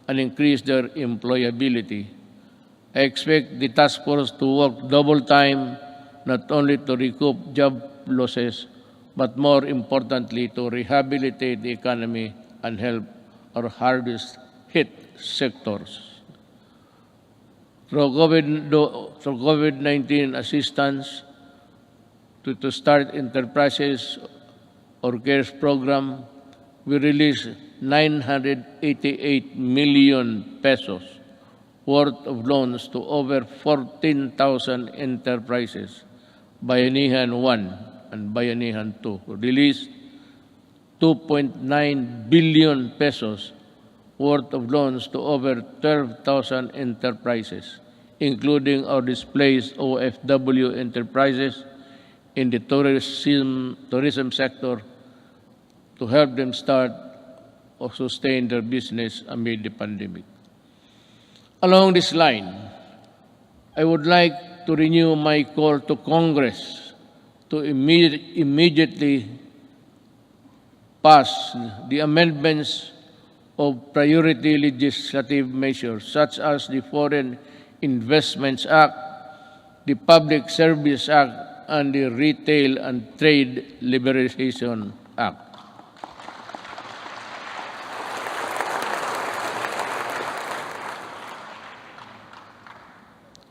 and increase their employability. I expect the task force to work double time, not only to recoup job losses, but more importantly, to rehabilitate the economy and help our hardest hit sectors. Through COVID-19 assistance, to start enterprises or CARES program, we released 988 million pesos worth of loans to over 14,000 enterprises. Bayanihan 1 and Bayanihan 2 released 2.9 billion pesos worth of loans to over 12,000 enterprises, including our displaced OFW enterprises in the tourism sector, to help them start or sustain their business amid the pandemic. Along this line, I would like to renew my call to Congress to immediately pass the amendments of priority legislative measures such as the Foreign Investments Act, the Public Service Act, and the Retail and Trade Liberalization Act.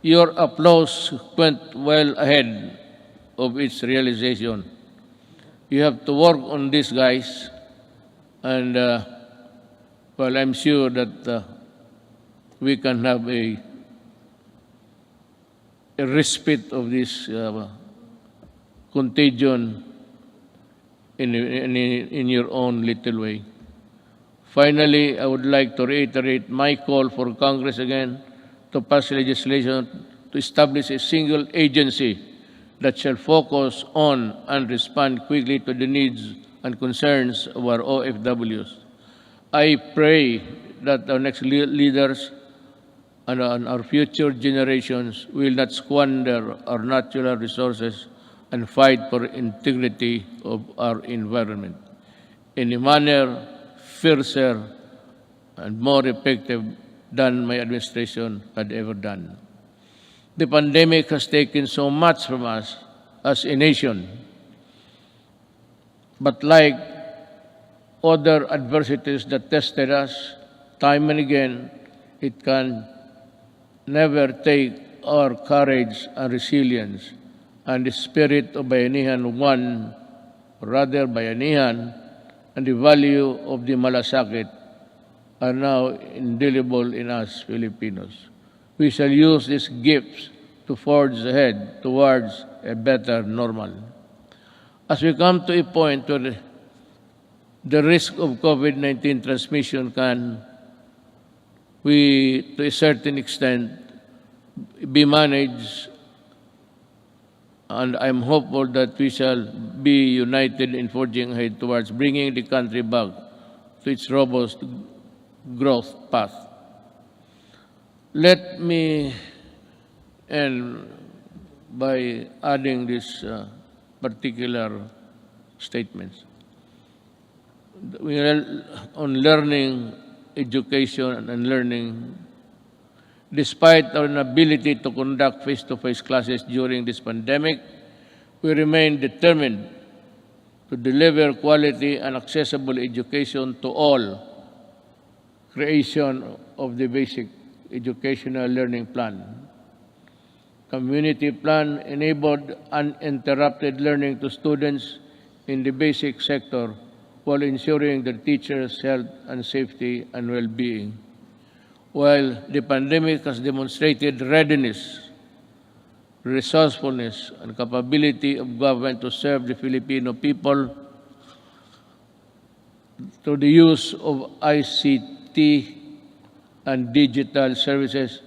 Your applause went well ahead of its realization. You have to work on this, guys, and well, I'm sure that we can have a respite of this contagion in your own little way. Finally, I would like to reiterate my call for Congress again to pass legislation to establish a single agency that shall focus on and respond quickly to the needs and concerns of our OFWs. I pray that our next leaders and our future generations will not squander our natural resources and fight for integrity of our environment in a manner fiercer and more effective than my administration had ever done. The pandemic has taken so much from us as a nation, but like other adversities that tested us time and again, it can never take our courage and resilience and the spirit of Bayanihan 1, or rather Bayanihan, and the value of the malasakit are now indelible in us Filipinos. We shall use these gifts to forge ahead towards a better normal. As we come to a point where the risk of COVID-19 transmission can, to a certain extent, be managed, and I'm hopeful that we shall be united in forging ahead towards bringing the country back to its robust growth path. Let me end by adding this particular statements. We are on learning, education, and learning. Despite our inability to conduct face-to-face classes during this pandemic, we remain determined to deliver quality and accessible education to all. Creation of the basic educational learning plan. Community plan enabled uninterrupted learning to students in the basic sector while ensuring the teachers' health and safety and well-being. While the pandemic has demonstrated readiness, resourcefulness, and capability of government to serve the Filipino people through the use of ICT and digital services,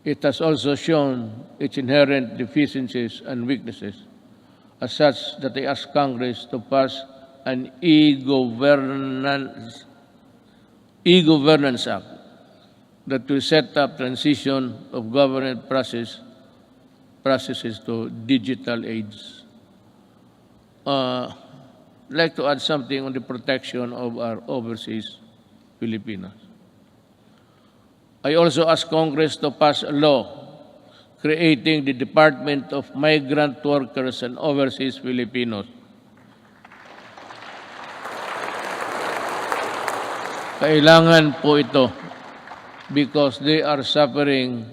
it has also shown its inherent deficiencies and weaknesses. As such, that I ask Congress to pass an e-governance act that will set up transition of government processes to digital age. I'd like to add something on the protection of our overseas Filipinos. I also ask Congress to pass a law creating the Department of Migrant Workers and Overseas Filipinos. Kailangan po ito because they are suffering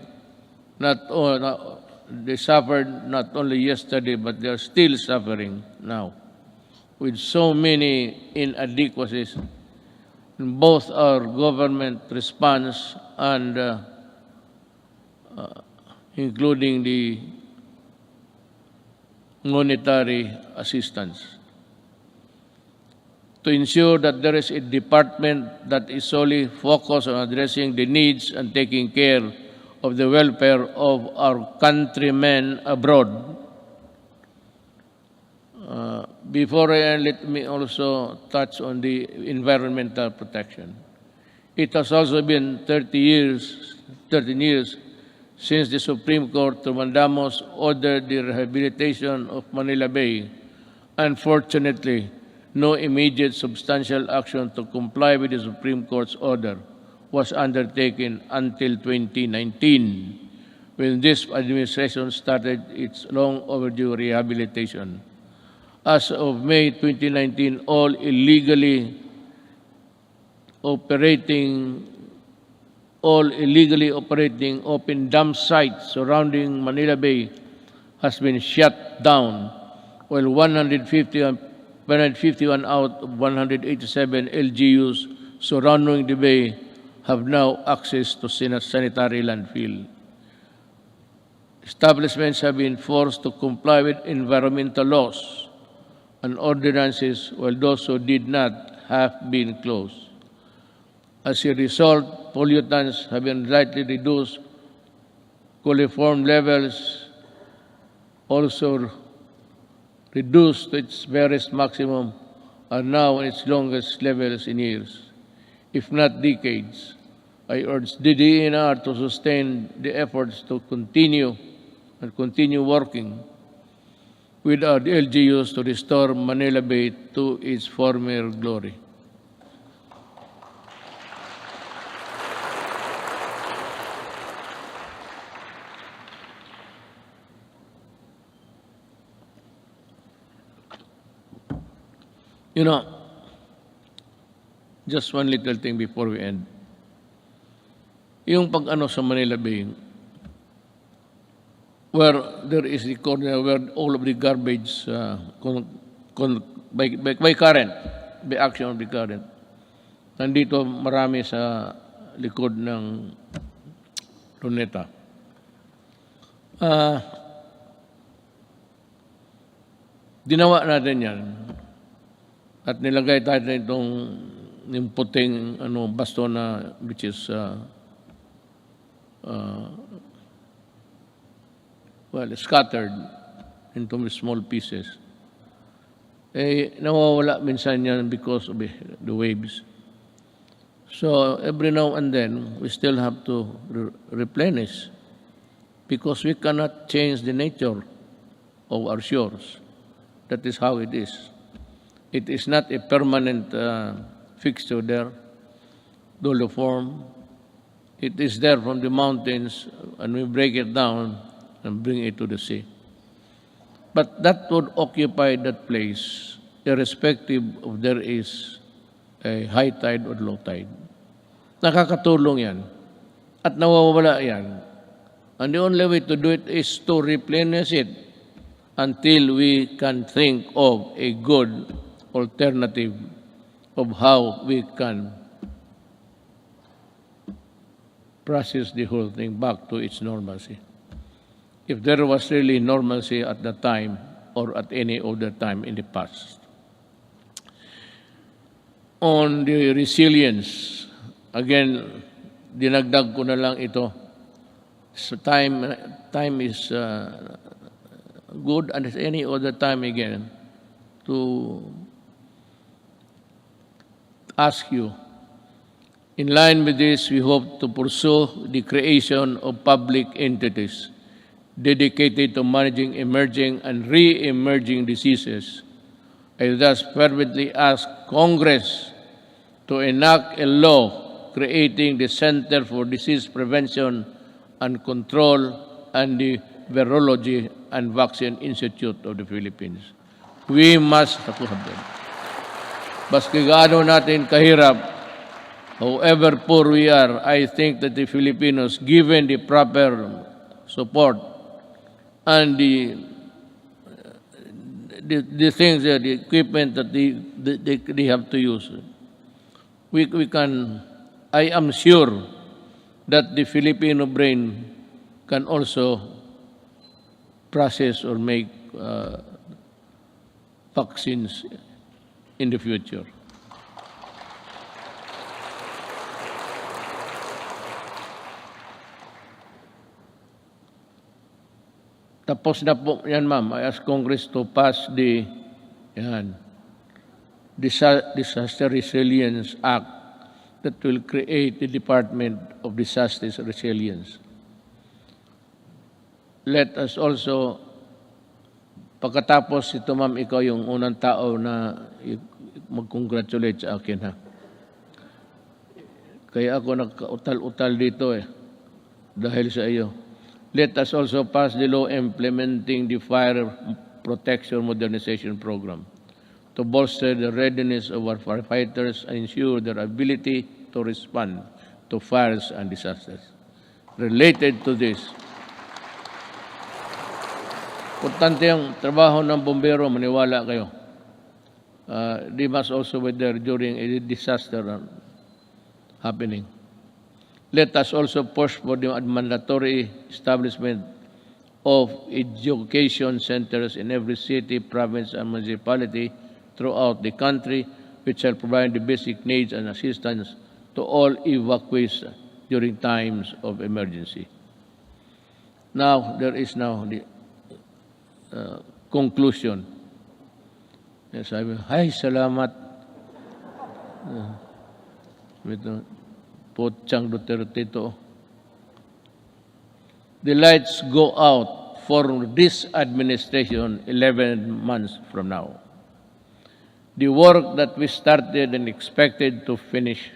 they suffered not only yesterday but they are still suffering now with so many inadequacies in both our government response and including the monetary assistance. To ensure that there is a department that is solely focused on addressing the needs and taking care of the welfare of our countrymen abroad. Before I end, let me also touch on the environmental protection. It has also been 13 years since the Supreme Court Trumandamos ordered the rehabilitation of Manila Bay. Unfortunately, no immediate substantial action to comply with the Supreme Court's order was undertaken until 2019, when this administration started its long overdue rehabilitation. As of May 2019, all illegally operating open dump sites surrounding Manila Bay has been shut down, while 151 out of 187 LGUs surrounding the bay have now access to sanitary landfill. Establishments have been forced to comply with environmental laws and ordinances, while those who did not have been closed. As a result, pollutants have been slightly reduced, coliform levels also reduced to its barest maximum, are now in its longest levels in years, if not decades. I urge the DENR to sustain the efforts to continue working with our LGUs to restore Manila Bay to its former glory. You know, just one little thing before we end. Yung pag-ano sa Manila Bay, where there is the corner where all of the garbage by current, by action of the current, nandito marami sa likod ng Luneta. Dinawa natin yan at nilagay tayo na itong yung puting basto na which is scattered into small pieces. Nawawala minsan yan because of the waves. So every now and then, we still have to replenish because we cannot change the nature of our shores. That is how it is. It is not a permanent fixture there, doliform. It is there from the mountains, and we break it down and bring it to the sea. But that would occupy that place, irrespective of there is a high tide or low tide. Nakakatulong yan. At nawawala yan. And the only way to do it is to replenish it until we can think of a good alternative of how we can process the whole thing back to its normalcy. If there was really normalcy at that time or at any other time in the past. On the resilience, again, dinagdag ko na lang ito. So time is good and as any other time again to ask you, in line with this, we hope to pursue the creation of public entities dedicated to managing emerging and re-emerging diseases. I thus fervently ask Congress to enact a law creating the Center for Disease Prevention and Control and the Virology and Vaccine Institute of the Philippines. We must, baski gaano natin kahirap, however poor we are, I think that the Filipinos, given the proper support and the things, the equipment that they have to use, we can, I am sure that the Filipino brain can also process or make vaccines in the future. Tapos na po yan, ma'am. I ask Congress to pass the Disaster Resilience Act that will create the Department of Disaster Resilience. Let us also, pagkatapos ito, ma'am, ikaw yung unang tao na mag-congratulate sa akin, ha? Kaya ako nagkautal-utal dito dahil sa iyo. Let us also pass the law implementing the Fire Protection Modernization Program to bolster the readiness of our firefighters and ensure their ability to respond to fires and disasters. Related to this, importante ang trabaho ng bombero, maniwala kayo. They must also be there during a disaster happening. Let us also push for the mandatory establishment of education centers in every city, province, and municipality throughout the country, which shall provide the basic needs and assistance to all evacuees during times of emergency. Now, there is now the conclusion. Yes, I will. Ay, salamat. Potsang Duterte to. The lights go out for this administration 11 months from now. The work that we started and expected to finish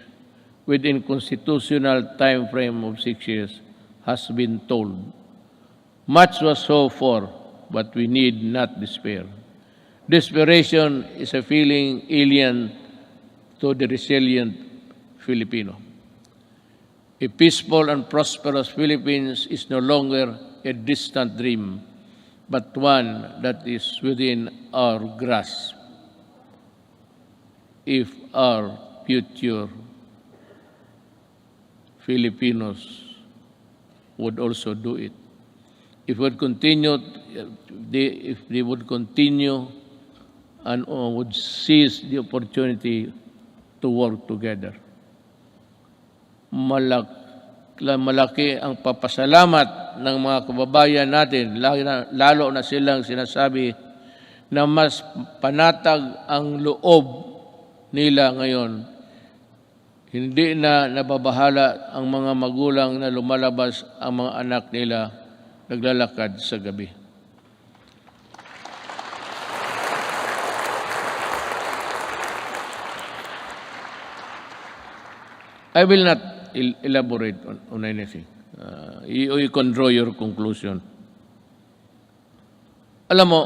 within constitutional time frame of 6 years has been told. Much was hoped for, but we need not despair. Desperation is a feeling alien to the resilient Filipino. A peaceful and prosperous Philippines is no longer a distant dream, but one that is within our grasp. If our future Filipinos would also do it. If they would continue and would seize the opportunity to work together. Malaki ang papasalamat ng mga kababayan natin, lalo na silang sinasabi na mas panatag ang loob nila ngayon. Hindi na nababahala ang mga magulang na lumalabas ang mga anak nila naglalakad sa gabi. I will not elaborate on anything. You can draw your conclusion. Alam mo,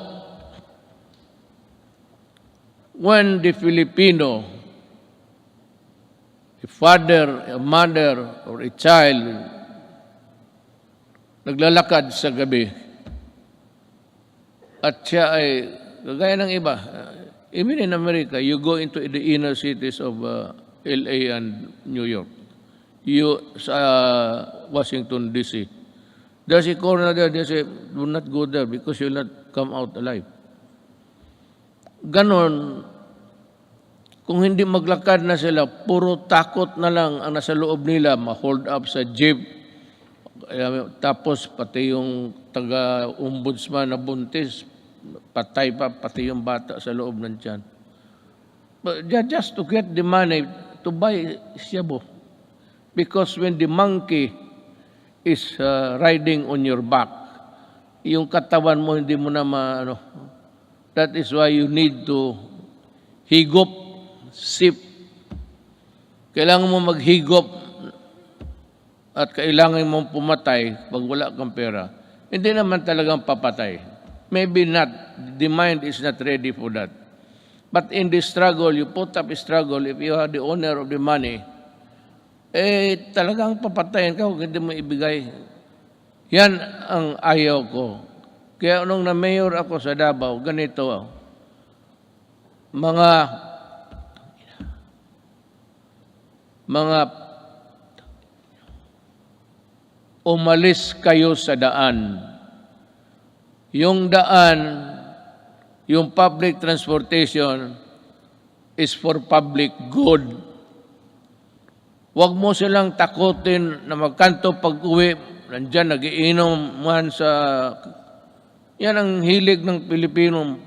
when the Filipino, a father, a mother, or a child, naglalakad sa gabi, at siya ay, kagaya ng iba, even in America, you go into the inner cities of LA and New York, Washington, D.C. There's a corner there, they say, do not go there because you'll not come out alive. Ganon, kung hindi maglakad na sila, puro takot na lang ang nasa loob nila, ma-hold up sa jeep. Tapos pati yung taga-ombudsman na buntis, patay pa, pati yung bata sa loob ng tiyan. But just to get the money to buy shabu. Because when the monkey is riding on your back, yung katawan mo hindi mo na that is why you need to higop, sip. Kailangan mo maghigop at kailangan mong pumatay pag wala kang pera, hindi naman talagang papatay. Maybe not. The mind is not ready for that. But in the struggle, you put up a struggle, if you are the owner of the money, talagang papatayin ka kung hindi mo ibigay. Yan ang ayaw ko. Kaya nung na-mayor ako sa Davao, ganito, mga umalis kayo sa daan. Yung daan, yung public transportation is for public good. Huwag mo silang takutin na magkanto pag-uwi. Nandyan, nagiinom man sa... Yan ang hilig ng Pilipino.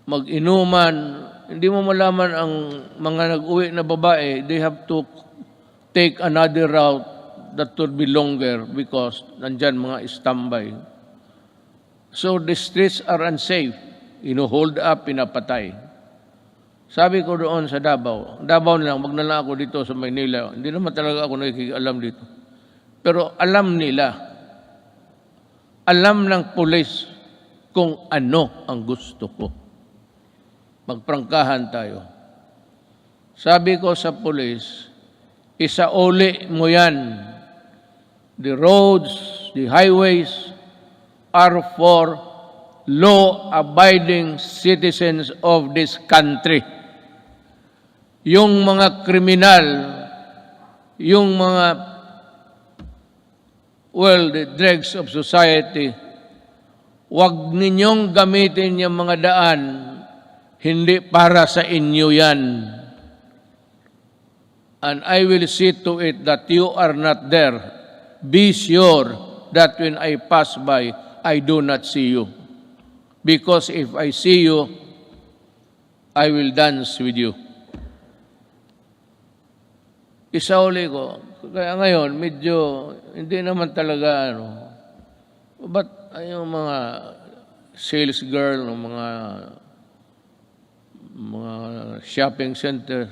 Mag-inuman. Hindi mo malaman ang mga nag-uwi na babae, they have to take another route that will be longer because nandyan mga standby. So the streets are unsafe. Ino-hold up, pinapatay. Sabi ko doon sa Davao na lang, wag na lang ako dito sa Maynila. Hindi naman talaga ako nakikialam dito. Pero alam nila, alam ng pulis kung ano ang gusto ko. Magprangkahan tayo. Sabi ko sa pulis, isauli mo yan. The roads, the highways are for law-abiding citizens of this country. Yung mga kriminal, yung mga, the dregs of society, wag ninyong gamitin yung mga daan, hindi para sa inyo yan. And I will see to it that you are not there. Be sure that when I pass by, I do not see you. Because if I see you, I will dance with you. Isauli ko. Kaya ngayon, medyo hindi naman talaga But yung mga sales girl, mga shopping center,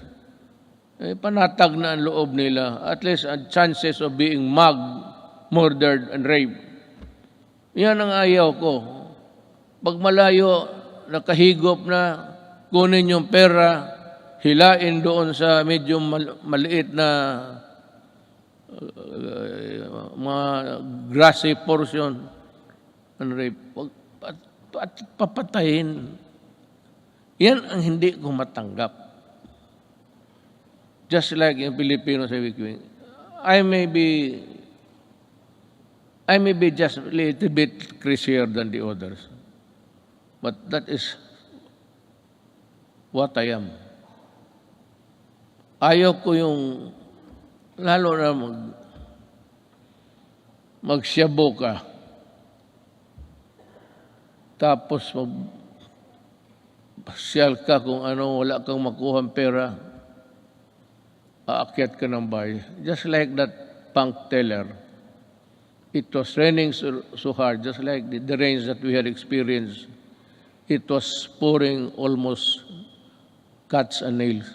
panatag na ang loob nila. At least chances of being mugged, murdered, and raped. Yan ang ayaw ko. Pag malayo, nakahigop na, kunin yung pera, hilain doon sa medyo maliit na mga grassy portion and rape. At papatayin. Yan ang hindi ko matanggap. Just like yung Pilipino sa Wikwing, I may be just a little bit crazier than the others. But that is what I am. Ayaw ko yung, lalo na magsyabo ka, tapos magpasyal ka kung ano, wala kang makuhang pera, aakyat ka ng bahay. Just like that bank teller. It was raining so hard, just like the rains that we had experienced. It was pouring almost cuts and nails.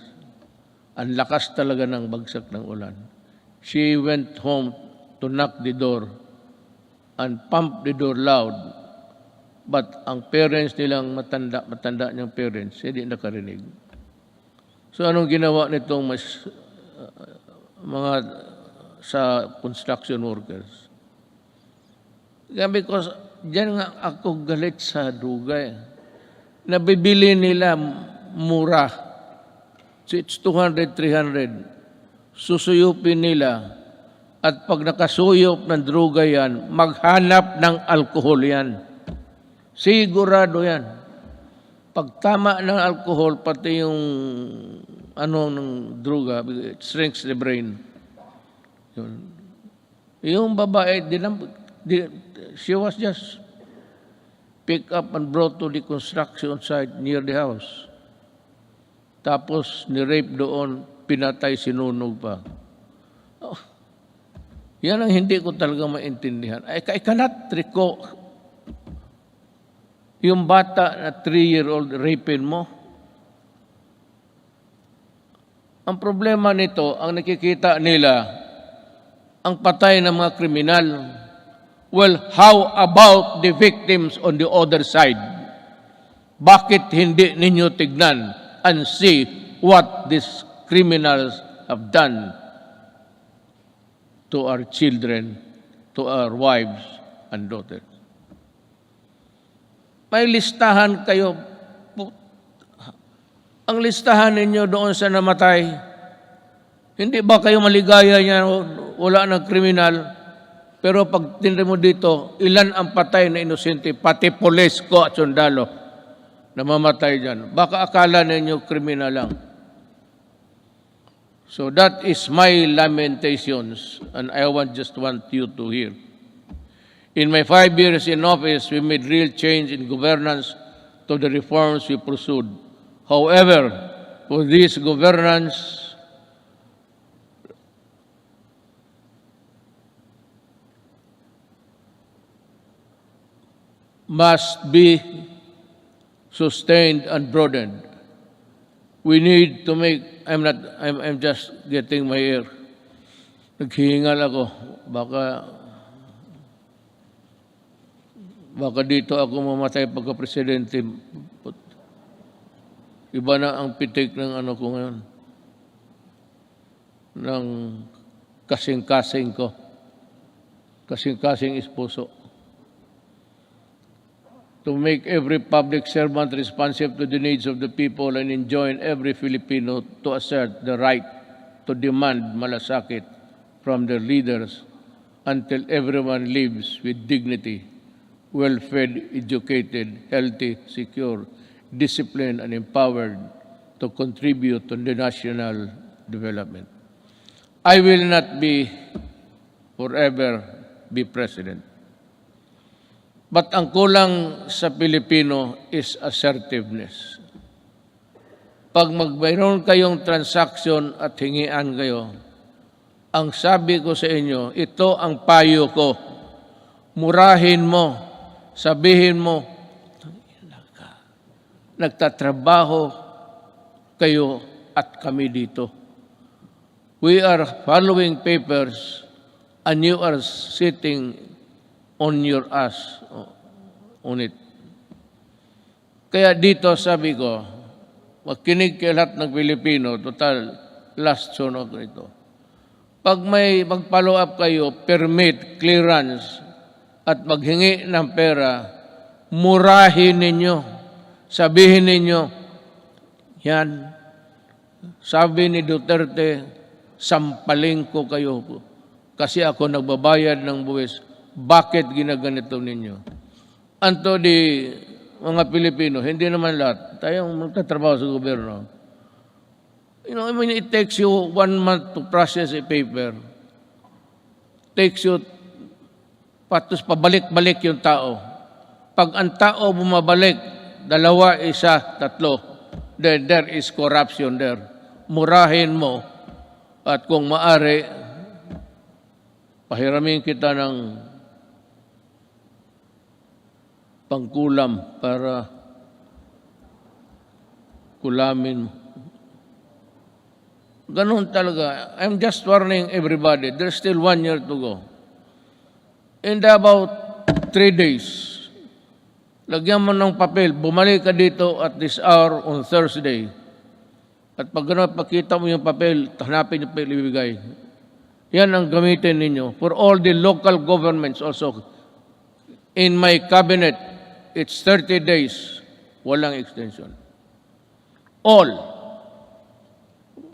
Ang lakas talaga ng bagsak ng ulan. She went home to knock the door and pump the door loud. But ang parents nilang matanda niyang parents, hindi nakarinig. So anong ginawa nitong mga sa construction workers? Because diyan nga ako galit sa dugay. Nabibili nila mura. So it's 200, 300. Susuyupin nila. At pag nakasuyop ng droga yan, maghanap ng alkohol yan. Sigurado yan. Pag tama ng alkohol, pati yung ng droga, it shrinks the brain. Yung babae, she was just picked up and brought to the construction site near the house. Tapos ni-rape doon, pinatay, sinunog pa. Oh, yan ang hindi ko talaga maintindihan. I cannot recall yung bata na 3-year-old rapin mo. Ang problema nito, ang nakikita nila, ang patay ng mga kriminal. Well, how about the victims on the other side? Bakit hindi ninyo tignan and see what these criminals have done to our children, to our wives and daughters? May listahan kayo. Ang listahan ninyo doon sa namatay, hindi ba kayo maligaya niya, wala ng kriminal? Pero pag tinry mo dito, ilan ang patay na inosente, pati pulis ko at sundalo na mamatay dyan. Baka akala ninyo kriminal lang. So that is my lamentations, and I just want you to hear. In my 5 years in office, we made real change in governance to the reforms we pursued. However, for this governance, must be sustained and broadened. We need to make, I'm just getting my ear. Naghihingal ako. Baka dito ako mamatay pagka-presidente. Iba na ang pitik ng ano ko ngayon. Ng kasing-kasing ko. Kasing-kasing is puso. To make every public servant responsive to the needs of the people and enjoin every Filipino to assert the right to demand malasakit from their leaders until everyone lives with dignity, well-fed, educated, healthy, secure, disciplined, and empowered to contribute to the national development. I will not forever be president. But ang kulang sa Pilipino is assertiveness. Pag mayroon kayong transaction at hingian kayo, ang sabi ko sa inyo, ito ang payo ko. Murahin mo, sabihin mo, nagtatrabaho kayo at kami dito. We are following papers and you are sitting on your ass on it. Kaya dito sabi ko, makinig kayo lahat ng Pilipino, total last SONA ko ito. Pag may mag-follow up kayo, permit, clearance, at maghingi ng pera, murahin ninyo, sabihin ninyo, yan, sabi ni Duterte, sampaling ko kayo kasi ako nagbabayad ng buwis. Bakit ginaganito ninyo? Anto di mga Pilipino, hindi naman lahat. Tayong magtatrabaho sa gobyerno. You know, I mean, it takes you 1 month to process a paper. Takes you, patos pabalik-balik yung tao. Pag ang tao bumabalik, 2, 1, 3, then there is corruption there. Murahin mo at kung maari, pahiramin kita ng pangkulam para kulamin. Ganun talaga. I'm just warning everybody. There's still 1 year to go. In about 3 days, lagyan mo ng papel, bumalik ka dito at this hour on Thursday. At pag gano'n, pakita mo yung papel, hanapin yung papel, ibigay. Yan ang gamitin ninyo. For all the local governments also. In my cabinet, it's 30 days. Walang extension. All.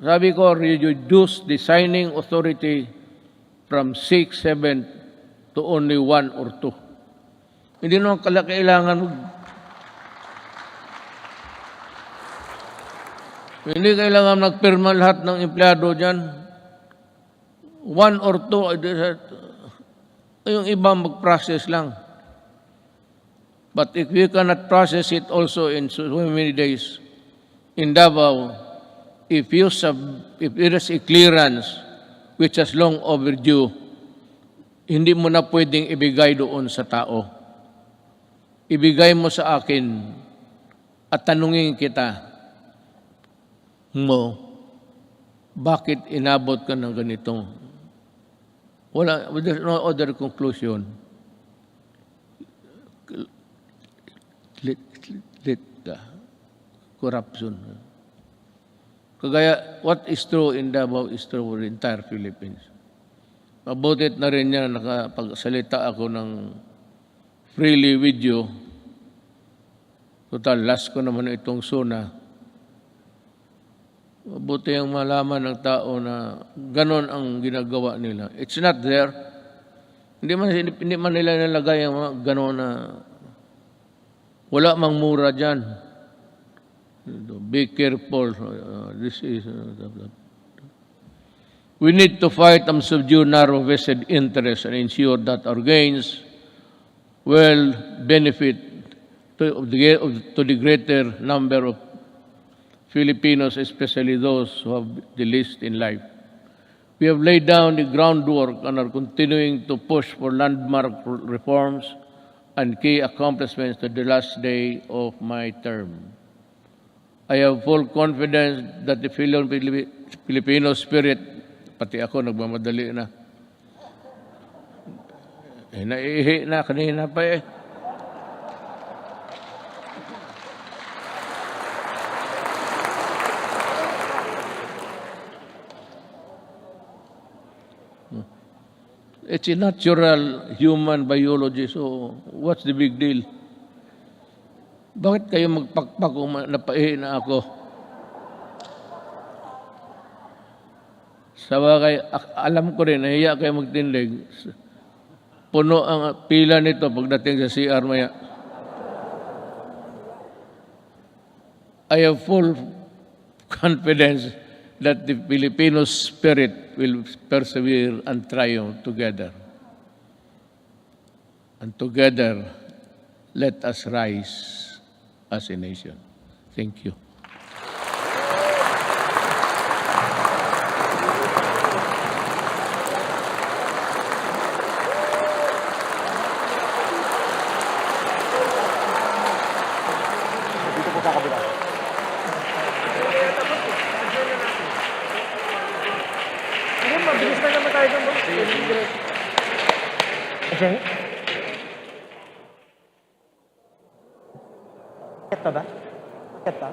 Sabi ko, reduce the signing authority from 6, 7 to only 1 or 2. Hindi naman kailangan hindi kailangan magpirma lahat ng empleyado dyan. 1 or 2, yung iba mag-process lang. But if we cannot process it also in so many days, in Davao, if there is a clearance which is long overdue, hindi mo na pwedeng ibigay doon sa tao. Ibigay mo sa akin at tanungin kita mo, bakit inabot ka ng ganitong? There's no other conclusion. Corruption. Kagaya, what is true in Davao is true for the entire Philippines. Mabutit na rin niya nakapagsalita ako ng freely with you. Total, last ko naman itong SONA. Mabuti ang malaman ng tao na ganon ang ginagawa nila. It's not there. Hindi man nila nalagay ang mga ganon na wala mang mura dyan. Be careful. We need to fight and subdue narrow vested interests and ensure that our gains will benefit to the greater number of Filipinos, especially those who have the least in life. We have laid down the groundwork and are continuing to push for landmark reforms and key accomplishments to the last day of my term. I have full confidence that the Filipino spirit, pati ako nagmamadali na. Naiihi na, kanina pa eh. It's a natural human biology, so what's the big deal? Bakit kayo magpakpak kung napaihi na ako? Sa bagay, alam ko rin, nahiya kayo magtindig. Puno ang pila nito pagdating sa CR maya. I have full confidence that the Filipino spirit will persevere and triumph together. And together, let us rise as a nation. Thank you. Mabilis na naman tayo dun, boss. Adjourn? Bakit pa ba? Bakit pa?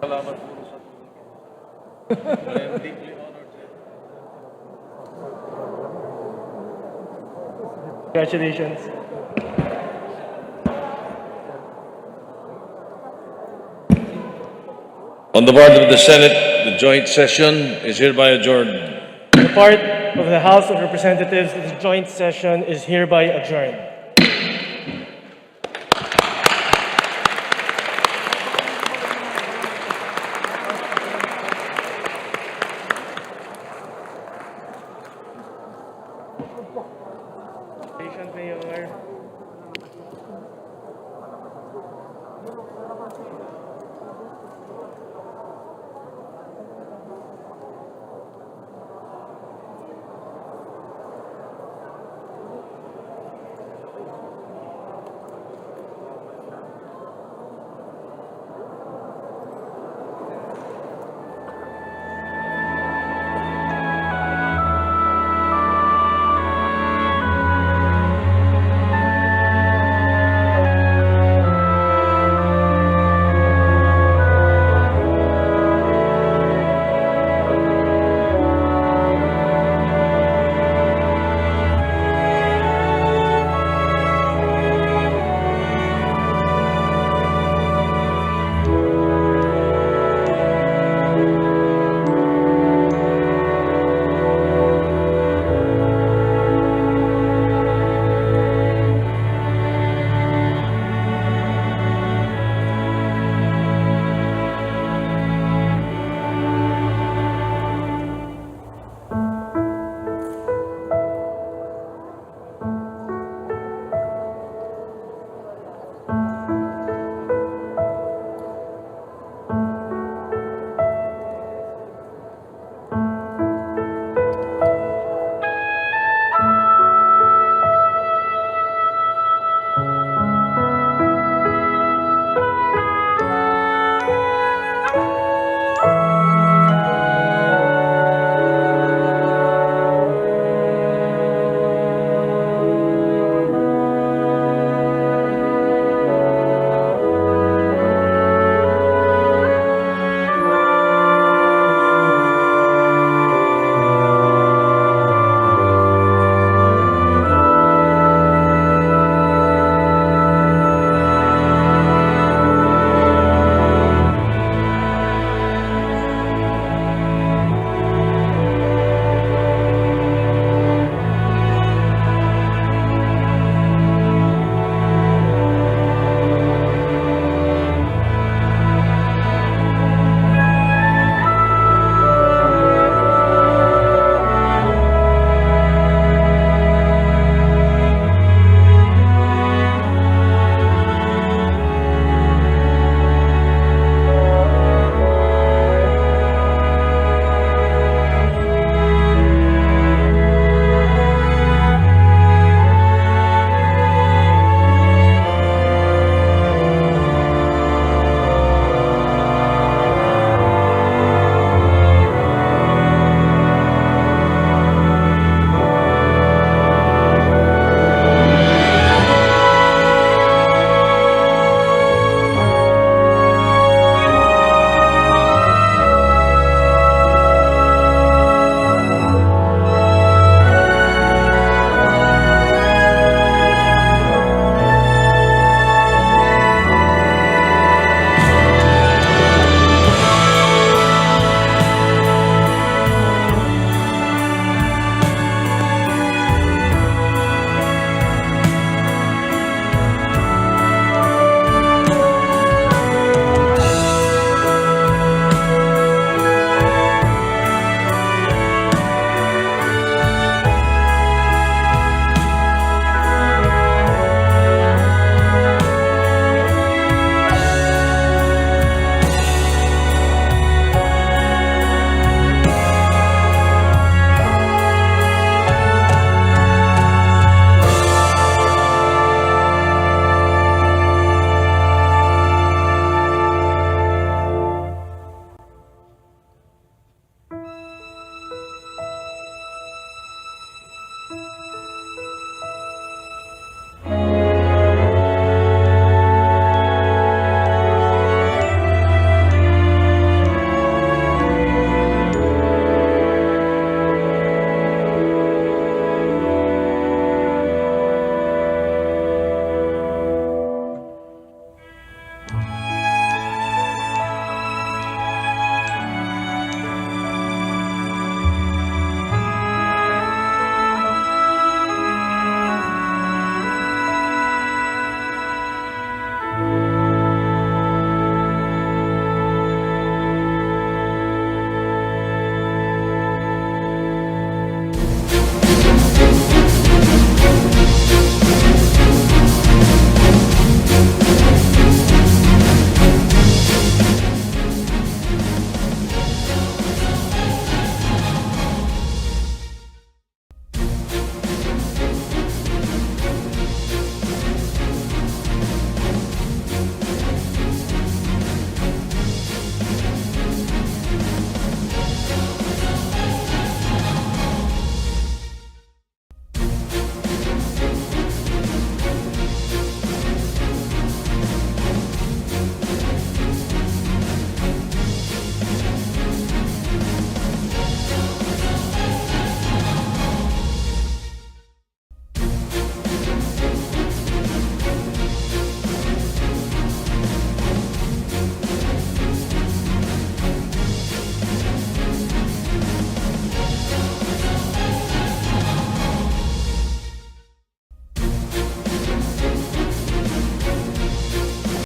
Salamat po sa I am deeply honored. Congratulations. On the part of the Senate, the joint session is hereby adjourned. The part of the House of Representatives, the joint session is hereby adjourned.